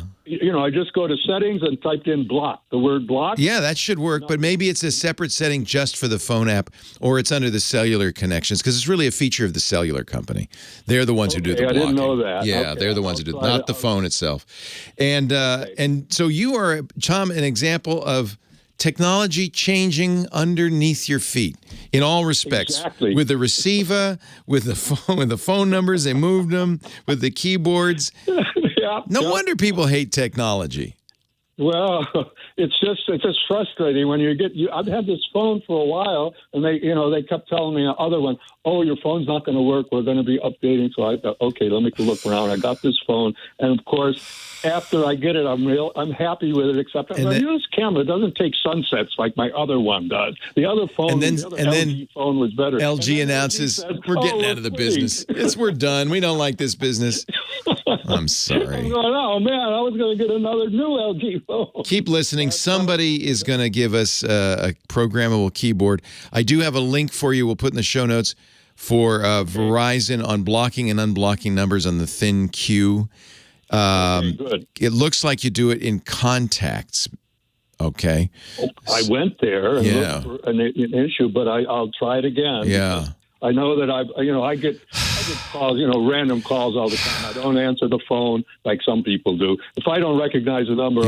just go to settings and typed in block, the word block. Yeah, that should work, but maybe it's a separate setting just for the phone app, or it's under the cellular connections, because it's really a feature of the cellular company. They're the ones who do the blocking. I didn't know that. Yeah, they're the ones who do it, not the phone itself. And so you are, Tom, an example of technology changing underneath your feet in all respects. Exactly. With the receiver, with the phone numbers, they moved them, with the keyboards. No wonder people hate technology. Well, it's just frustrating when I've had this phone for a while, and they kept telling me other one, oh, your phone's not going to work. We're going to be updating. So I thought, okay, let me look around. I got this phone, and of course, after I get it, I'm happy with it. Except I use camera. It doesn't take sunsets like my other one does. The other phone, the LG phone was better. LG announces we're getting out of the business. We're done. We don't like this business. I'm sorry. I'm going, oh man, I was going to get another new LG phone. Keep listening. Somebody is going to give us a programmable keyboard. I do have a link for you. We'll put in the show notes for Verizon on blocking and unblocking numbers on the thin queue. Good. It looks like you do it in contacts. Okay. I went there and looked for an issue, but I'll try it again. Yeah. I know that I get calls, random calls all the time. I don't answer the phone like some people do. If I don't recognize the number,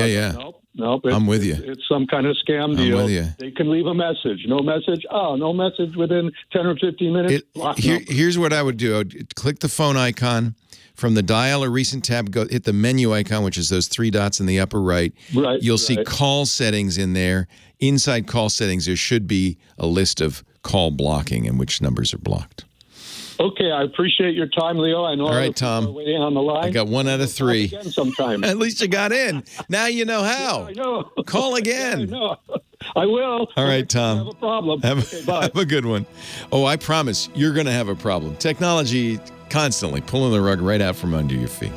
nope. I'm with you. It's some kind of scam deal. I'm with you. They can leave a message. No message. Oh, no message within 10 or 15 minutes. Here's what I would do. I would click the phone icon, from the dial or recent tab, go hit the menu icon, which is those 3 dots in the upper right. Right. You'll see call settings in there. Inside call settings, there should be a list of call blocking and which numbers are blocked. Okay, I appreciate your time, Leo. I know. All right, Tom. Waiting on the line. I got 1 out of 3. Again sometime. At least you got in. Now you know how. Yeah, I know. Call again. Yeah, I know. I will. All right, Tom. Have a problem. Have a good one. Oh, I promise you're going to have a problem. Technology constantly pulling the rug right out from under your feet.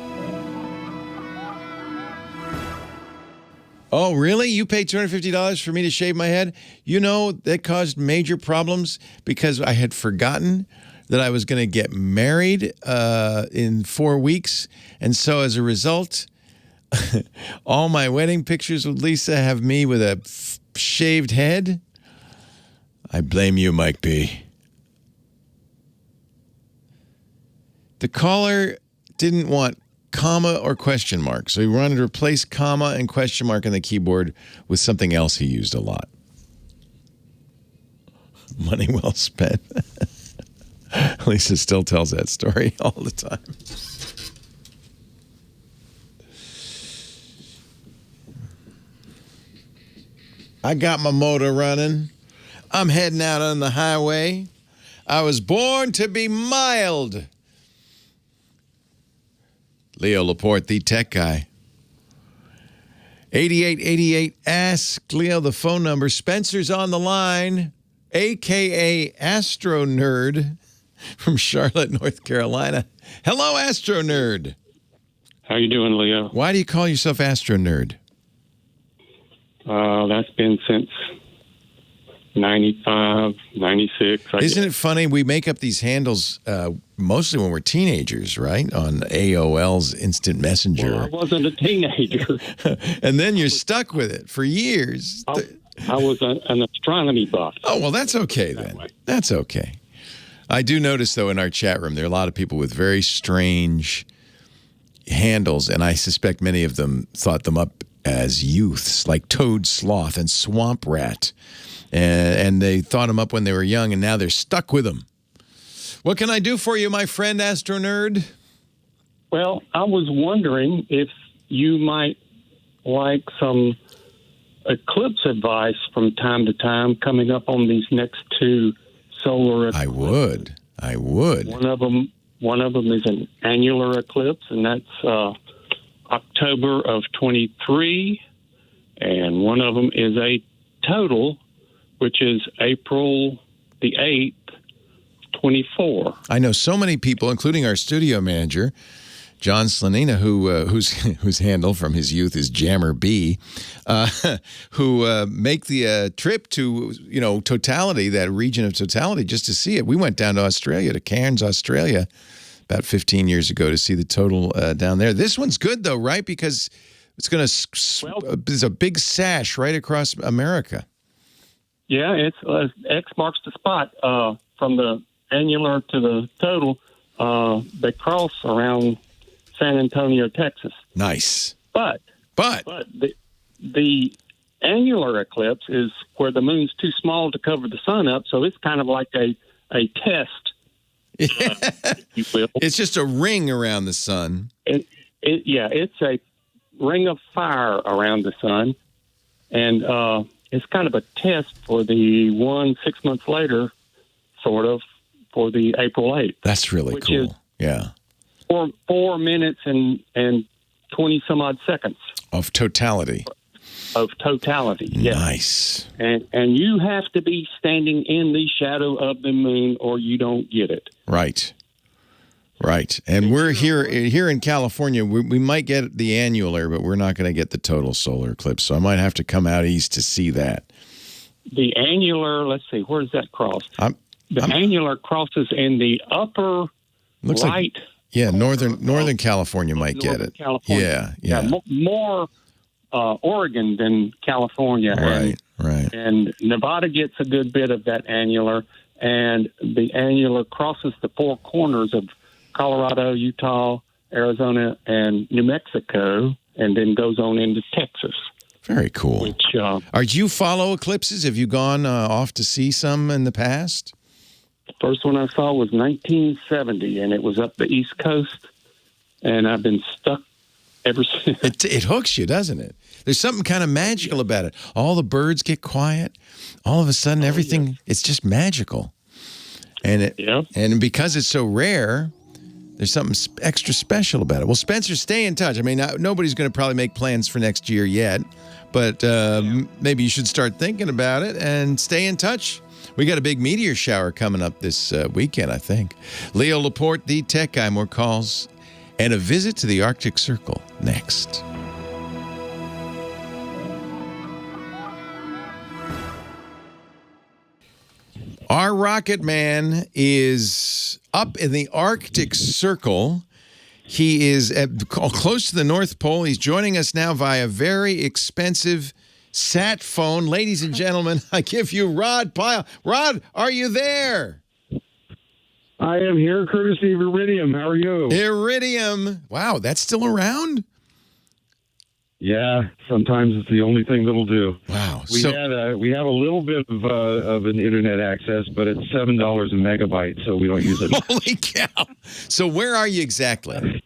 Oh, really? You paid $250 for me to shave my head? You know, that caused major problems because I had forgotten that I was going to get married in 4 weeks. And so as a result, all my wedding pictures with Lisa have me with a shaved head. I blame you, Mike B. The caller didn't want comma or question mark, so he wanted to replace comma and question mark on the keyboard with something else he used a lot. Money well spent. Lisa still tells that story all the time. I got my motor running. I'm heading out on the highway. I was born to be mild. Leo Laporte, the tech guy. 8888, ask Leo the phone number. Spencer's on the line, a.k.a. Astro Nerd from Charlotte, North Carolina. Hello, Astro Nerd. How you doing, Leo? Why do you call yourself Astro Nerd? That's been since 95, 96. Isn't it funny? We make up these handles mostly when we're teenagers, right? On AOL's Instant Messenger. Well, I wasn't a teenager. And then you're stuck with it for years. I was an astronomy buff. Oh, well, that's okay then. That's okay. I do notice, though, in our chat room, there are a lot of people with very strange handles, and I suspect many of them thought them up as youths, like Toad Sloth and Swamp Rat. And they thought them up when they were young, and now they're stuck with them. What can I do for you, my friend Astro Nerd? Well, I was wondering if you might like some eclipse advice from time to time coming up on these next 2 solar eclipses. I would. One of them is an annular eclipse, and that's October of 23, and one of them is a total, which is April the 8th, 24. I know so many people, including our studio manager, John Slanina, whose handle from his youth is Jammer B, who make the trip to, Totality, that region of Totality, just to see it. We went down to Australia, to Cairns, Australia, about 15 years ago to see the total down there. This one's good, though, right? Because it's going to, there's a big sash right across America. Yeah, it's X marks the spot. From the annular to the total, they cross around San Antonio, Texas. Nice. But the annular eclipse is where the moon's too small to cover the sun up, so it's kind of like a test. If you will. It's just a ring around the sun. It's a ring of fire around the sun, and it's kind of a test for the one 6 months later, sort of, for the April 8th. That's really cool. Yeah. 4 minutes and 20 some odd seconds of totality. Yes. Nice. And you have to be standing in the shadow of the moon or you don't get it. Right. And we're here in California. We might get the annular, but we're not going to get the total solar eclipse. So I might have to come out east to see that. The annular, let's see, where does that cross? The annular crosses in the upper looks right. Northern California might get it. California. Yeah. More Oregon than California. Right. And Nevada gets a good bit of that annular, and the annular crosses the 4 corners of Colorado, Utah, Arizona, and New Mexico, and then goes on into Texas. Very cool. Which, do you follow eclipses? Have you gone off to see some in the past? The first one I saw was 1970, and it was up the East Coast, and I've been stuck ever since. It hooks you, doesn't it? There's something kind of magical about it. All the birds get quiet. All of a sudden, everything, it's just magical. And and because it's so rare, there's something extra special about it. Well, Spencer, stay in touch. I mean, nobody's going to probably make plans for next year yet, but maybe you should start thinking about it and stay in touch. We got a big meteor shower coming up this weekend, I think. Leo Laporte, the tech guy, more calls, and a visit to the Arctic Circle next. Our rocket man is up in the Arctic Circle. He is close to the North Pole. He's joining us now via very expensive sat phone. Ladies and gentlemen, I give you Rod Pyle. Rod, are you there? I am here, courtesy of Iridium. How are you? Iridium. Wow, that's still around? Yeah, sometimes it's the only thing that'll do. Wow. We have a little bit of an internet access, but it's $7 a megabyte, so we don't use it. Holy cow. So where are you exactly?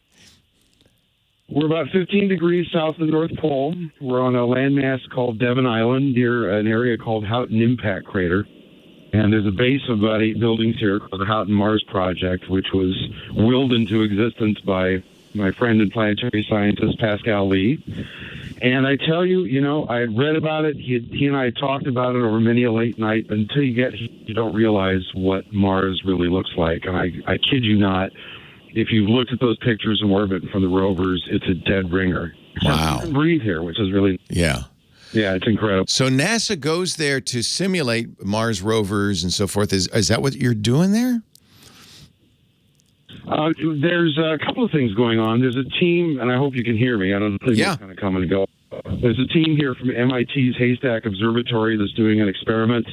We're about 15 degrees south of the North Pole. We're on a landmass called Devon Island near an area called Haughton Impact Crater. And there's a base of about 8 buildings here called the Haughton-Mars Project, which was willed into existence by my friend and planetary scientist, Pascal Lee. And I tell you, I had read about it. He and I talked about it over many a late night. But until you get here, you don't realize what Mars really looks like. And I kid you not, if you've looked at those pictures in orbit from the rovers, it's a dead ringer. Wow. You can breathe here, which is really... Yeah. Yeah, it's incredible. So NASA goes there to simulate Mars rovers and so forth. Is that what you're doing there? There's a couple of things going on. There's a team, and I hope you can hear me. I don't think it's kind of come and go. There's a team here from MIT's Haystack Observatory that's doing an experiment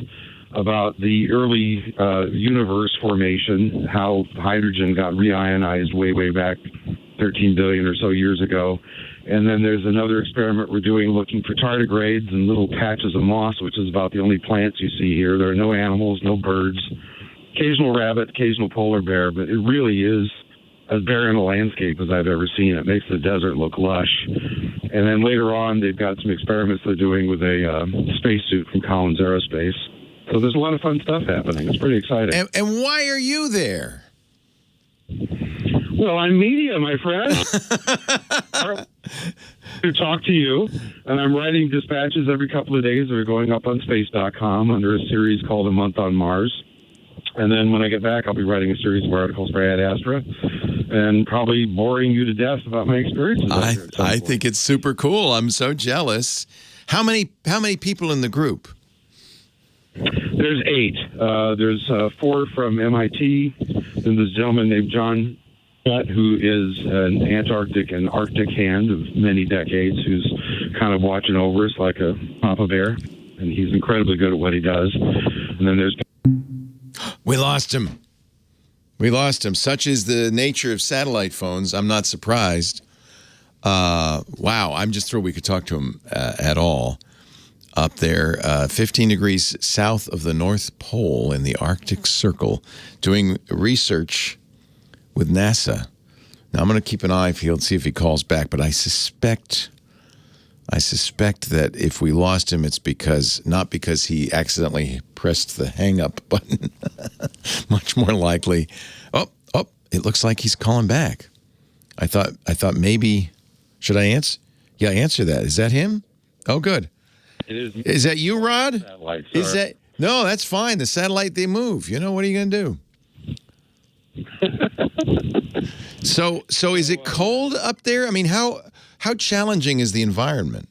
about the early universe formation, how hydrogen got reionized way back 13 billion or so years ago. And then there's another experiment we're doing looking for tardigrades and little patches of moss, which is about the only plants you see here. There are no animals, no birds, occasional rabbit, occasional polar bear, but it really is as barren a landscape as I've ever seen. It makes the desert look lush. And then later on, they've got some experiments they're doing with a spacesuit from Collins Aerospace. So there's a lot of fun stuff happening. It's pretty exciting. And why are you there? Well, I'm media, my friend. To talk to you, and I'm writing dispatches every couple of days that are going up on space.com under a series called A Month on Mars. And then when I get back, I'll be writing a series of articles for Ad Astra and probably boring you to death about my experiences. I think it's super cool. I'm so jealous. How many people in the group? There's 8. There's 4 from MIT. Then there's a gentleman named John Schutt, who is an Antarctic and Arctic hand of many decades, who's kind of watching over us like a papa bear, and he's incredibly good at what he does. And then there's... We lost him. We lost him. Such is the nature of satellite phones. I'm not surprised. Wow, I'm just thrilled we could talk to him at all. Up there, 15 degrees south of the North Pole in the Arctic Circle, doing research with NASA. Now, I'm going to keep an eye peeled, see if he calls back, but I suspect that if we lost him, it's not because he accidentally pressed the hang-up button. Much more likely. Oh, it looks like he's calling back. I thought maybe, should I answer? Yeah, answer that. Is that him? Oh, good. It is. Is that you, Rod? Satellite, is that? No, that's fine. The satellite, they move. What are you going to do? So is it cold up there? I mean, how challenging is the environment?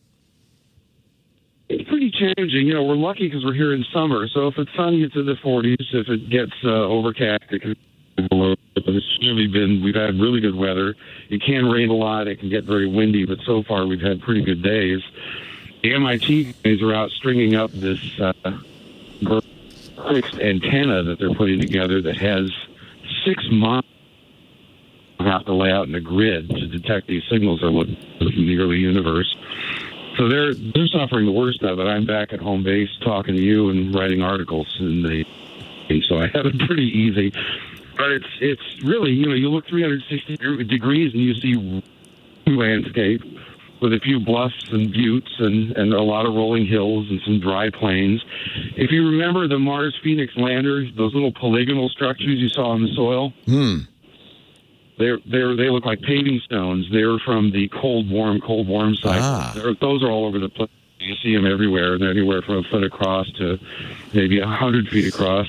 It's pretty challenging. We're lucky because we're here in summer. So if it's sunny, it's in the 40s. If it gets overcast, it can be below. But we've had really good weather. It can rain a lot. It can get very windy, but so far we've had pretty good days. The MIT guys are out stringing up this fixed antenna that they're putting together that has 6 months. Have to lay out in a grid to detect these signals that look from the early universe. So they're suffering the worst of it. I'm back at home base talking to you and writing articles, so I have it pretty easy. But it's really, you look 360 degrees and you see landscape with a few bluffs and buttes and a lot of rolling hills and some dry plains. If you remember the Mars Phoenix lander, those little polygonal structures you saw in the soil, they look like paving stones. They're from the cold warm cycle. Those are all over the place. You see them everywhere, and anywhere from a foot across to maybe 100 feet across.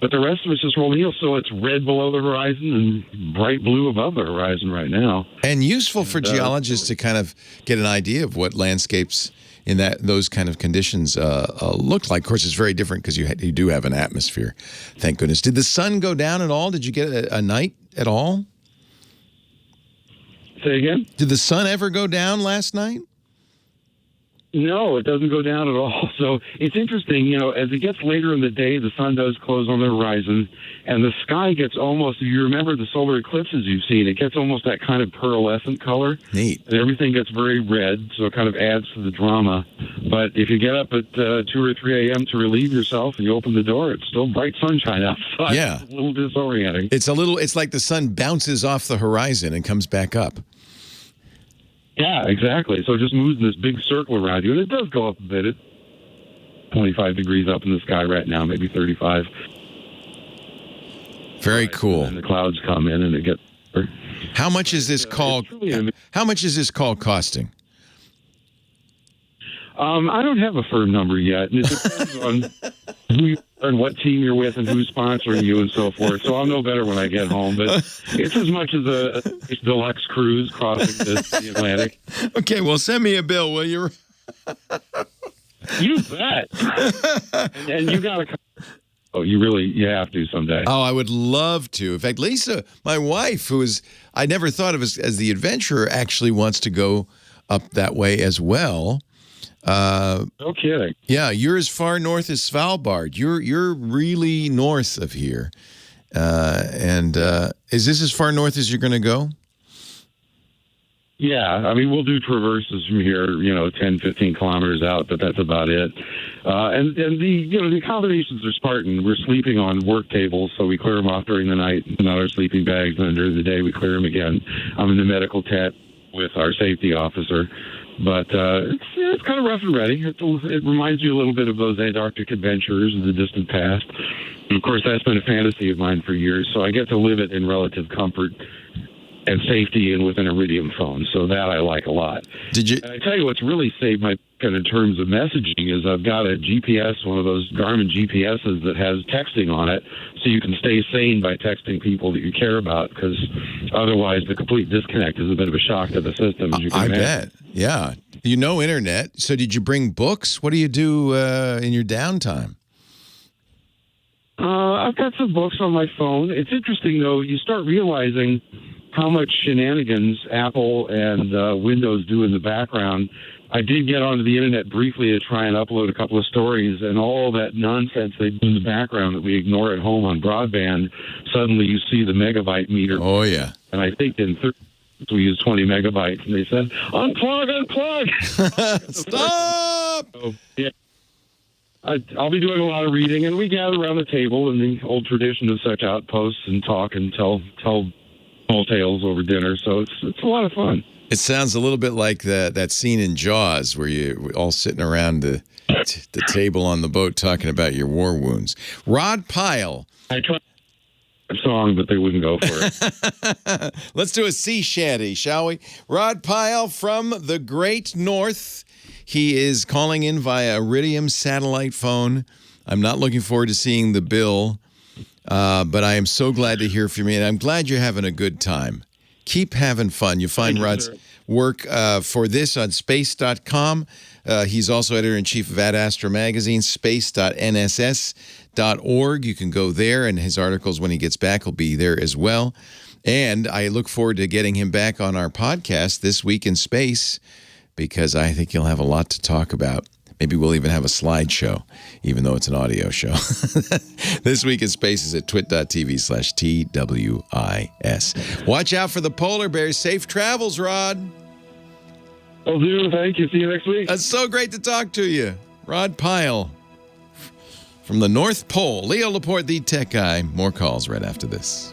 But the rest of it's just rolling hills, so it's red below the horizon and bright blue above the horizon right now. And useful for geologists to kind of get an idea of what landscapes in those kind of conditions look like. Of course, it's very different because you do have an atmosphere, thank goodness. Did the sun go down at all? Did you get a night at all? Say again? Did the sun ever go down last night? No, it doesn't go down at all. So it's interesting, as it gets later in the day, the sun does close on the horizon, and the sky gets almost, if you remember the solar eclipses you've seen, it gets almost that kind of pearlescent color. Neat. And everything gets very red, so it kind of adds to the drama. But if you get up at 2 or 3 a.m. to relieve yourself and you open the door, it's still bright sunshine outside. Yeah. It's a little disorienting. It's like the sun bounces off the horizon and comes back up. Yeah, exactly. So it just moves in this big circle around you, and it does go up a bit. It's 25 degrees up in the sky right now, maybe 35. Very cool. And the clouds come in, and it gets. How much is this call? How much is this call costing? I don't have a firm number yet, and it depends on who you are and what team you're with and who's sponsoring you and so forth. So I'll know better when I get home. But it's as much as a deluxe cruise crossing the Atlantic. Okay, well, send me a bill, will you? You bet. And you got to. Oh, you have to someday. Oh, I would love to. In fact, Lisa, my wife, I never thought of as the adventurer, actually wants to go up that way as well. No kidding. Yeah, you're as far north as Svalbard. You're really north of here. And is this as far north as you're going to go? Yeah, I mean, we'll do traverses from here, 10, 15 kilometers out, but that's about it. And the accommodations are Spartan. We're sleeping on work tables, so we clear them off during the night, not our sleeping bags, and then during the day we clear them again. I'm in the medical tent with our safety officer. But it's kind of rough and ready. It reminds you a little bit of those Antarctic adventures in the distant past. And of course, that's been a fantasy of mine for years, so I get to live it in relative comfort and safety and with an Iridium phone. So that I like a lot. And I tell you what's really saved my in terms of messaging is I've got a GPS, one of those Garmin GPSs that has texting on it, so you can stay sane by texting people that you care about, because otherwise the complete disconnect is a bit of a shock to the system. As you can imagine. Bet. Yeah. Internet. So did you bring books? What do you do in your downtime? I've got some books on my phone. It's interesting, though. You start realizing how much shenanigans Apple and Windows do in the background. I did get onto the internet briefly to try and upload a couple of stories, and all that nonsense they do in the background that we ignore at home on broadband, suddenly you see the megabyte meter. Oh, yeah. And I think in we use 20 megabytes, and they said, unplug! Stop! So, yeah. I'll be doing a lot of reading, and we gather around the table in the old tradition of such outposts and talk and tell small tales over dinner, so it's a lot of fun. It sounds a little bit like that scene in Jaws where you're all sitting around the table on the boat talking about your war wounds. Rod Pyle. I tried a song, but they wouldn't go for it. Let's do a sea shanty, shall we? Rod Pyle from the Great North. He is calling in via Iridium satellite phone. I'm not looking forward to seeing the bill, but I am so glad to hear from you, and I'm glad you're having a good time. Keep having fun. You find Rod's work for this on space.com. He's also editor-in-chief of Ad Astra magazine, space.nss.org. You can go there, and his articles, when he gets back, will be there as well. And I look forward to getting him back on our podcast This Week in Space, because I think he'll have a lot to talk about. Maybe we'll even have a slideshow, even though it's an audio show. This Week in Space is at twit.tv/TWIS. Watch out for the polar bears. Safe travels, Rod. Will do. Thank you. See you next week. It's so great to talk to you. Rod Pyle from the North Pole. Leo Laporte, the tech guy. More calls right after this.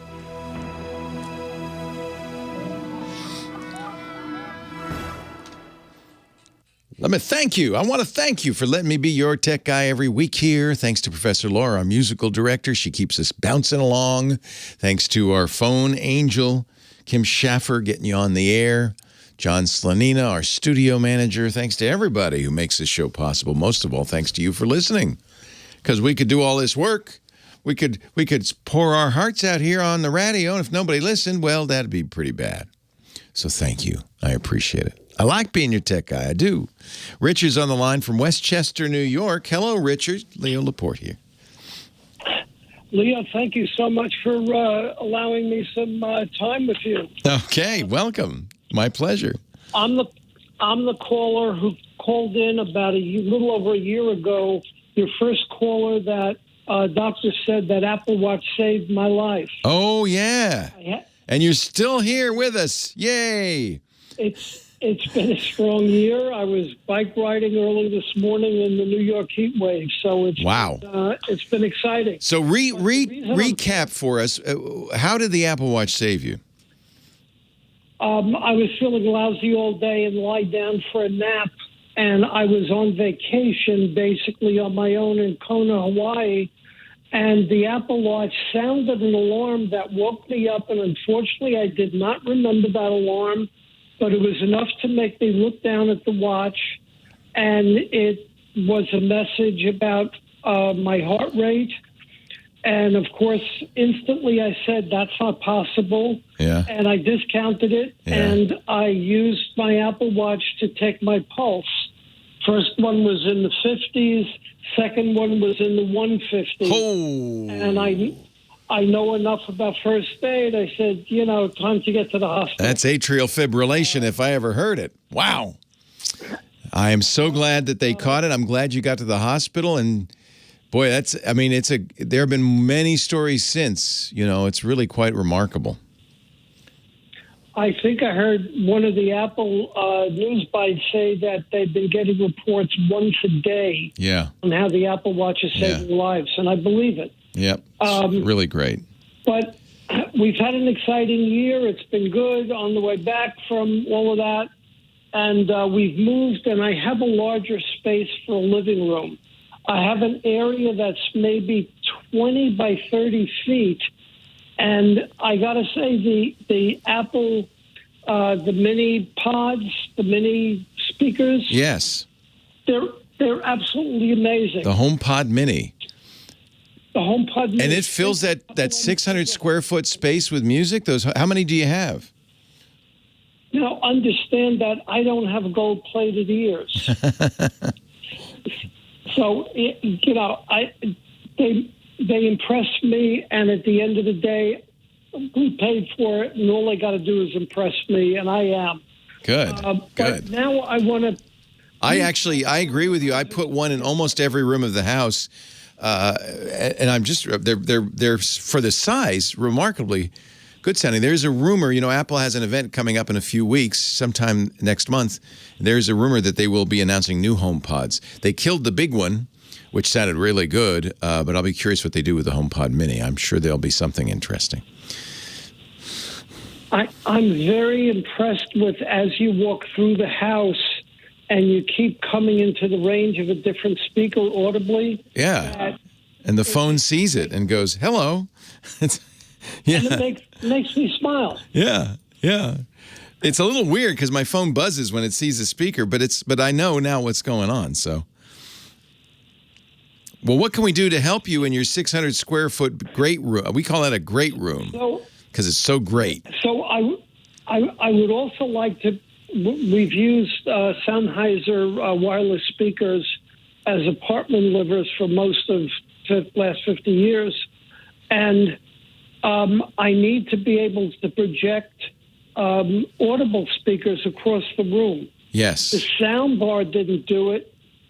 Let me thank you. I want to thank you for letting me be your tech guy every week here. Thanks to Professor Laura, our musical director. She keeps us bouncing along. Thanks to our phone angel, Kim Schaffer, getting you on the air. John Slanina, our studio manager. Thanks to everybody who makes this show possible. Most of all, thanks to you for listening. Because we could do all this work. We could pour our hearts out here on the radio, and if nobody listened, well, that'd be pretty bad. So thank you. I appreciate it. I like being your tech guy. I do. Richard's on the line from Westchester, New York. Hello, Richard. Leo Laporte here. Leo, thank you so much for allowing me some time with you. Okay, welcome. My pleasure. I'm the caller who called in about a little over a year ago. Your first caller that doctor said that Apple Watch saved my life. Oh yeah, and you're still here with us. Yay! It's been a strong year. I was bike riding early this morning in the New York heat wave, so it's been exciting. So recap for us. How did the Apple Watch save you? I was feeling lousy all day and lie down for a nap, and I was on vacation basically on my own in Kona, Hawaii, and the Apple Watch sounded an alarm that woke me up, and unfortunately I did not remember that alarm, but it was enough to make me look down at the watch, and it was a message about my heart rate. And, of course, instantly I said, that's not possible. Yeah. And I discounted it, and I used my Apple Watch to take my pulse. First one was in the 50s. Second one was in the 150. Oh. And I know enough about first aid. I said, time to get to the hospital. That's atrial fibrillation if I ever heard it. Wow. I am so glad that they caught it. I'm glad you got to the hospital. And, boy, there have been many stories since. It's really quite remarkable. I think I heard one of the Apple news bites say that they've been getting reports once a day on how the Apple Watch is saving lives, and I believe it. Yep, it's really great. But we've had an exciting year. It's been good on the way back from all of that, and we've moved, and I have a larger space for a living room. I have an area that's maybe 20 by 30 feet. And I got to say, the Apple, the mini pods, the mini speakers. Yes. They're absolutely amazing. The HomePod Mini. The HomePod Mini. And it fills that 600 square foot space with music? How many do you have? Understand that I don't have gold-plated ears. So, they impressed me, and at the end of the day, we paid for it, and all they got to do is impress me, and I am. Good. But now I want to... I agree with you. I put one in almost every room of the house, and I'm just they're for the size remarkably good sounding. There's a rumor, Apple has an event coming up in a few weeks, sometime next month. There's a rumor that they will be announcing new HomePods. They killed the big one, which sounded really good, but I'll be curious what they do with the HomePod Mini. I'm sure there'll be something interesting. I'm very impressed with, as you walk through the house and you keep coming into the range of a different speaker audibly. Yeah, and the phone sees it and goes, hello. And it makes me smile. Yeah. It's a little weird because my phone buzzes when it sees the speaker, but I know now what's going on, so... Well, what can we do to help you in your 600 square foot great room? We call that a great room because it's so great. So I would also like to. We've used Sennheiser wireless speakers as apartment livers for most of the last 50 years, and I need to be able to project audible speakers across the room. Yes. The sound bar didn't do it.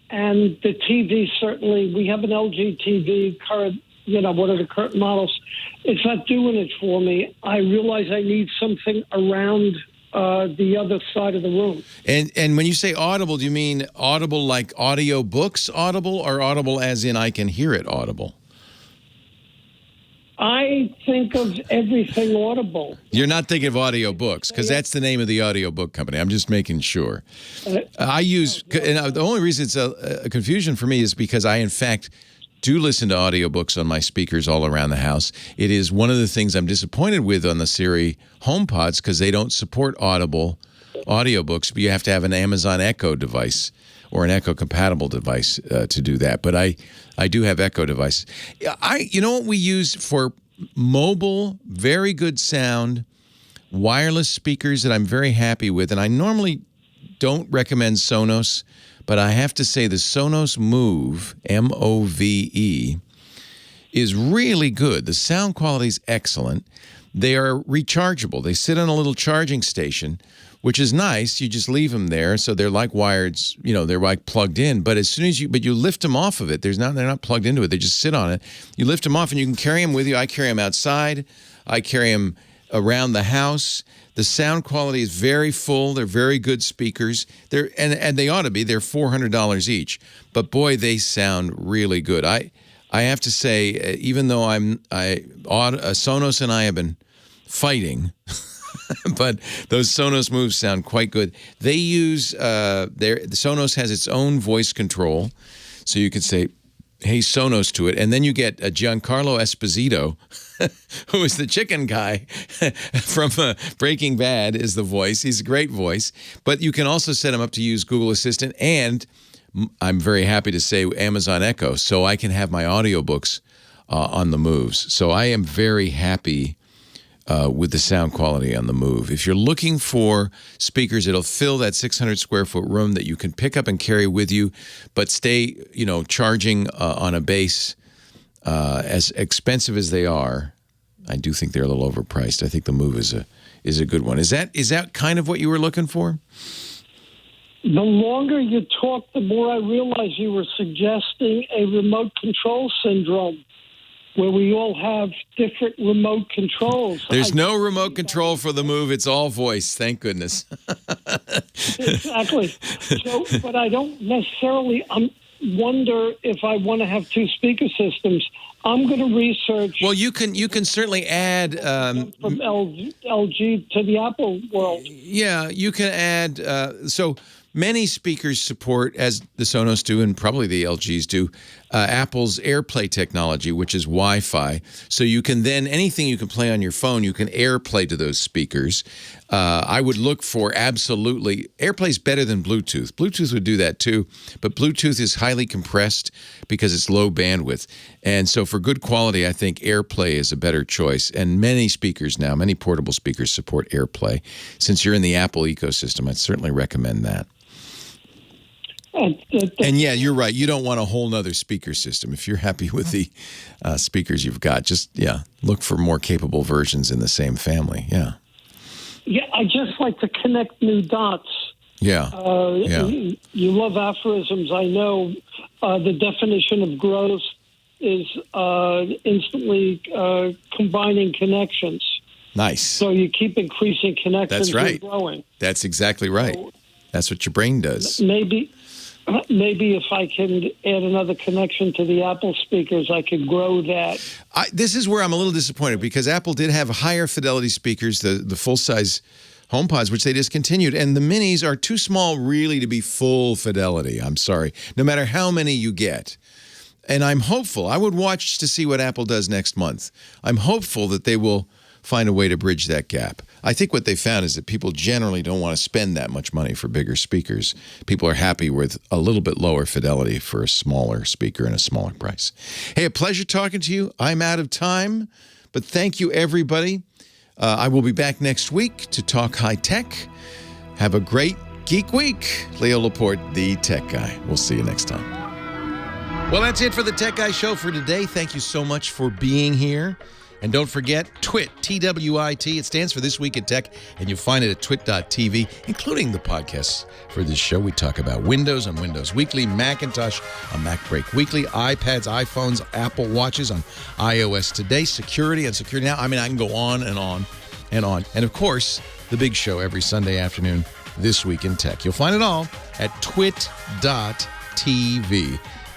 And the TV, certainly, we have an LG TV, current, one of the current models. It's not doing it for me. I realize I need something around the other side of the room. And when you say audible, do you mean audible like audio books audible, or audible as in I can hear it audible? I think of everything audible. You're not thinking of audio books, because that's the name of the audiobook company. I'm just making sure. I use, and the only reason it's a confusion for me is because I, in fact, do listen to audiobooks on my speakers all around the house. It is one of the things I'm disappointed with on the Siri HomePods, because they don't support Audible audiobooks, but you have to have an Amazon Echo device or an Echo compatible device to do that. But I do have Echo devices. You know what we use for mobile, very good sound, wireless speakers that I'm very happy with, and I normally don't recommend Sonos, but I have to say the Sonos Move, M-O-V-E, is really good. The sound quality is excellent. They are rechargeable. They sit on a little charging station, which is nice. You just leave them there, so they're like wired, they're like plugged in. But as soon as you lift them off of it, they're not plugged into it. They just sit on it. You lift them off, and you can carry them with you. I carry them outside. I carry them around the house. The sound quality is very full. They're very good speakers. And they ought to be. They're $400 each. But boy, they sound really good. I have to say, even though Sonos and I have been fighting, but those Sonos Moves sound quite good. They use Sonos has its own voice control, so you can say, "Hey Sonos" to it, and then you get Giancarlo Esposito, who is the chicken guy from Breaking Bad, is the voice. He's a great voice, but you can also set him up to use Google Assistant, and I'm very happy to say Amazon Echo, so I can have my audiobooks on the Moves. So I am very happy with the sound quality on the Move. If you're looking for speakers that'll fill that 600 square foot room that you can pick up and carry with you, but stay, charging on a base, as expensive as they are, I do think they're a little overpriced. I think the Move is a good one. Is that kind of what you were looking for? The longer you talk, the more I realize you were suggesting a remote control syndrome, where we all have different remote controls. There's no remote control for the Move. It's all voice. Thank goodness. Exactly. So, but I don't necessarily wonder if I want to have two speaker systems. I'm going to research. Well, you can certainly add from LG to the Apple world. Yeah, you can add. So many speakers support, as the Sonos do and probably the LGs do, Apple's AirPlay technology, which is Wi-Fi. So you can then, anything you can play on your phone, you can AirPlay to those speakers. I would look for absolutely, AirPlay's better than Bluetooth. Bluetooth would do that too, but Bluetooth is highly compressed because it's low bandwidth. And so for good quality, I think AirPlay is a better choice. And many speakers now, many portable speakers support AirPlay. Since you're in the Apple ecosystem, I'd certainly recommend that. And yeah, you're right. You don't want a whole nother speaker system. If you're happy with the speakers you've got, just, look for more capable versions in the same family. Yeah. Yeah, I just like to connect new dots. Yeah. You love aphorisms. I know the definition of growth is instantly combining connections. Nice. So you keep increasing connections. That's right. And growing. That's exactly right. That's what your brain does. Maybe if I can add another connection to the Apple speakers, I could grow that. This is where I'm a little disappointed, because Apple did have higher fidelity speakers, the full-size HomePods, which they discontinued, and the Minis are too small really to be full fidelity. I'm sorry, no matter how many you get. And I'm hopeful. I would watch to see what Apple does next month. I'm hopeful that they will find a way to bridge that gap. I think what they found is that people generally don't want to spend that much money for bigger speakers. People are happy with a little bit lower fidelity for a smaller speaker and a smaller price. Hey, a pleasure talking to you. I'm out of time, but thank you, everybody. I will be back next week to talk high tech. Have a great Geek Week. Leo Laporte, the Tech Guy. We'll see you next time. Well, that's it for the Tech Guy Show for today. Thank you so much for being here. And don't forget, TWIT, T-W-I-T. It stands for This Week in Tech, and you'll find it at twit.tv, including the podcasts for this show. We talk about Windows on Windows Weekly, Macintosh on Mac Break Weekly, iPads, iPhones, Apple Watches on iOS Today, security on Security Now. I mean, I can go on and on and on. And, of course, the big show every Sunday afternoon, This Week in Tech. You'll find it all at twit.tv.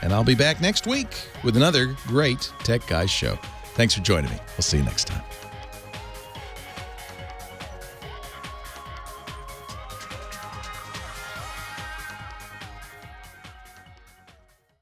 And I'll be back next week with another great Tech Guys show. Thanks for joining me. We'll see you next time.